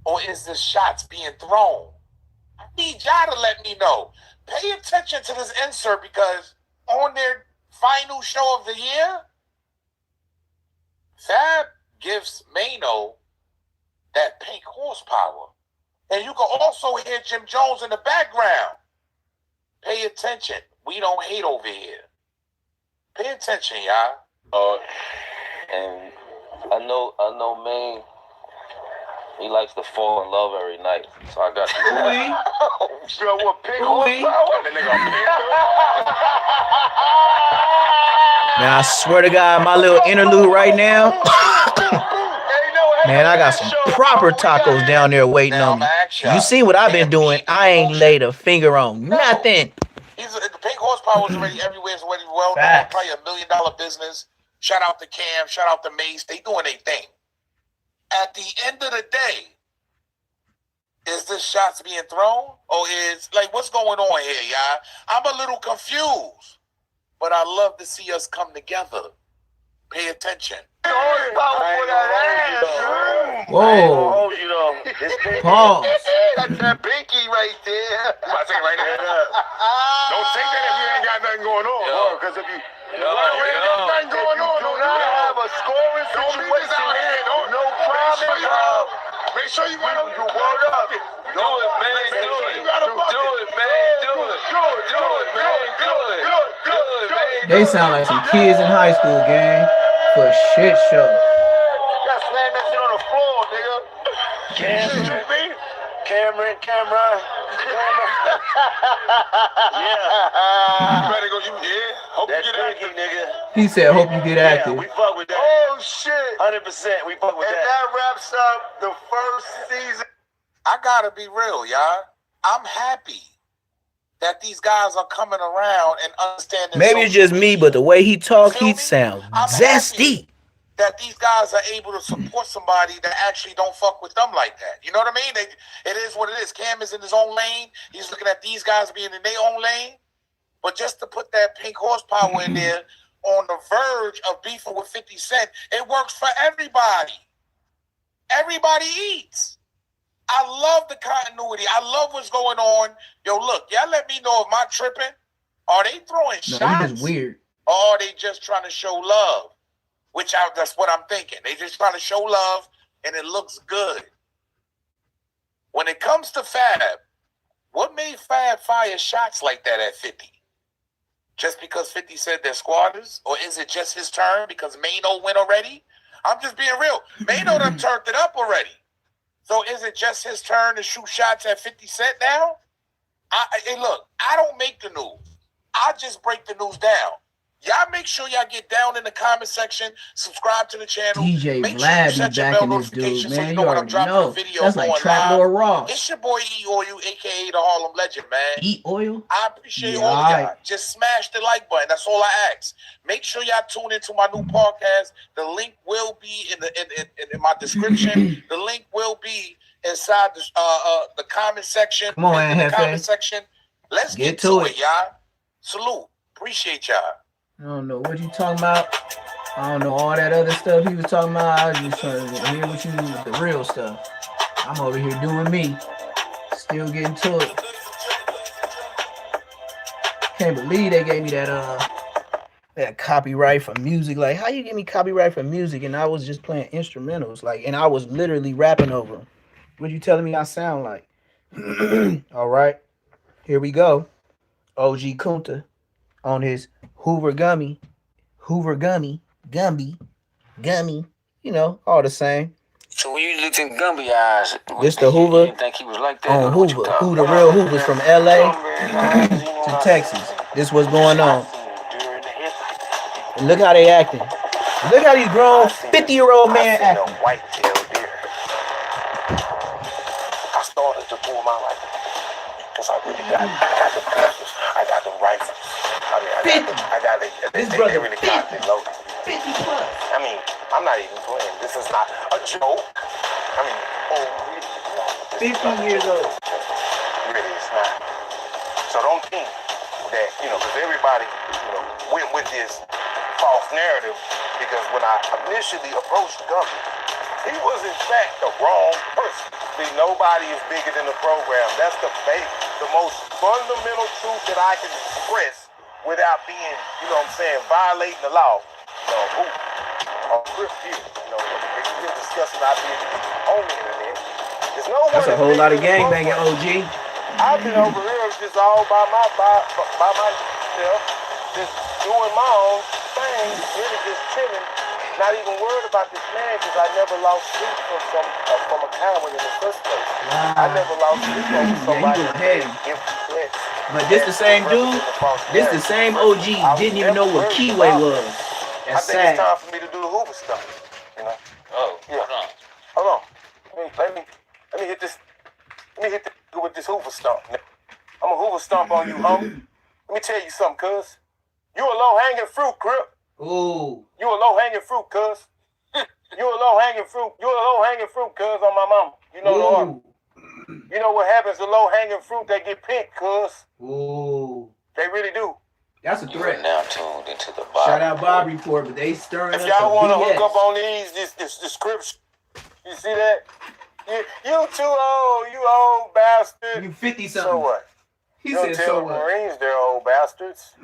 Or is the shots being thrown? I need y'all to let me know. Pay attention to this insert because on their final show of the year, Fab gives Mano that pink horsepower. And you can also hear Jim Jones in the background. Pay attention. We don't hate over here. Pay attention, y'all. And I know Maine, he likes to fall in love every night. So I got Sure, what pink horsepower? That nigga Man, I swear to God, my little interlude right now. Man, I got some proper tacos down there waiting on me. You see what I've been doing? I ain't laid a finger on nothing. The pink horsepower is already everywhere. It's already well known. Probably $1 million business. Shout out to Cam. Shout out to Mace. They doing their thing. At the end of the day, is this shots being thrown? Or is, like, what's going on here, y'all? I'm a little confused. But I love to see us come together. Pay attention. Whoa. Pause. That's that pinky right there. You might take it right there. Don't take that if you ain't got nothing going on. Because if you got nothing going on, do not have a scoring situation out here. No problem. Make sure you win. You word up. Do it, man. Do it. Do it, man. Do it. Do it, man. Do it. Do it, man. They sound like some kids in high school, gang. For a shit show. Gotta slam that shit on the floor, nigga. Cameron. Yeah. You better go. Hope you get active, nigga. He said, hope you get active. Yeah, we fuck with that. Oh, shit. 100%. We fuck with that. And that wraps up the first season. I gotta be real, y'all. I'm happy that these guys are coming around and understanding. Maybe it's just me, but the way he talk, he sounds zesty. That these guys are able to support somebody that actually don't fuck with them like that. You know what I mean? It is what it is. Cam is in his own lane. He's looking at these guys being in their own lane. But just to put that pink horsepower in there on the verge of beefing with 50 Cent, it works for everybody. Everybody eats. I love the continuity. I love what's going on. Yo, look, y'all let me know if my tripping. Are they throwing shots? It's weird. Or are they just trying to show love? That's what I'm thinking. They just trying to show love, and it looks good. When it comes to Fab, what made Fab fire shots like that at 50? Just because 50 said they're squatters? Or is it just his turn because Mano went already? I'm just being real. Mano done turned it up already. So is it just his turn to shoot shots at 50 Cent now? Hey, look, I don't make the news. I just break the news down. Y'all make sure y'all get down in the comment section, subscribe to the channel. DJ make Vlad sure you set be your back bell in this dude, notifications man. so you You know when I'm already dropping know. a video. That's like going Trap live. Lord Ross. It's your boy E-Oil, a.k.a. the Harlem Legend, man. E-Oil? I appreciate all of y'all. Just smash the like button. That's all I ask. Make sure y'all tune into my new podcast. The link will be in my description. The link will be inside the comment section. Come on, in the Hefe. comment section. Let's get to it, y'all. Salute. Appreciate y'all. I don't know what you talking about. I don't know all that other stuff he was talking about. I was just trying to hear what you the real stuff. I'm over here doing me. Still getting to it. Can't believe they gave me that copyright for music. Like, how you give me copyright for music and I was just playing instrumentals? Like, and I was literally rapping over them. What you telling me I sound like? All right, here we go. OG Kunta on his Gumby. You know, all the same. So when you looked in Gumby eyes, This the Hoover. You didn't think he was like that? On Hoover. Who the real Hoovers from LA to Texas. This what's going on. And look how they acting. Look how these grown 50-year-old man acting. White-tailed deer. I started to pull my rifle because I really got the pistols. I got the rifles. I mean, I got this they brother really got it loaded. 50 plus. I mean, I'm not even playing. This is not a joke. I mean, really, 50 years old. Really, it's not. So don't think that, because everybody, went with this false narrative, because when I initially approached Gumby, he was in fact the wrong person. See, nobody is bigger than the program. That's the most fundamental truth that I can express without being, violating the law. We've been discussing our business on the internet. There's no That's a whole lot of gangbanging, OG. I've been over here just all by myself, just doing my own thing, really just chilling, not even worried about this man, because I never lost sleep from a coward in the first place. I never lost sleep over somebody who made empty threats. But this the same dude, this the same OG, didn't even know what Keyway was. That's I think sad. it's time for me to do the Hoover stuff. Oh, yeah. Hold on. Let me hit this. Let me hit the with this Hoover stomp. I'm a Hoover stomp on you, homie. Let me tell you something, cuz. You a low-hanging fruit, Crip. Ooh. You a low-hanging fruit, cuz. You a low-hanging fruit. You a low-hanging fruit, cuz, on my mama. You know the order. You know what happens to low-hanging fruit? They get pink, cuz. Ooh. They really do. That's a threat. Now tuned into the Bob. Shout out Bob Report, but they stirring If up y'all want to BS. hook up on these, this description, you see that? You too old, you old bastard. You 50 something. So what? He you said don't tell so the what? Marines they're old bastards.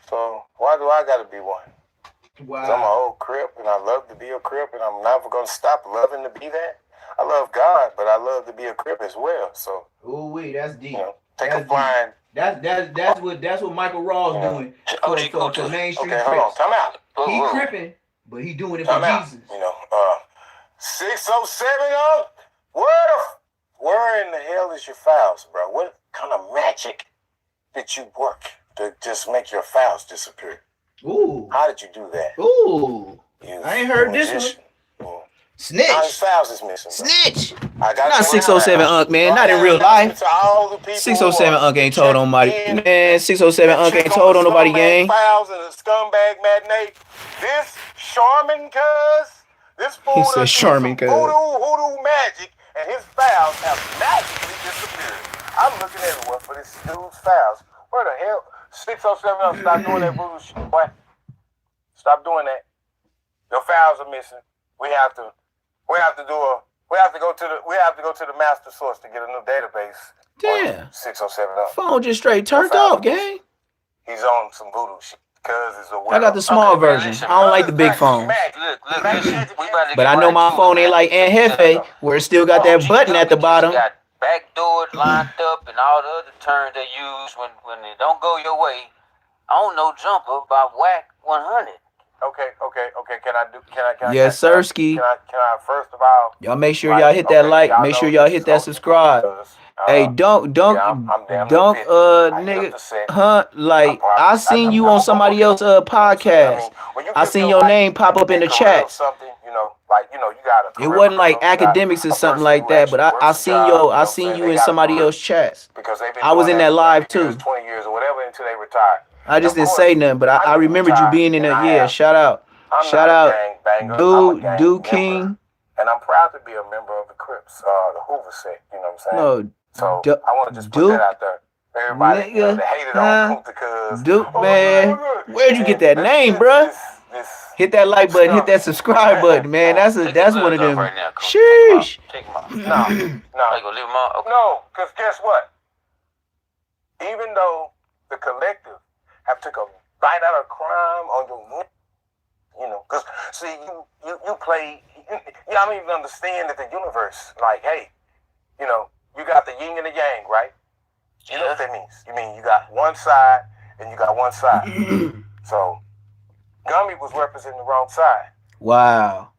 So why do I gotta be one? Wow. 'Cause I'm an old Crip and I love to be a Crip and I'm never gonna stop loving to be that. I love God, but I love to be a Crip as well. So ooh wait, that's deep. Take that's a flying. That's what Michael Raw's doing for Main Street Okay, hold on, Crips. time out. He cripping, but he doing it for Time out. Jesus. 607 where in the hell is your files, bro? What kind of magic did you work to just make your files disappear? Ooh. How did you do that? Ooh. I ain't heard this one. Snitch. How his files is missing, bro? Snitch. I got Not 607 Unc, man. Not in real life. 607 Unc ain't told on nobody. Man, 607 Unc ain't told on nobody, gang. Files and a scumbag matinee. This Charmin cuz. This fool He said Charmin cuz. Hoodoo magic, and his files have magically disappeared. I'm looking everywhere for this dude's files. Where the hell? 607 Unc, stop doing that voodoo shit, boy. Stop doing that. Your files are missing. We have to go to the master source to get a new database. Damn. 607 Unc. Phone just straight turned off, gang. He's on some voodoo shit. Cause it's a I got the small version. I don't like the big phone. But I know my phone ain't like Aunt Hefe, where it still got that button at the bottom. Got backdoor lined up and all the other terms they use when it don't go your way. I don't know jumper by Whack 100. Okay. Can I Yes, sirski. Can I first of all? Y'all make sure y'all hit that like. Make sure y'all hit that subscribe. Hey, don't, nigga, like, I seen you on somebody else's podcast. I seen your name pop up in the chat. It wasn't like academics or something like that, but I seen you in somebody else's chats. I was in that live too. 20 years or whatever until they retire. I just didn't say nothing, but I remembered you being in there. Yeah, shout out, dude King. And I'm proud to be a member of the Crips, the Hoover set. You know what I'm saying? No. So I want to just put that out there. Everybody, nigga, they hated on Kunta cuz. Duke, man, where'd you get that name, bruh? This Hit that like button. Hit that subscribe button, man. That's one of them. Right now, Sheesh. Take him out. No, I go leave him out. Okay. no, because guess what? Even though the collective have took a bite out of crime on your, you know, because see, you play, y'all don't even understand that the universe, like, hey, you know, you got the yin and the yang, right? You know what that means? You mean you got one side and you got one side. So Gumby was representing the wrong side. Wow.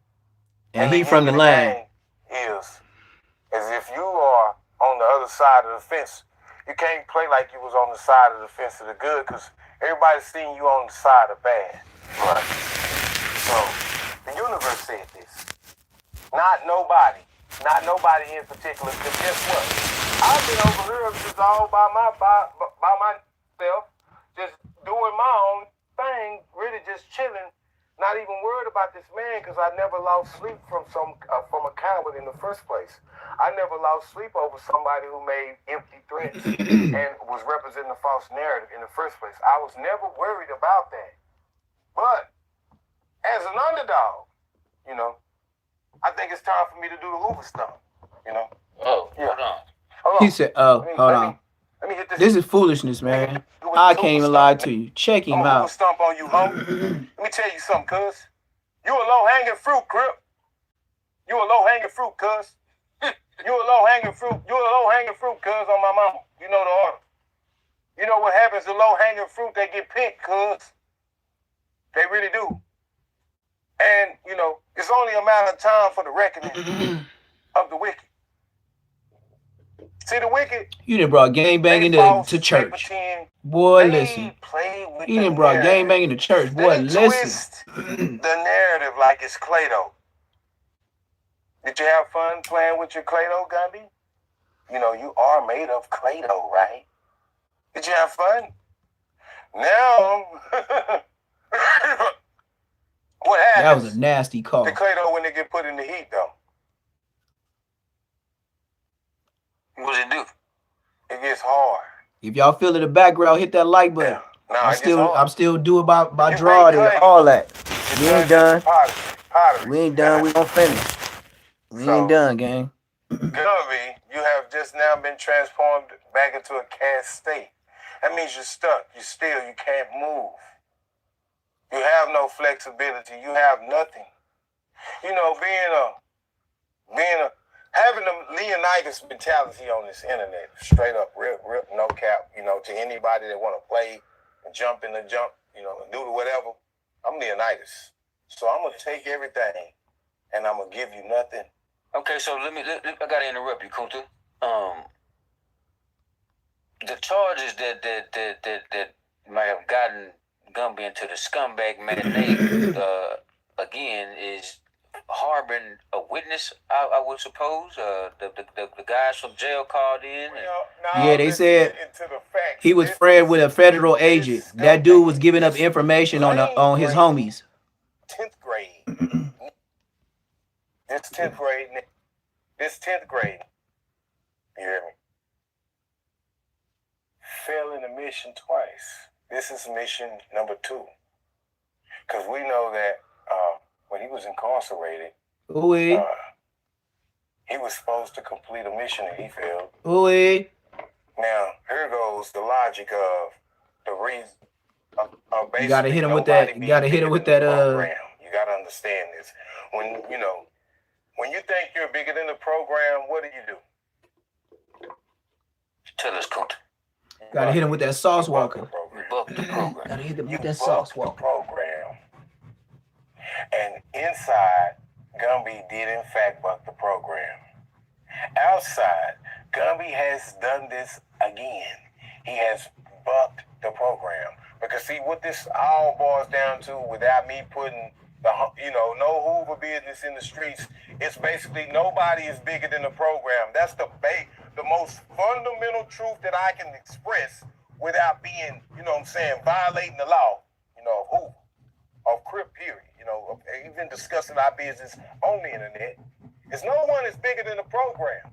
And he from the land. Is as if you are on the other side of the fence. You can't play like you was on the side of the fence of the good because everybody's seeing you on the side of bad. Right. So the universe said this. Not nobody in particular. Because guess what? I've been over here just all by myself, just doing my own thing, really just chilling, not even worried about this man because I never lost sleep from a coward in the first place. I never lost sleep over somebody who made empty threats and was representing a false narrative in the first place. I was never worried about that. But as an underdog, you know, I think it's time for me to do the Hoover stomp, you know? Oh, yeah. Hold on. He said, "Oh, hold on. Let me hit This is foolishness, man. I can't even lie to you. Check him I'm out." stomp on you, homie. Let me tell you something, cuz. You a low-hanging fruit, Crip. You a low-hanging fruit, cuz. You a low-hanging fruit. You a low-hanging fruit, cuz, on my mama. You know the order. You know what happens to low-hanging fruit? They get picked, cuz. They really do. And, you know, it's only a matter of time for the reckoning of the wicked. See, the wicked, You done brought gangbanging to church. Boy, listen. You done brought gangbanging to church. Boy, listen. The narrative like it's Clay-Doh. Did you have fun playing with your Clay-Doh, Gumby? You know, you are made of Clay-Doh, right? Did you have fun? Now, what happens? That was a nasty call. The Clay-Doh when they get put in the heat, though. What does it do? It gets hard. If y'all feel in the background, hit that like button. Yeah. No, I'm still doing my drawing and all that. We ain't done. Pottery. We ain't done. We gonna finish. We ain't done, gang. Gumby, you have just now been transformed back into a cast state. That means you're stuck. You're still. You can't move. You have no flexibility. You have nothing. You know, having the Leonidas mentality on this internet, straight up, rip, no cap, you know, to anybody that want to play and jump in the jump, you know, and do the whatever. I'm Leonidas. So I'm going to take everything and I'm going to give you nothing. Okay, so I got to interrupt you, Kunta. The charges that might have gotten Gumby into the scumbag matinee, again, is harboring a witness, I would suppose. The guys from jail called in. Yeah, they said he was friend with a federal agent. That dude was giving up information on his homies. 10th grade. This 10th grade. You hear me? Failing a mission twice. This is mission number 2. Because we know that when he was incarcerated, he was supposed to complete a mission and he failed. Now, here goes the logic of the reason. You gotta hit him with that. You gotta hit him with that. You gotta understand this. When you think you're bigger than the program, what do? Tell us, Kunta. Gotta hit him with that sauce walker. Buck the program. Gotta hit him with that sauce walker. Program. And inside, Gumby did in fact buck the program. Outside, Gumby has done this again. He has bucked the program. Because see, what this all boils down to, without me putting no Hoover business in the streets, it's basically nobody is bigger than the program. That's the most fundamental truth that I can express without being, violating the law, of Hoover, of Crip, period, of even discussing our business on the internet. There's no one is bigger than the program.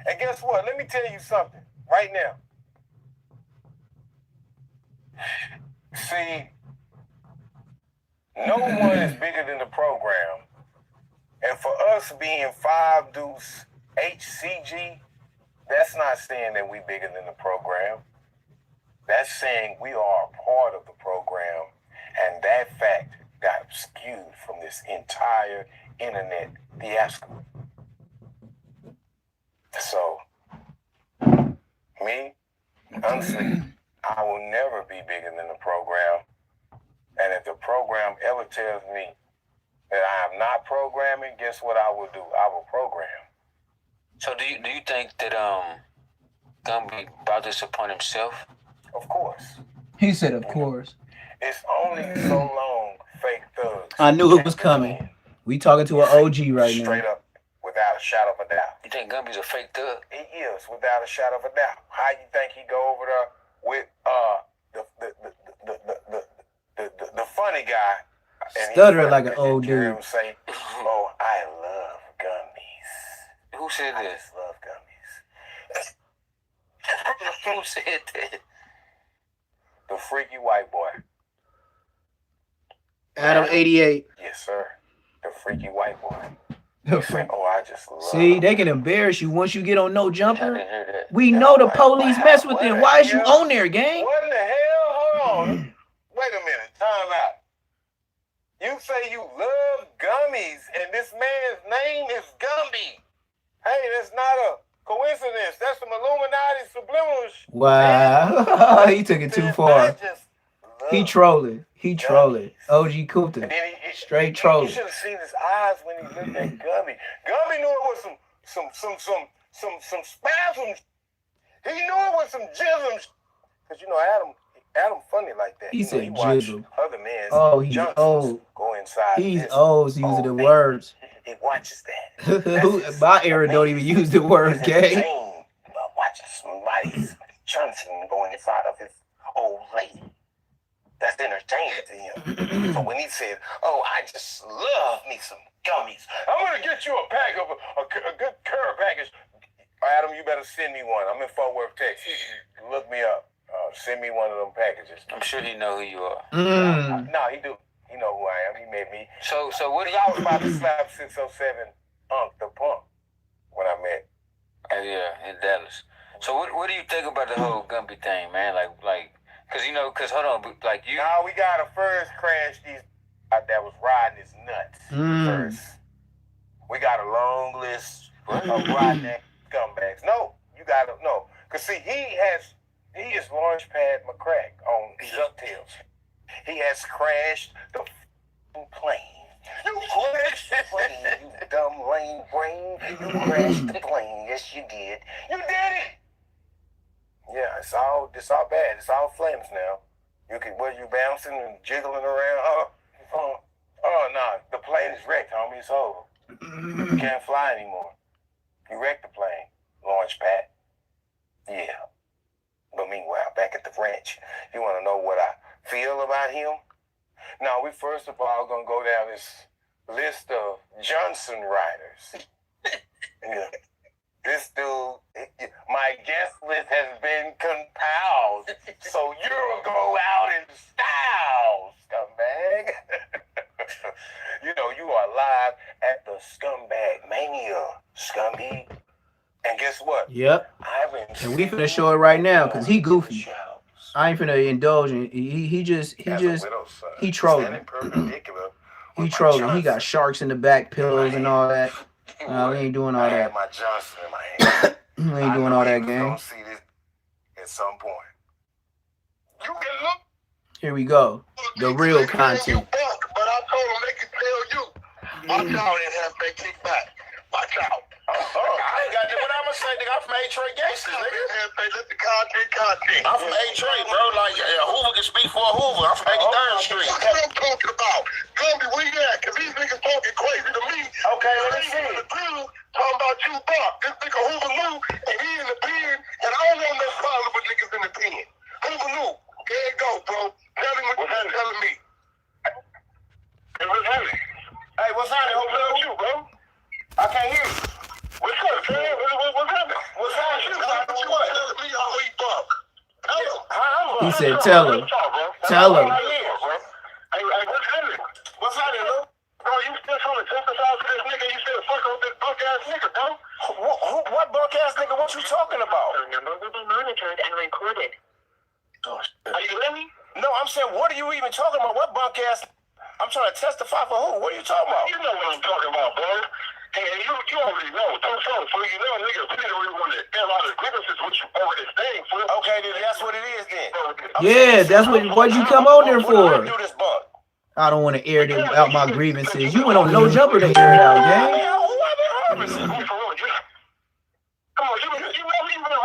And guess what? Let me tell you something right now. See, No one is bigger than the program. And for us being 5 Deuce HCG, that's not saying that we bigger than the program. That's saying we are a part of the program, and that fact got skewed from this entire internet fiasco. So, me, honestly, I will never be bigger than the program. And if the program ever tells me that I am not programming, guess what I will do? I will program. So do you think that Gumby brought this upon himself? Of course. He said, of course. It's only so long fake thugs. I knew it was coming. We talking to an OG right now. Straight up, without a shadow of a doubt. You think Gumby's a fake thug? He is, without a shadow of a doubt. How you think he go over there with the funny guy? Stuttering like an old dude. dude. Him say, "Oh, I love gummies." Who said I that? just love gummies. Who said that? The freaky white boy. Adam 88. Yes, sir. The freaky white boy. He say, "Oh, I just love." See, they can embarrass you once you get on No I Jumper. didn't hear that. We know the police mess with them. Why is you on there, gang? What in the hell? Hold on. Wait a minute. Time out. You say you love gummies, and this man's name is Gumby. Hey, that's not a coincidence. That's some Illuminati subliminal shit. Wow. He took it too I far. just He love trolling. He trolling. OG Coopter. And then Straight You trolling. should have seen his eyes when he looked at Gumby. Gumby knew it was some spasms. He knew it was some jisms. Cause you know Adam funny like that. He You know, said he watched jism. other men's Oh, he's Johnsons old. go inside. He's his old using the old words. He watches that. My era don't even use the words, It's gang. entertaining about watching somebody's Johnson go inside of his old lady. That's entertaining to him. So when he said, "Oh, I just love me some gummies. I'm gonna get you a pack of a good care package." Adam, you better send me one. I'm in Fort Worth, Texas. Look me up. Send me one of them packages. I'm sure he know who you are. Mm. No, he do. He know who I am. He met me. So what do you? I was about to slap 607 the punk when I met. Yeah, in Dallas. So what do you think about the whole Gumby thing, man? Like, cause hold on, like you. Now we gotta first crash these that was riding his nuts first. We got a long list of riding that scumbags. No, you gotta know. Cause see, he is Launchpad McCrack on DuckTales. He has crashed the plane. You crashed the plane, you dumb lame brain. You crashed the plane. Yes, you did. You did it. Yeah, it's all bad. It's all flames now. You bouncing and jiggling around. Oh no, the plane is wrecked, homie. It's over. You can't fly anymore. You wrecked the plane, Launchpad. Yeah. But meanwhile, back at the ranch, you want to know what I feel about him? Now, we first of all gonna go down this list of Johnson riders. Yeah. This dude, my guest list has been compiled, so you'll go out in style, scumbag. You know, you are live at the Scumbag Mania, Scumby. And guess what? Yep. And we finna show it right now, cause he goofy. I ain't finna indulge in. He trolling. He trolling. He got sharks in the back, pillows and all that. We ain't doing all that. My Johnson in my hand. We ain't doing all that, gang. Gonna see this at some point. You can look. Here we go. The real content. But I told them they can tell you. Watch out and have they kick back. Watch out. I ain't got that. What I'm gonna say, nigga? I'm from A-Trey Gangsters, nigga. Let the content. I'm from A-Trey, bro. Like, Hoover can speak for a Hoover. I'm from 83rd Street. That's what I'm talking about. Gumby, where you at? Because these niggas talking crazy to me. Okay, let me see. The dude talking about you, Buck. This nigga Hoover Lou, and he in the pen, and I don't want no problem with niggas in the pen. Hoover Lou, there you go, bro. Tell him what you're telling me. Hey, what's happening? Hey, what's happening, Hoover Lou? You, bro? I can't hear you. What's up, man? What's happening? What's happening? You telling me how he Buck? Tell him. He said, tell him. Tell him. Hey, what's happening? What you talking about? Phone number will be monitored and recorded. Oh, Are you with me? no, I'm saying, what are you even talking about? What bunk ass? I'm trying to testify for who? What are you talking about? You know what I'm talking about, bro. Hey, you already know. Don't tell for you know, nigga, we don't want to air out the grievances with you over this thing, fool. Okay, then that's what it is then. Yeah, that's what you come on there for. Do this bunk. I don't want to air out my grievances. You went on No Jumper to air it out, gang. Come on, you know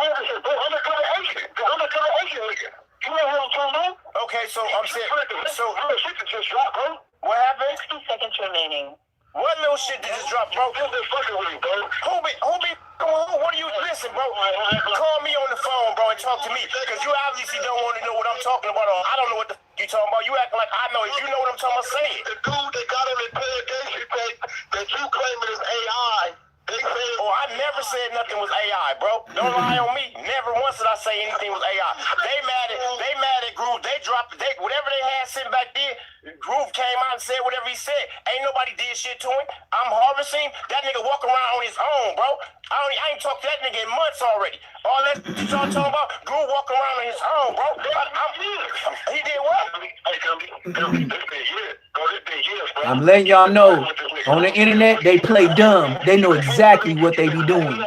grievances, bro. Undercover agent. The undercover agent, nigga. You know what I'm talking about? Okay, so I'm saying, so shit that just dropped, bro. what happened? 60 seconds remaining. What little shit that just dropped, bro? Who's been fucking with you, bro? Who be, come on, what are you, listen, bro, call me on the phone, bro, and talk to me, because you obviously don't want to know what I'm talking about, or I don't know what the you talking about. You acting like I know. If you know what I'm talking about, say it. The dude that got him in interrogation tape that you claiming is AI, they say, oh, I never said nothing was AI, bro. Don't lie on me. Never once did I say anything was AI. They mad at Groove. They dropped whatever they had sitting back there. Groove came out and said whatever he said. Ain't nobody did shit to him. I'm harvesting. That nigga walk around on his own, bro. I ain't talked to that nigga in months already. All that you y'all talking about, Groove walk around on his own, bro. He did what? I'm letting y'all know, on the internet, they play dumb. They know exactly what they be doing. Wait.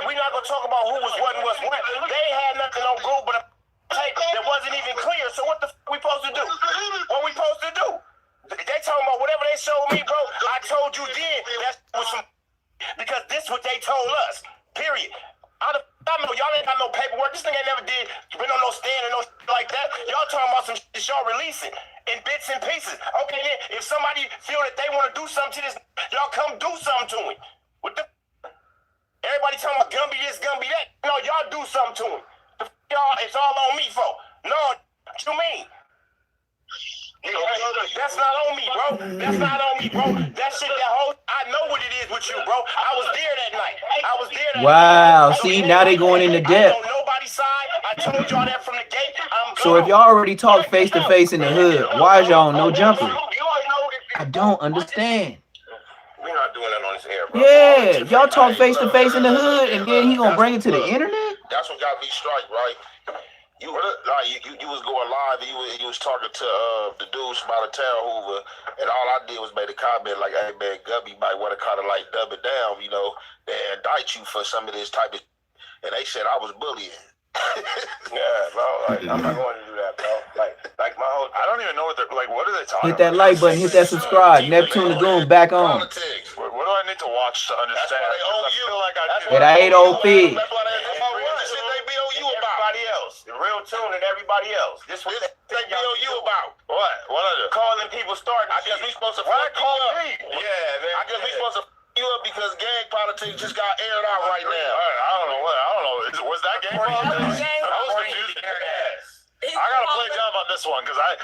We're not gonna talk about who was what and what's what. They had nothing on Groove but a tape that wasn't even clear. So what the f we supposed to do? What we supposed to do? They talking about whatever they showed me, bro. I told you then that was some because this what they told us. Period. I know y'all ain't got no paperwork. This thing ain't never been on no stand or no shit like that. Y'all talking about some shit y'all releasing in bits and pieces. Okay, then if somebody feel that they want to do something to this, y'all come do something to him. What the? Everybody talking about Gumby this, Gumby that. No, y'all do something to him. The y'all, it's all on me for. No, what you mean? That's not on me, bro. That's not on me, bro. That shit, that whole, I know what it is with you, bro. I was there that night. I was there that wow, night. see, now they going into depth. On nobody's side. I told y'all that from the gate. So if y'all already talk face to face in the hood, why is y'all on No Jumper? I don't understand. We're not doing that on this air, bro. Yeah, y'all talk face to face in the hood, and then he gonna bring it to the internet? That's what got me strike, right? You was going live, and you was talking to the dudes from out of town, Hoover, and all I did was made a comment like, "Hey man, Gubby might want to kind of like dub it down, you know, and indict you for some of this type of," and they said I was bullying. Yeah, bro. Like I'm not going to do that, bro. Like my whole. I don't even know what they're like. What are they talking? Hit that like button. Hit that subscribe. Neptune Lagoon back on. Politics. What do I need to watch to understand? That's why they owe you. Like And I ain't old pig. That's why they be on you about. Everybody else. The real tune and everybody else. This what they be on you about. What? What are they? Calling people starting. I guess we supposed to. Why call me? Yeah, man. I guess we supposed to you up because gang politics just got aired out right now. I don't know. Was that gang politics? I was confused. I gotta play dumb on this one because I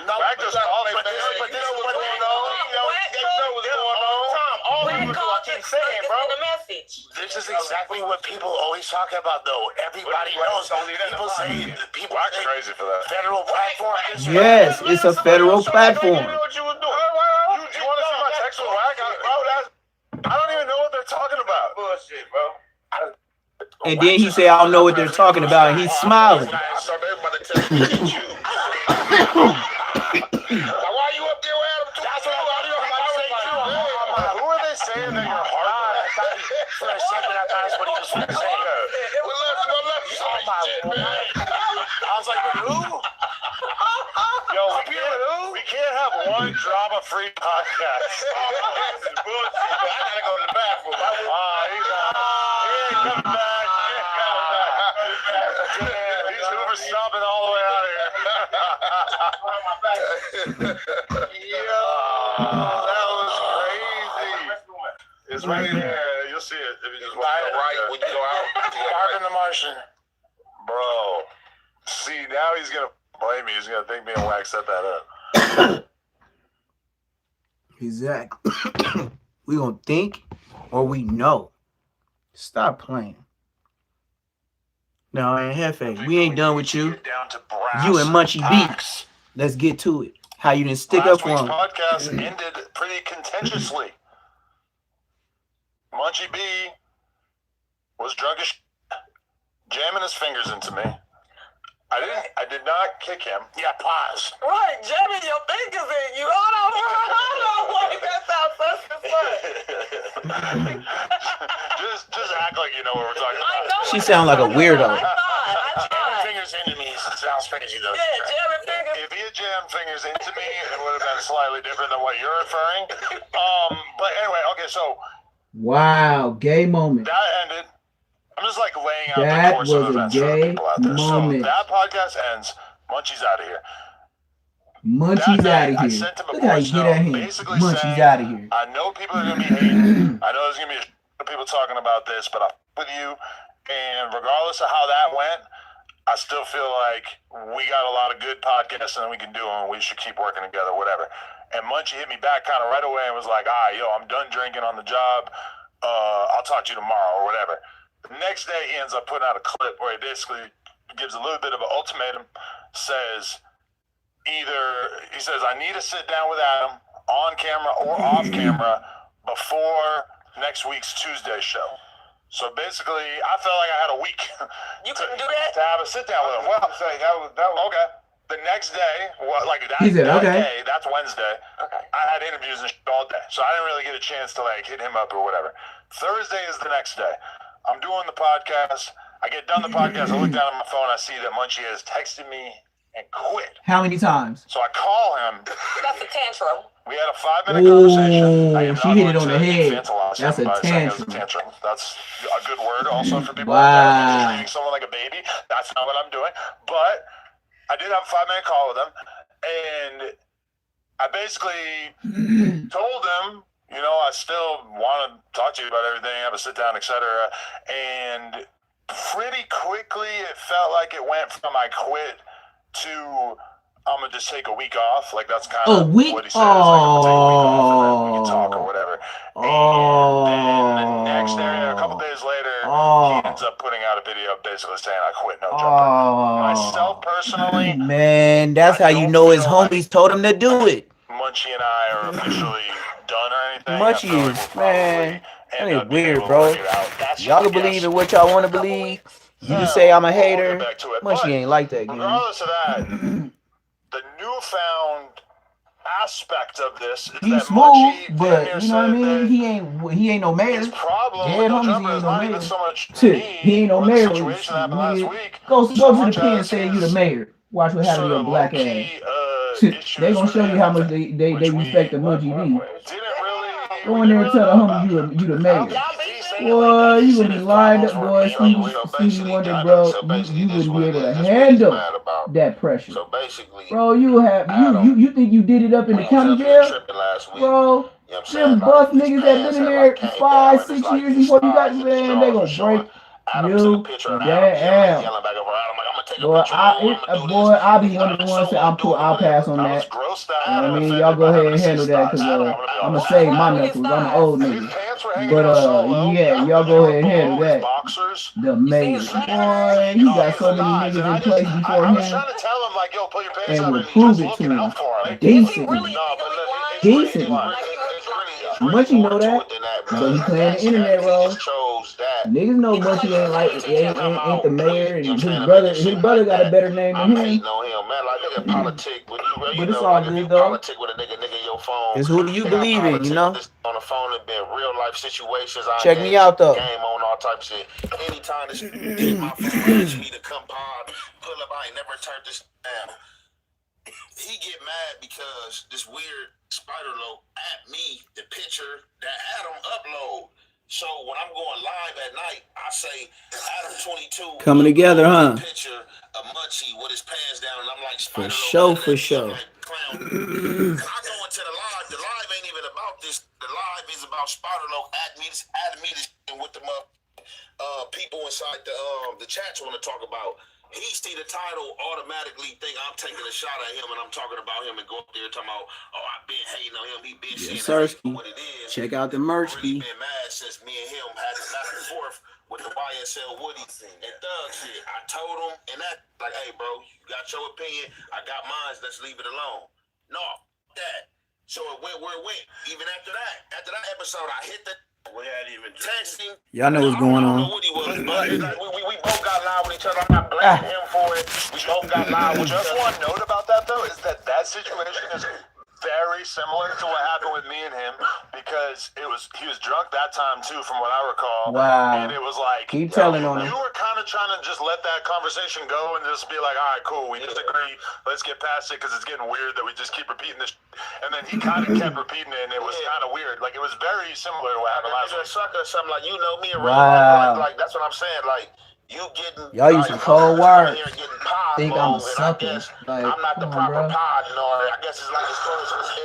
just all but this is what's going on. They know what's going on. All people do. I keep saying, bro. This is exactly what people always talk about, though. Everybody knows. People say people are crazy for that. Federal platform. Yes, it's a federal platform. You want to see my text with Whack? I don't even know what they're talking about. Bullshit, bro. And then he said, I don't know what they're talking about, and he's smiling. I thought they were about to tell you. Why you up there with Adam? That's what who are they saying that you're hard? For a second, I thought that's what he was going to say. I was like, who? Yo, we can't have one drama-free podcast. This is bullshit. I gotta go to the bathroom. He ain't coming back. He's Hoover stomping all the way out of here. Yo, that was crazy. It's right there. You'll see it if you just go right when you go out. Marvin the Martian. Bro. See, now he's gonna blame me. He's gonna think me and Wax set that up. Exactly. We gonna think or we know. Stop playing. No, Hefe, we ain't done with you. You and Munchie Beats. Let's get to it. how you didn't stick up for him. Last week's podcast ended pretty contentiously. Munchie B was drunk as jamming his fingers into me. I did not kick him. Yeah, pause. Right, jamming your fingers in you. Hold on. Wait, that sounds suspicious. just act like you know what we're talking about. She sound like a weirdo. I thought. Jamming fingers into me sounds crazy though. Yeah, jamming fingers. If he had jammed fingers into me, it would have been slightly different than what you're referring. But anyway, okay, so wow, gay moment. that ended. I'm just like laying out That the course of was a events for the gay people out there. moment. So that podcast ends. Munchie's out of here. Munchie's out of I here. sent him a Look how you voice get note at him. basically Munchie's saying, out of here. I know people are going to be hating. I know there's going to be a shit of people talking about this, but I'm with you. And regardless of how that went, I still feel like we got a lot of good podcasts and we can do them. We should keep working together, whatever. And Munchie hit me back kind of right away and was like, I'm done drinking on the job. I'll talk to you tomorrow or whatever. The next day, he ends up putting out a clip where he basically gives a little bit of an ultimatum, says, I need to sit down with Adam on camera or off camera before next week's Tuesday show. So basically, I felt like I had a week You couldn't do that? to have a sit down with him. Well, that was okay. The next day, day, that's Wednesday. Okay. I had interviews and shit all day, so I didn't really get a chance to like hit him up or whatever. Thursday is the next day. I'm doing the podcast. I get done the podcast. I look down at my phone. I see that Munchie has texted me and quit. How many times? So I call him. That's a tantrum. We had a 5-minute conversation. She hit it on the head. That's a tantrum. That's a good word also for people wow. treating someone like a baby. That's not what I'm doing. But I did have a 5-minute call with him. And I basically told him, I still want to talk to you about everything, have a sit down, etc. And pretty quickly, it felt like it went from I quit to I'm gonna just take a week off. Like that's kind of what he said. Like, I'm gonna take a week off and then we can talk or whatever. And then the next day, a couple days later, he ends up putting out a video basically saying I quit, no joke. Myself personally, man, that's how you know his homies told him to do it. Munchie and I are officially done or anything. Munchie is, man, that is weird, bro. Y'all can believe in what y'all want to believe. You can say I'm a hater. Munchie ain't like that, man. Regardless of that, the newfound aspect of this is he's that smooth, Munchie but you know what I mean? He ain't no mayor. His problem Dead with homies, Jumper he is ain't no not mayor. even so much to me, He ain't no or mayor. the situation that happened last week. Go to the pen and say you the mayor. Watch what happened to your black ass. They gonna show you how much they respect the Munchie B. Go in there and tell the homie you the mayor. Boy, you gonna be lined up, boy. Stevie Wonder, bro. You wouldn't be able to handle that pressure. So basically, bro, you you think you did it up in the county jail? Bro, them buff niggas that been in there 5-6 years before you got man, they gonna break you down. Boy, I'll be one of the ones that I'll pass on that. You know what I mean? Y'all go ahead and handle that because I'm gonna save my knuckles. I'm an old nigga. But yeah, y'all go ahead and handle that. The mayor, boy, he got so many niggas in place before him, and will prove it to him decently. Munchie know that, but he playing the internet role. Niggas know Munchie ain't the mayor, and his brother got a better name than him. But it's all good though. It's who do you believe in, you know? On the phone and been real life situations. Check me out though. Game on all types of shit. Anytime this my phone asks me to come by, pull up, I ain't never turned this down. He get mad because this weird spider low at me the picture that Adam upload. So when I'm going live at night, I say Adam 22 coming together, huh? Picture of Munchie with his pants down, and I'm like for sure. I go into the live. The live ain't even about this. The live is about Spider-Lo adding me this and what the people inside the chats want to talk about. He see the title, automatically think I'm taking a shot at him and I'm talking about him and go up there talking about, I've been hating on him. He been saying what it is. Check out the merch. Really been mad since me and him had it back and forth with the YSL Woody and Thug shit. I told him and that like, hey bro, you got your opinion, I got mine. Let's leave it alone. No, that. So it went where it went. Even after that episode, I hit the. We hadn't even texting. Y'all know what's going on. I don't know what he was, but it's like we both got loud with each other. I'm not blaming him for it. We both got loud with each Just other. one note about that though is that situation is very similar to what happened with me and him because he was drunk that time too, from what I recall. Wow. And it was like Keep telling on him. You were kind of trying to just let that conversation go and just be like, all right, cool, we disagree. Let's get past it because it's getting weird that we just keep repeating this. And then he kind of kept repeating it, and it was kind of weird. Like it was very similar to what happened last week. Sucker or something like me and Wow. like that's what I'm saying. Like you getting y'all use some cold words. Think I'm mode, sucking. Like, I'm not the proper pod, you know. I guess it's like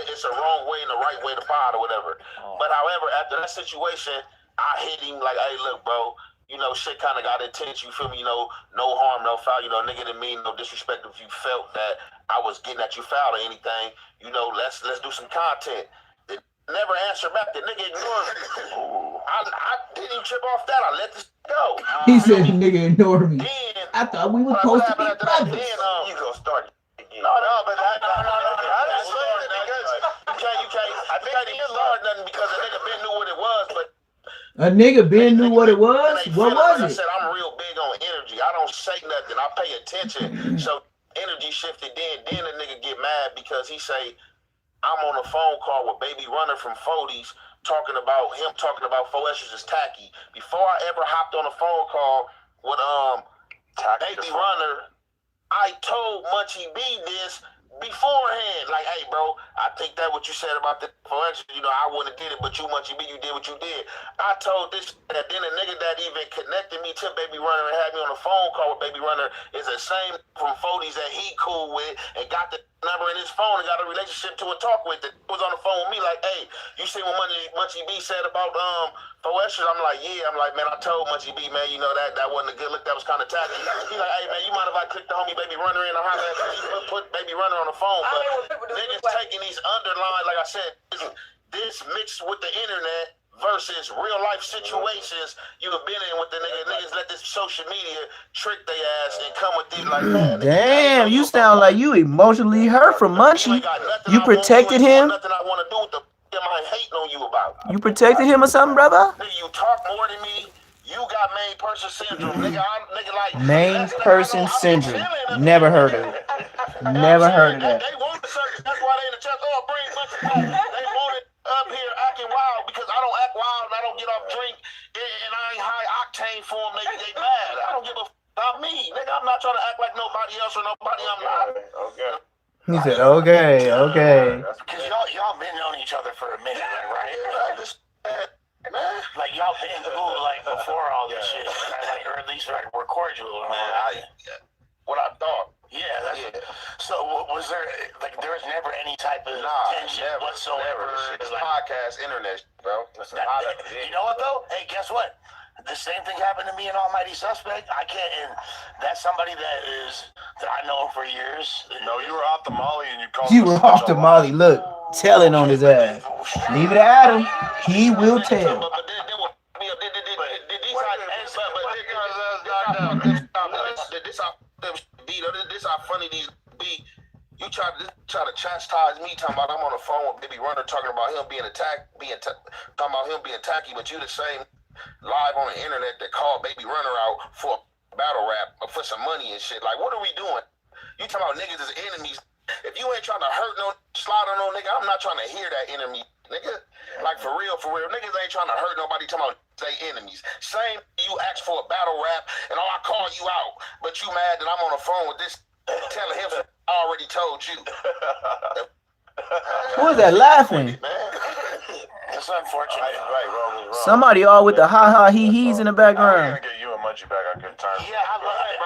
it's a wrong way and the right way to pod or whatever. But however, after that situation, I hit him like, hey, look, bro. You know, shit kind of got intense. You feel me? You know, no harm, no foul. You know, nigga didn't mean no disrespect if you felt that I was getting at you foul or anything. You know, let's do some content. It never answered back. The nigga ignored me. I didn't even trip off that. I let this go. He said, "Nigga, ignore me." Then, I thought we were supposed to be brothers. you go start. No, but I didn't say that because you can't. I can't even start nothing because the nigga been knew what it was, but. A nigga Ben knew what it was. What was Like I it? said, I'm real big on energy. I don't say nothing. I pay attention. So energy shifted. Then the nigga get mad because he say I'm on a phone call with Baby Runner from 40s talking about 4S's is tacky. Before I ever hopped on a phone call with Baby Runner, I told Munchie B this beforehand. Like, hey, bro, I think that what you said about the 4X, you know, I wouldn't have did it, but you, Munchie B, you did what you did. I told this, that then a nigga that even connected me to Baby Runner and had me on a phone call with Baby Runner is the same from 40s that he cool with and got the number in his phone and got a relationship to a talk with. That was on the phone with me like, hey, you see what Munchie B said about 4S's? I'm like, yeah. I'm like, man, I told Munchie B, man, you know, that wasn't a good look. That was kind of tacky. He like, hey, man, you mind if I click the homie Baby Runner in or holler at him? Put Baby Runner on the phone. But niggas taking these underlines, like I said, this mixed with the internet versus real life situations you have been in with the niggas let this social media trick their ass and come with these like, man, damn, you sound like you emotionally hurt from Munchie. You protected him? Nothing I want to do with the am I hating on you about? You protected him or something, brother? Nigga, you talk more than me. You got main person syndrome, nigga. Nigga, like main person syndrome. Never heard of it. Never heard of that. They want the circus. That's why they in the chest. Oh, bring Munchie back. They want it up here acting wild because I don't act wild and I don't get off drink and I ain't high octane for them. They mad. I don't give a about me, nigga. I'm not trying to act like nobody else or nobody I'm not. Okay. He said, okay. Because y'all been on each other for a minute, right? Like y'all been cool like before all this shit, like, or at least we're cordial. What I thought. Yeah. So was there like there was never any type of tension whatsoever? It's like podcast, internet, bro. You know what though? Hey, guess what? The same thing happened to me in Almighty Suspect. I can't, and that's somebody that I know for years. No, you were off the Molly and you called. You were off the Molly. Look, telling on his ass. Leave it to Adam. He will tell. This how funny these be. You try to chastise me, talking about I'm on the phone with Baby Runner, talking about him being attacked, talking about him being tacky, but you the same live on the internet that called Baby Runner out for a battle rap or for some money and shit. Like, what are we doing? You talking about niggas as enemies? If you ain't trying to hurt no, slide on no nigga, I'm not trying to hear that enemy, nigga. Like, for real. Niggas ain't trying to hurt nobody, talking about they enemies. Same, you asked for a battle rap, and I call you out, but you mad that I'm on the phone with this, telling him I already told you. Who is that laughing? It's unfortunate. Right. Somebody all with the ha-ha he-he's in the background. I'm gonna get you and Munchie back on good terms. Yeah, I love it, bro.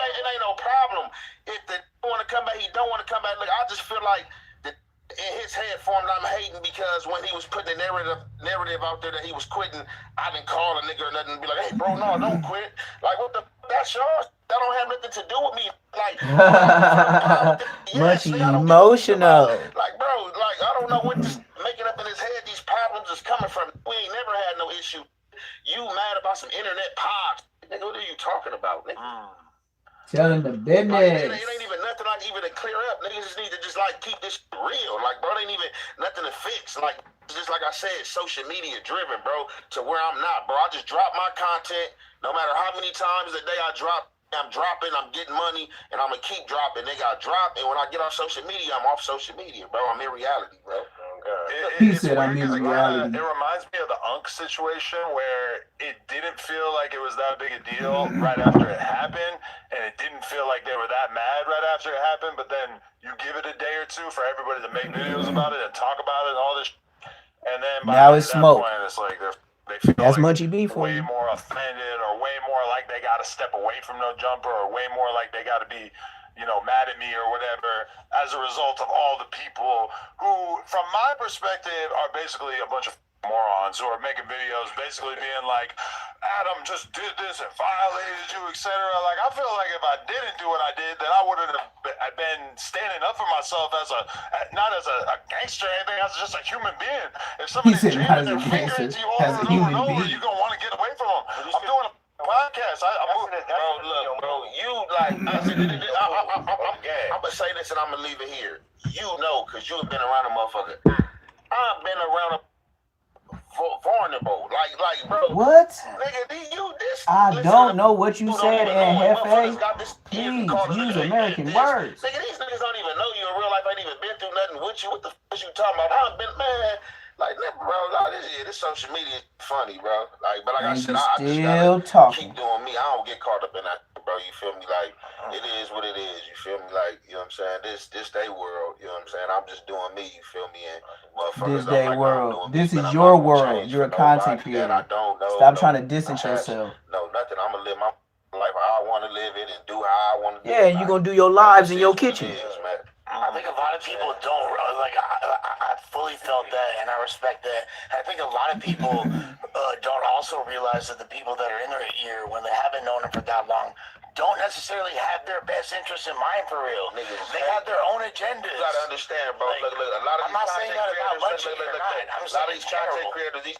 It ain't no problem. If they want to come back, he don't want to come back. Look, I just feel like in his head formed I'm hating because when he was putting the narrative out there that he was quitting, I didn't call a nigga or nothing and be like, hey, bro, no, don't quit. Like, what the that's yours. That don't have nothing to do with me. Like, Much emotional. Like, bro, like, I don't know what this making up in his head these problems is coming from. We ain't never had no issue. You mad about some internet pods. Nigga, what are you talking about, nigga? Telling the business. Like, it ain't even nothing like even to clear up. Niggas just need to just like keep this real. Like, bro, it ain't even nothing to fix. Like, it's just like I said, social media driven, bro, to where I'm not, bro. I just drop my content. No matter how many times a day I drop, I'm dropping, I'm getting money, and I'm gonna keep dropping. Nigga, I drop, and when I get off social media, I'm off social media, bro. I'm in reality, bro. He said I'm in reality. It reminds me of the Unk situation where it didn't feel like it was that big a deal right after it happened, and it didn't feel like they were that mad right after it happened, but then you give it a day or two for everybody to make videos about it and talk about it and all this, and then by Now it's that smoke. point, it's like they feel That's like Munchie B for way you. more offended or way more like they got to step away from No Jumper or way more like they got to be, mad at me or whatever as a result of all the people who, from my perspective, are basically a bunch of morons who are making videos basically being like, Adam just did this and violated you, etc. Like, I feel like if I didn't do what I did, then I wouldn't have been standing up for myself not as a gangster or anything, as just a human being. If somebody's jamming their finger into you over and over and over, you're going to want to get away from them. I'm doing a podcast. Bro, you like, I'm gonna say this and I'm gonna leave it here. You know, because you have been around a motherfucker. I've been around a vulnerable. Like, bro. What? Nigga, I don't know what you said, and Hefe. Please use American words. Nigga, these niggas don't even know you in real life. Ain't even been through nothing with you. What the fuck is you talking about? I've been, man. Like, bro, this social media is funny, bro. Like, but like I said, I just gotta keep doing me. I don't get caught up in that, bro. You feel me? Like, it is what it is. You feel me? Like, you know what I'm saying? This they world. You know what I'm saying? I'm just doing me. You feel me? And motherfuckers, This day world. This is your world. You're a content creator. Stop trying to distance yourself. No, nothing. I'm gonna live my life how I want to live it and do how I want to do it. Yeah, you're gonna do your lives in your kitchen. I think a lot of people don't like. I fully felt that, and I respect that. I think a lot of people don't also realize that the people that are in their ear, when they haven't known them for that long, don't necessarily have their best interests in mind for real. They have their own agendas. You gotta understand, bro. Like, look, a lot of I'm not saying that about Munchie. A lot of these content creators, they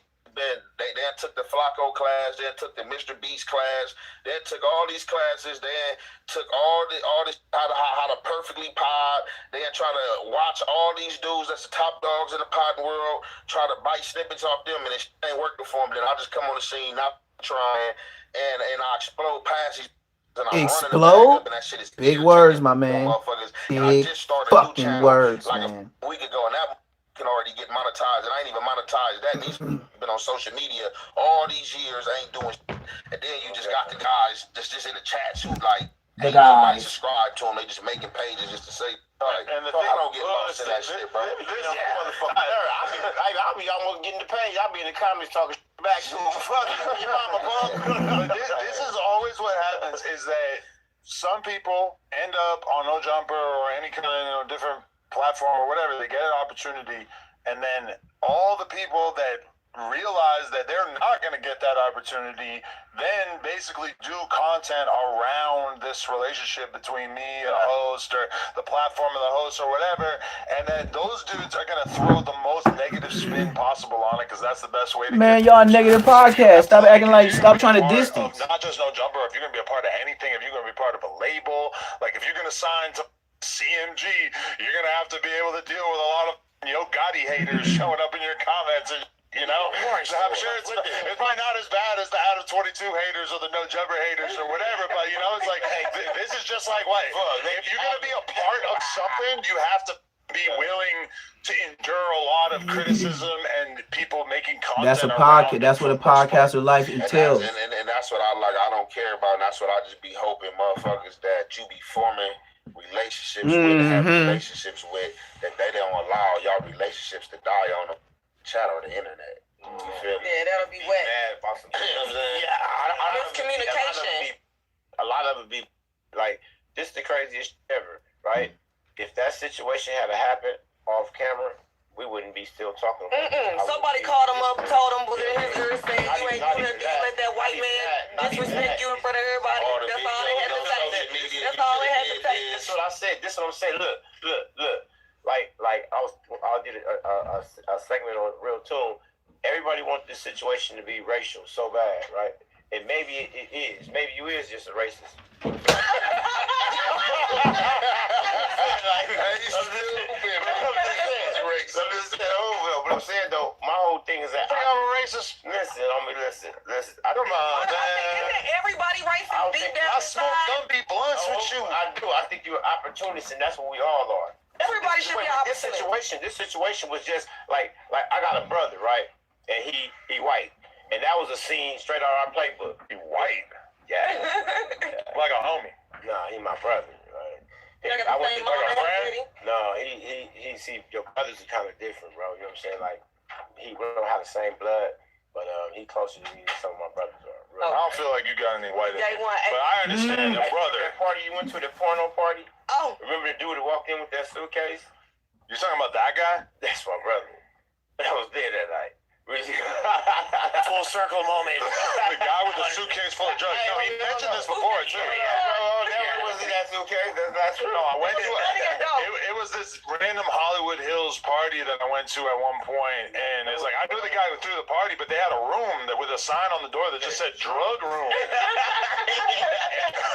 took the Flacco class, they took the Mr. Beast class, they took all these classes, they took all this how to perfectly pod, they try to watch all these dudes that's the top dogs in the pod world, try to bite snippets off them, and it ain't working for them. Then I just come on the scene, not trying, and I explode past these. Explode? Big words, my man. Big fucking words, man. We could go, and that can already get monetized, and I ain't even monetized that. These been on social media all these years, ain't doing shit. And then you just got the guys just in the chats who like the guys subscribe to them. They just making pages just to say. Like, and I don't get lost in that shit, bro. I'll be almost getting the page. I'll be in the comments talking back to your mama, punk. This is always what happens is that some people end up on No Jumper or any kind of different platform or whatever. They get an opportunity, and then all the people that realize that they're not going to get that opportunity then basically do content around this relationship between me and a host or the platform of the host or whatever, and then those dudes are going to throw the most negative spin possible on it because that's the best way to man, y'all negative podcast. Stop acting like, stop trying to distance. Not just No Jumper, if you're going to be a part of anything, if you're going to be part of a label, like if you're going to sign to CMG, you're going to have to be able to deal with a lot of Yo Gotti haters showing up in your comments and so I'm sure it's probably not as bad as the Out of 22 haters or the No Jumper haters or whatever, but it's like, hey, this is just like what? If you're going to be a part of something, you have to be willing to endure a lot of criticism and people making content. That's a podcast. That's what a podcaster life entails. And that's what I like. I don't care about, and that's what I just be hoping, motherfuckers, that you be forming relationships with, have relationships with, that they don't allow y'all relationships to die on the chat or the internet. You feel me? Yeah, that'll be wet. Miscommunication. A lot of it be like, this is the craziest shit ever, right? If that situation had happened off camera, we wouldn't be still talking. Somebody called him up, told him was in his ear saying you ain't doing that. You let that white man disrespect you in front of everybody. That's all they had to say. That's all they had to say. This is what I said. This is what I'm saying. Look. Like I did a segment on Real Tune. Everybody wants this situation to be racial so bad, right? And maybe it is. Maybe you is just a racist. racist? Listen. I don't mind, Isn't everybody racist deep down I smoke Gumby blunts with you. I do. I think you're an opportunist, and that's what we all are. Everybody should be This situation was just like I got a brother, right? And he white. And that was a scene straight out of our playbook. He white? Yeah. Like a homie? Nah, he my brother, right? I went to like a friend. No, he see your brothers are kind of different, bro. You know what I'm saying? Like we don't have the same blood, but he closer to me than some of my brothers are. I don't feel like you got any white in you. But I understand the brother. That party you went to, the porno party? Oh. Remember the dude that walked in with that suitcase? You talking about that guy? That's my brother. I was there that night. Full circle moment. The guy with the suitcase full of drugs. No, he mentioned this before too. That wasn't that suitcase. That's true. No, I went to it was this random Hollywood Hills party that I went to at one point, and it's like I knew the guy who threw the party, but they had a room with a sign on the door that just said drug room.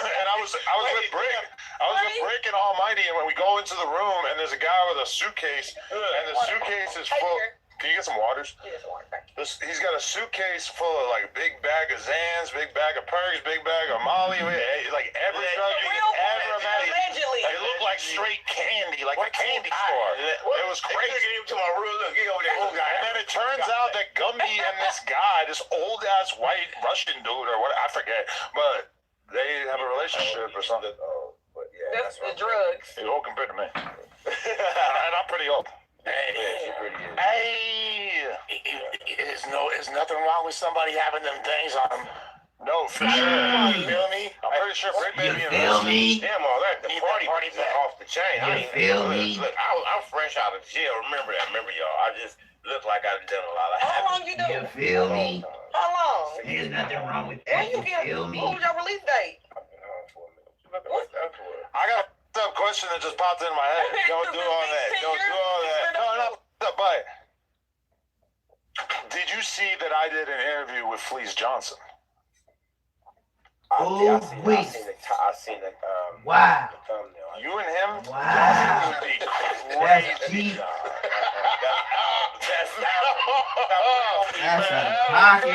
And I was with Brick. I was with Brick and Almighty, and when we go into the room, and there's a guy with a suitcase, and the suitcase is full. Can you get some waters? He's got a suitcase full of like big bag of Zans, big bag of Perks, big bag of Molly, like every drug you can ever imagine. It looked like straight candy, like a candy store. It was crazy. And then it turns out that Gumby and this guy, this old ass white Russian dude or what, I forget, but they have a relationship or something. That's the drugs. He's old compared to me. And I'm pretty old. Hey, there's nothing wrong with somebody having them things on them. No, for sure. You feel me? I'm pretty sure Brick Baby You feel me? Damn, all that. The party off the chain. You feel me? Look, I'm fresh out of jail. Remember y'all. I just look like I've done a lot of. How long you do? You feel me? How long? There's nothing wrong with that. You feel me? What was your release date? I got a question that just popped in my head. Don't do all that. No, but did you see that I did an interview with Fleece Johnson? Oh, wait. I seen it. Wow. The thumbnail. You and him? Wow. Would be That's crazy. deep. That's out of pocket. I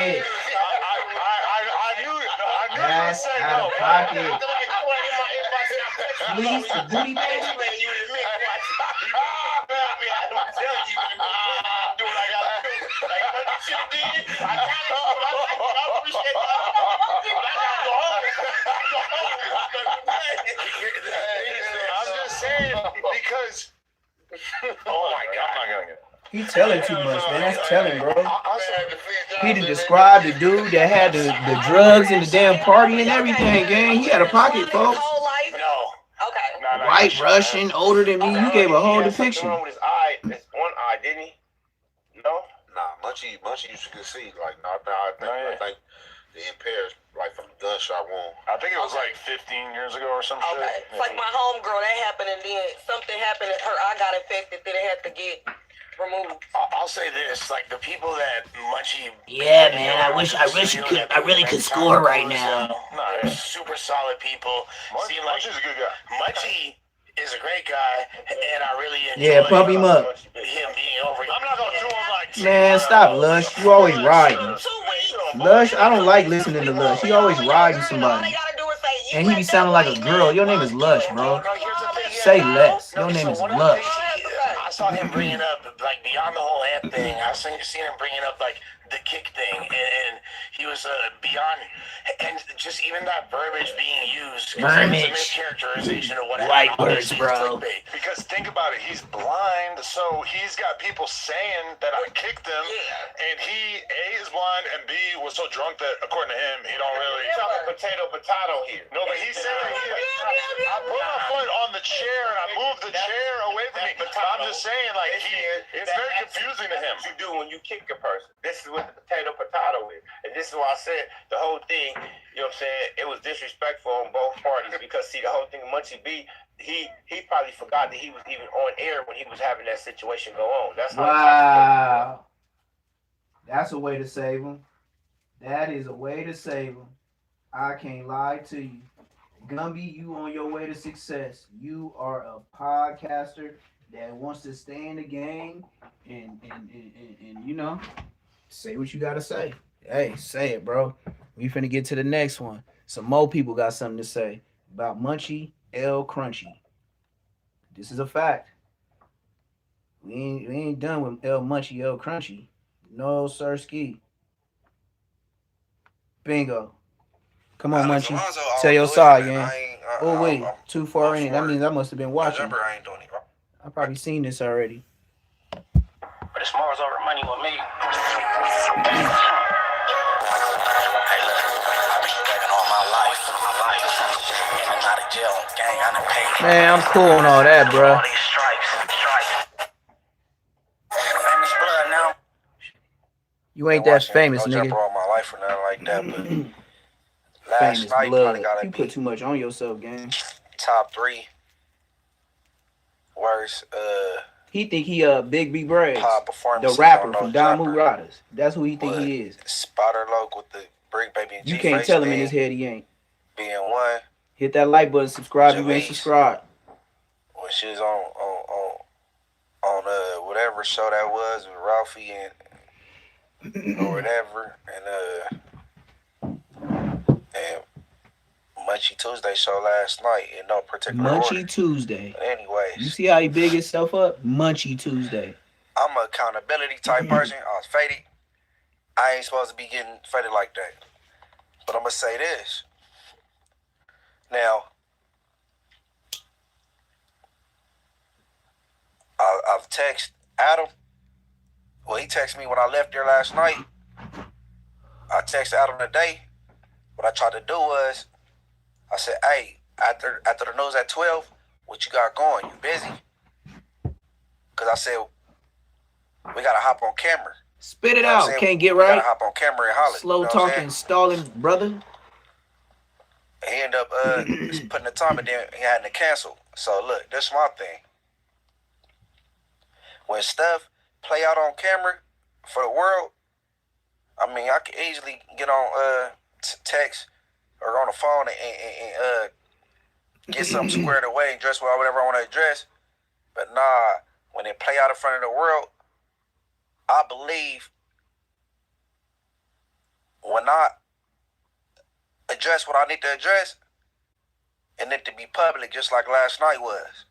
knew you would That's say out no. of pocket. Fleece the booty bag. I'm just saying because. Oh my God! I'm not gonna get. He telling too much, man. That's telling, bro. He done described the dude that had the drugs and the damn party and everything, gang. He had a pocket, folks. Okay. White Russian, older than me. You gave a whole depiction. With his eye, it's one eye, didn't he? No. Nah, Munchie used to see like I think the impairs like from the gunshot wound. I think it was like 15 years ago or some shit. Okay. It's like my homegirl, that happened, and then something happened, and her eye got infected, then it had to get removed. I'll say this, like the people that Munchie. Yeah, man. I really could score right now. They're super solid people. Seem like Munchie's a good guy. Munchie is a great guy, and I really enjoy Yeah, pump him up. him being over. I'm not gonna do him like. Man, stop, Lush. You always riding. Lush, I don't like listening to Lush. He always riding somebody. And he be sounding like a girl. Your name is Lush, bro. Say less. Your name is Lush. I saw him bringing up, like, beyond the whole amp thing, I seen him bringing up, like, the kick thing, and he was beyond, and just even that verbiage being used, Verbiage. Mischaracterization of what Right happened. words, bro. Because think about it, he's blind, so he's got people saying that I kicked him, and he A is blind and B was so drunk that according to him, he don't really. He's talking potato here. No, but he said I put my foot on the chair and I moved the chair away from me. But I'm just saying, like it's very confusing to him. What you do when you kick a person? This is what the potato is, and this is why I said the whole thing. You know what I'm saying? It was disrespectful on both parties because see the whole thing. Munchie B, he probably forgot that he was even on air when he was having that situation go on. That's how. Wow. That's a way to save him. That is a way to save him. I can't lie to you. Gumby, you on your way to success. You are a podcaster that wants to stay in the game and you know, Say what you gotta say. Hey, say it, bro. We finna get to the next one. Some more people got something to say about Munchie L Crunchy. This is a fact. We ain't done with L Munchie L Crunchy. No, sir, ski. Bingo. Come on, Alex Munchie. Alonso, Tell your do it, side, man. gang. I ain't. Oh wait, I'm too far all in it. That for means it. I must have been No watching. jumper, I ain't doing it. I probably seen this already. But as far as over money with me, hey, look, I've been begging all my life. In and out of jail, gang, I done paid. Man, I'm cool on all that, bro. All these stripes. Famous blood now. You ain't Been that watching famous, No nigga. Jumper all my life or nothing like that, but last Famous night blood. probably gotta You be put too much on yourself, gang. top 3 worst He think he Big B Braggs, pop the performances rapper on No from Damu Jumper. Riders. That's who he think But he is. Spotter Loke with the Brick Baby and You G can't Face tell him in thing his head he ain't. being one. Hit that like button, subscribe. You ain't Jaleese. subscribed. When she was on whatever show that was with Ralphie and or whatever, and Munchie Tuesday show last night in no particular Munchie order. Tuesday. But anyways, You see how he big himself up? Munchie Tuesday. I'm an accountability type person. I was faded. I ain't supposed to be getting faded like that. But I'm gonna say this. Now, I've texted Adam. Well, he texted me when I left there last night. I texted Adam today. What I tried to do was, I said, hey, after the news at 12, what you got going? You busy? Because I said, we got to hop on camera. Spit it You know what out. I'm saying? Can't get We right. got to hop on camera and holler. Slow You know what I'm talking, stalling, brother. He ended up putting the time, and then he had to cancel. So look, this is my thing. When stuff play out on camera for the world, I mean, I could easily get on text or on the phone and get something squared away and dress whatever I want to dress. But nah, when it play out in front of the world, I believe when I address what I need to address, and it to be public just like last night was.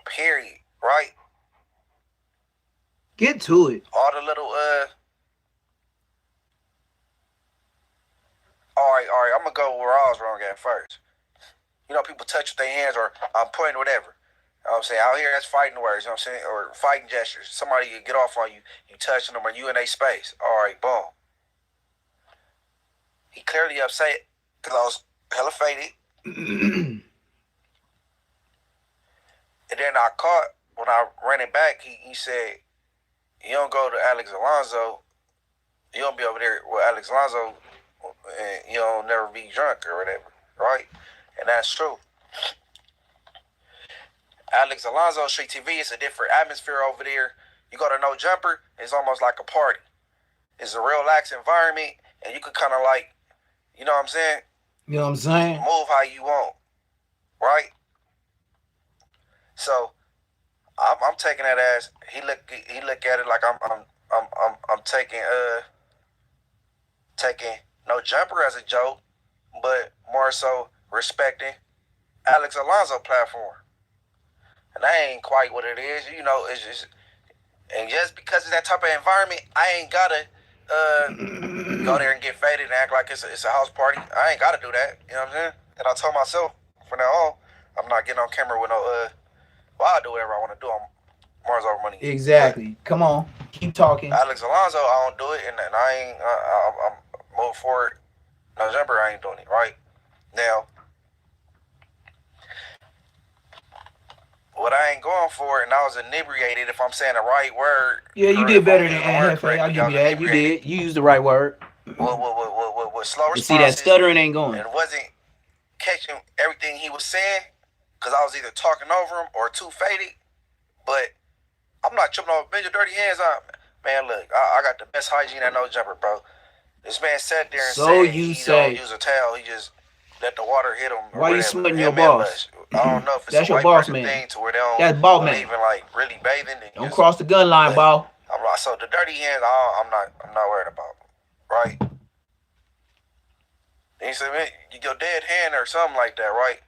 Period. Right? Get to it. All the little Alright, I'm gonna go where I was wrong at first. You know, people touch with their hands or I'm pointing whatever. You know what I'm saying? Out here that's fighting words, you know what I'm saying? Or fighting gestures. Somebody get off on you, you touching them or you in a space. Alright, boom. He clearly upset because I was hella faded. And then I caught, when I ran it back, he said, you don't go to Alex Alonso, you don't be over there with Alex Alonso, and you don't never be drunk or whatever, right? And that's true. Alex Alonso Street TV, it's a different atmosphere over there. You go to No Jumper, it's almost like a party. It's a relaxed environment, and you could kind of like, you know what I'm saying? You know what I'm saying? Move how you want, right? So I'm taking that as he look at it like I'm taking No Jumper as a joke, but more so respecting Alex Alonso platform, and that ain't quite what it is. You know, it's just, and just because of that type of environment, I ain't gotta go there and get faded and act like it's a house party. I ain't gotta do that. You know what I'm saying? And I told myself from now on, I'm not getting on camera with no well, I'll do whatever I want to do on Mars Over Money. Exactly. But come on, keep talking. Alex Alonso, I don't do it, and I ain't. I'm moving forward. November, I ain't doing it right now. What I ain't going for, and I was inebriated. If I'm saying the right word. Yeah, you did better than Hefe. I'll give you that. You did. You used the right word. With slow responses. See, that stuttering ain't going. And wasn't catching everything he was saying because I was either talking over him or too faded. But I'm not tripping over bend your dirty hands on. Man, look, I got the best hygiene at No Jumper, bro. This man sat there and said he don't use a towel. He just let the water hit him. Why you smutting your boss? I don't know if it's that's a your white boss person man. thing to where they don't that's ball believe man. in like really bathing. Don't cross the gun line, ball. I'm like, so the dirty hands, I'm not worried about, right? Then he said, man, your dead hand or something like that, right?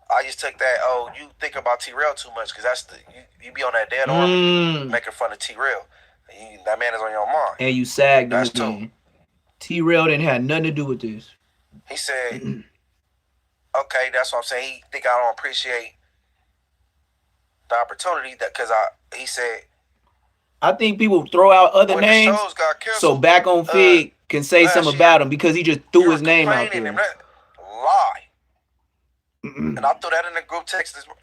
I just took that. Oh, you think about T-Rail too much because that's you be on that dead arm making fun of T-Rail. That man is on your mind. And you sagged him again. T-Rail didn't have nothing to do with this. He said, okay, that's what I'm saying. He think I don't appreciate the opportunity because he said. I think people throw out other names so Back on Fig can say something about him because he just threw his name out there. Lie. And I threw that in the group text. Look.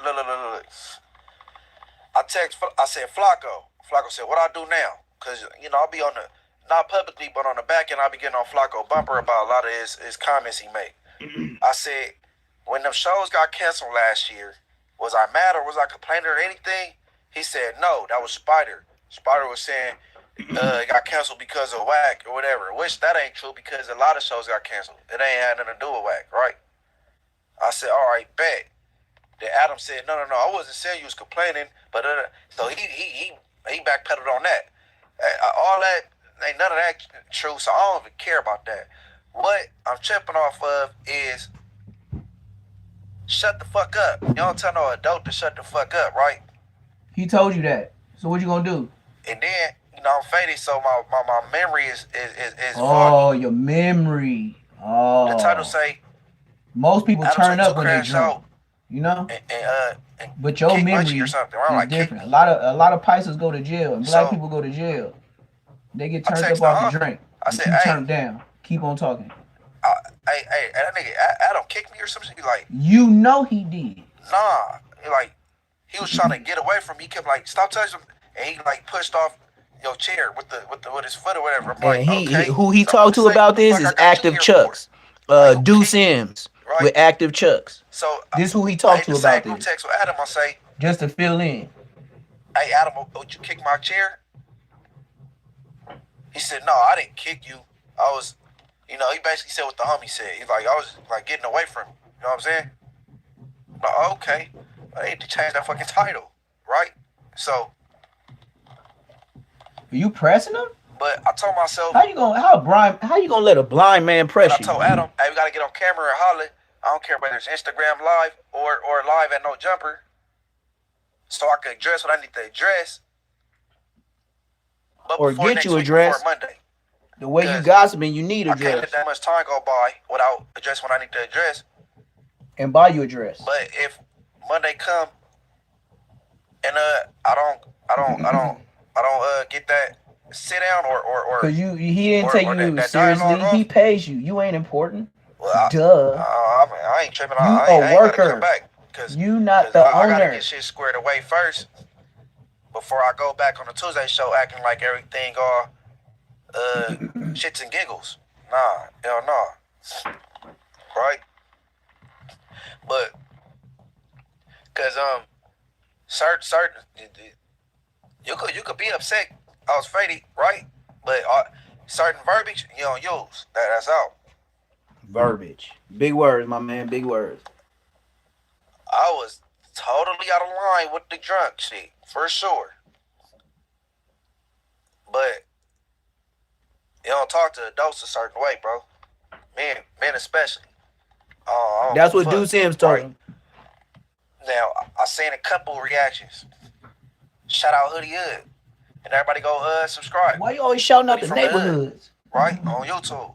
I said, Flacco. Flacco said, what I do now? Because, I'll be on the, not publicly, but on the back end, I'll be getting on Flacco bumper about a lot of his comments he made. I said, when them shows got canceled last year, was I mad or was I complaining or anything? He said, no, that was Spider. Spider was saying it got canceled because of whack or whatever, which that ain't true because a lot of shows got canceled. It ain't had nothing to do with whack, right? I said, all right, bet. Then Adam said, no, I wasn't saying you was complaining, but so he backpedaled on that. All that, ain't none of that true, so I don't even care about that. What I'm tripping off of is shut the fuck up. You don't tell no adult to shut the fuck up, right? He told you that. So what you gonna do? And then, I'm faded, so my memory is foggy. Your memory. Oh. The title say most people turn up when they drunk. But your memory or something. is different. A lot of Pisces go to jail and black people go to jail. They get turned up off the drink. I said, keep turned down. Keep on talking. Hey, that nigga Adam kicked me or something. Like, he did. Nah, he was trying to get away from me. He kept like, stop touching him, and he like pushed off your chair with his foot or whatever. I'm like, okay. Who he talked to about this is Active Chucks, Deuce Sims with Active Chucks. So this who he talked to about this. Text with Adam, I say, just to fill in. Hey Adam, would you kick my chair? He said, no, I didn't kick you. I was, he basically said what the homie said. He's like, I was like getting away from him. You know what I'm saying? I'm like, okay, I need to change that fucking title, right? So. Are you pressing him? But I told myself, how you gonna let a blind man press you? I told Adam, hey, we gotta get on camera and holler. I don't care whether it's Instagram live or live at No Jumper, so I can address what I need to address. But or get you addressed. Monday. The way you gossiping, you need address. I can't let that much time go by without addressing what I need to address. And buy you address. But if Monday come and I don't get that sit down or because he didn't take you seriously. He pays you. You ain't important. Well, duh. I ain't tripping. You I ain't worker. Come back you not the owner. I gotta get shit squared away first before I go back on the Tuesday show acting like everything all shits and giggles. Nah, hell no. Right? But cause certain you could be upset. I was faded, right? But certain verbiage you don't use. That's out. Verbiage. Big words, my man. Big words. I was totally out of line with the drunk shit, for sure. But you don't talk to adults a certain way, bro. Men especially. That's what Deuce Sims told him. Now, I seen a couple reactions. Shout out Hoodie Hood. And everybody go subscribe. Why you always shouting out the neighborhoods? Right? On YouTube.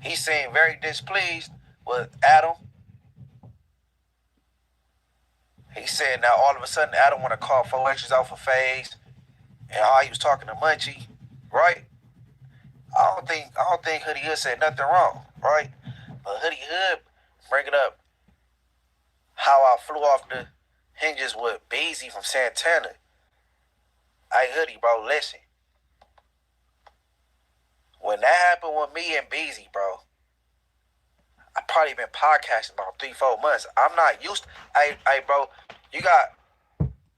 He seemed very displeased with Adam. He said now all of a sudden Adam want to call 4 extras out for FaZe and how he was talking to Munchie, right? I don't think Hoodie Hood said nothing wrong, right? But Hoodie Hood bringing up how I flew off the hinges with Beezy from Santana. Hey Hoodie, bro, listen. When that happened with me and Beezy, bro, I probably been podcasting about 3-4 months. I'm not used to, hey bro, you got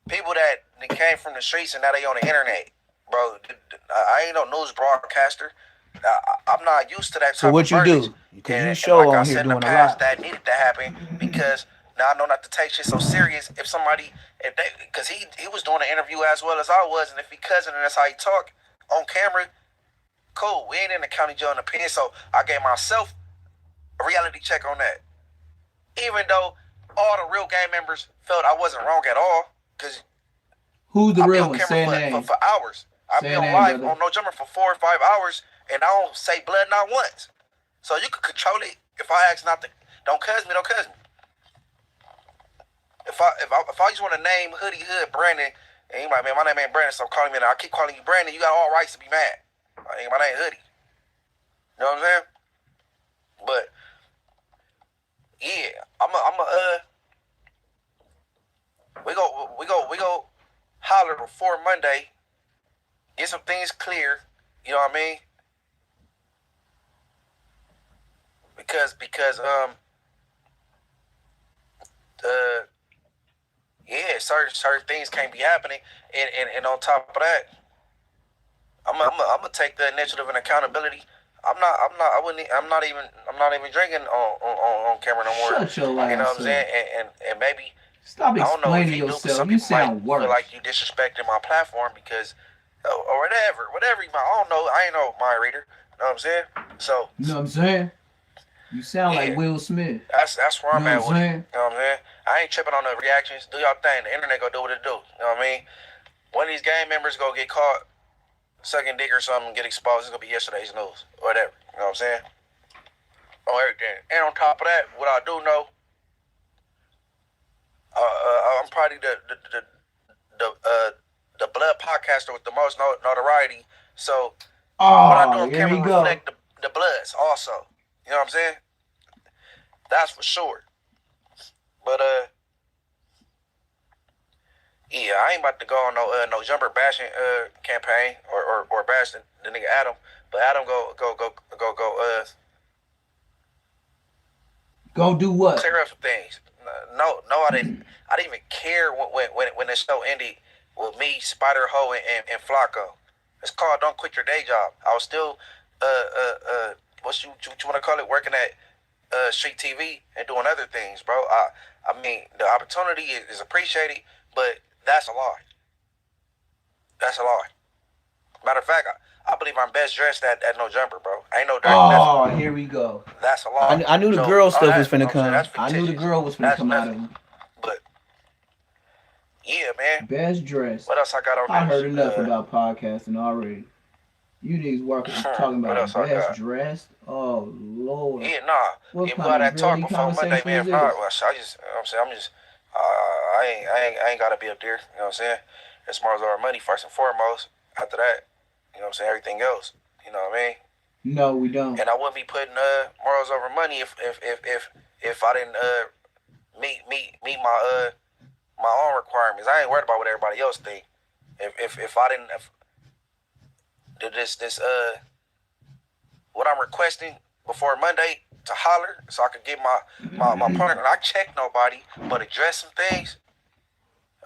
people that came from the streets and now they on the internet. Bro, I ain't no news broadcaster. I'm not used to that type of So what you do? Because you show like on here doing a lot. That needed to happen because Now I know not to take shit so serious. If they, because he was doing the interview as well as I was, and if he cousin and that's how he talk on camera, cool. We ain't in the county jail in the pen, so I gave myself a reality check on that. Even though all the real gang members felt I wasn't wrong at all, because who's the real one? Say for hours. I've been on live on No Jumper for 4 or 5 hours, and I don't say blood not once. So you could control it. If I ask not to, don't cuz me, don't cuz me. If I just want to name Hoodie Hood Brandon, and you like, man, my name ain't Brandon, so calling me, and I keep calling you Brandon, you got all rights to be mad. My name Hoodie. You know what I'm saying? But yeah, we go holler before Monday, get some things clear. You know what I mean? Because yeah, certain things can't be happening, and on top of that, I'm gonna take the initiative and accountability. I'm not even drinking on camera no more. Shut your you know what I'm saying? And maybe stop I don't know if explaining you do, but yourself. some You people might sound worse. feel like you disrespecting my platform because or whatever you might. I don't know. I ain't no mind reader. You know what I'm saying? So you know what I'm saying? You sound like Will Smith. That's where I'm at with it. saying? You know what I'm saying? I ain't tripping on the reactions. Do y'all thing. The internet gonna do what it do. You know what I mean? One of these gang members go get caught sucking dick or something and get exposed. It's gonna be yesterday's news or whatever. You know what I'm saying? On everything. And on top of that, what I do know, I'm probably the blood podcaster with the most notoriety. So what I do on camera reflect the bloods also. You know what I'm saying? That's for sure. But yeah, I ain't about to go on no jumper bashing campaign or bash the nigga Adam. But Adam go do what? Clear up some things. No, I didn't even care when the show ended with me, Spider Ho, and Flacco. It's called Don't Quit Your Day Job. I was still what you want to call it, working at Street TV and doing other things, bro. I mean, the opportunity is appreciated, but that's a lie. That's a lie. Matter of fact, I believe I'm best dressed at No Jumper, bro. Ain't no dirty. Oh, here we go. That's a lie. I knew the girl stuff was finna come. I knew the girl was finna come out of him. But yeah, man. Best dressed. What else I got on? I heard enough about podcasting already. You niggas talking about best dressed? Oh Lord. Yeah, nah. What yeah, that talk before Monday, man. If not, well, I ain't gotta be up there. You know what I'm saying? As far as our money, first and foremost. After that, you know what I'm saying, everything else. You know what I mean? No, we don't. And I wouldn't be putting morals over money if I didn't meet my own requirements. I ain't worried about what everybody else think. If I didn't this what I'm requesting before Monday to holler so I could get my partner. I check nobody, but address some things.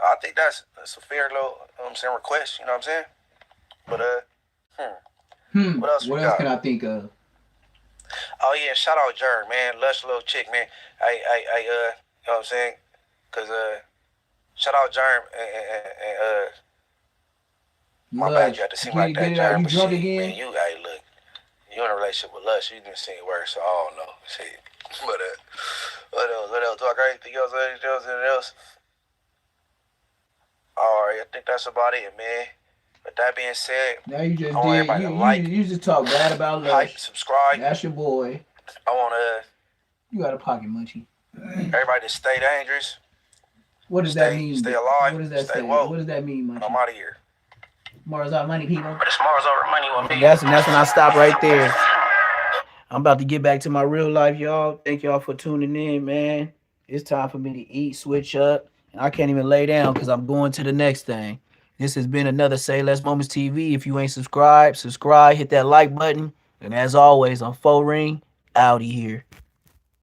I think that's a fair little request. You know what I'm saying? But what else? What else can I think of? Oh yeah, shout out Jern, man, lush little chick, man. I you know what I'm saying? Cause shout out Jern and my bad, you had to seem like that, Jern. You drunk again? Man, you look, you in a relationship with Lush. You didn't see it worse, so I don't know. Shit. But what else? Do I got anything else? Anything else? All right, I think that's about it, man. With that being said, now you just did. You just talk bad about Lush. Like, subscribe. That's your boy. I want You got a pocket munchie. Everybody to stay dangerous. What does that mean? Stay alive. What does that stay say? woke. What does that mean, munchie? I'm out of here. Tomorrow's our money, people. But tomorrow's our money will be. That's when I stop right there. I'm about to get back to my real life, y'all. Thank y'all for tuning in, man. It's time for me to eat, switch up. And I can't even lay down because I'm going to the next thing. This has been another Say Less Moments TV. If you ain't subscribed, hit that like button. And as always, I'm 4Ring, outie here.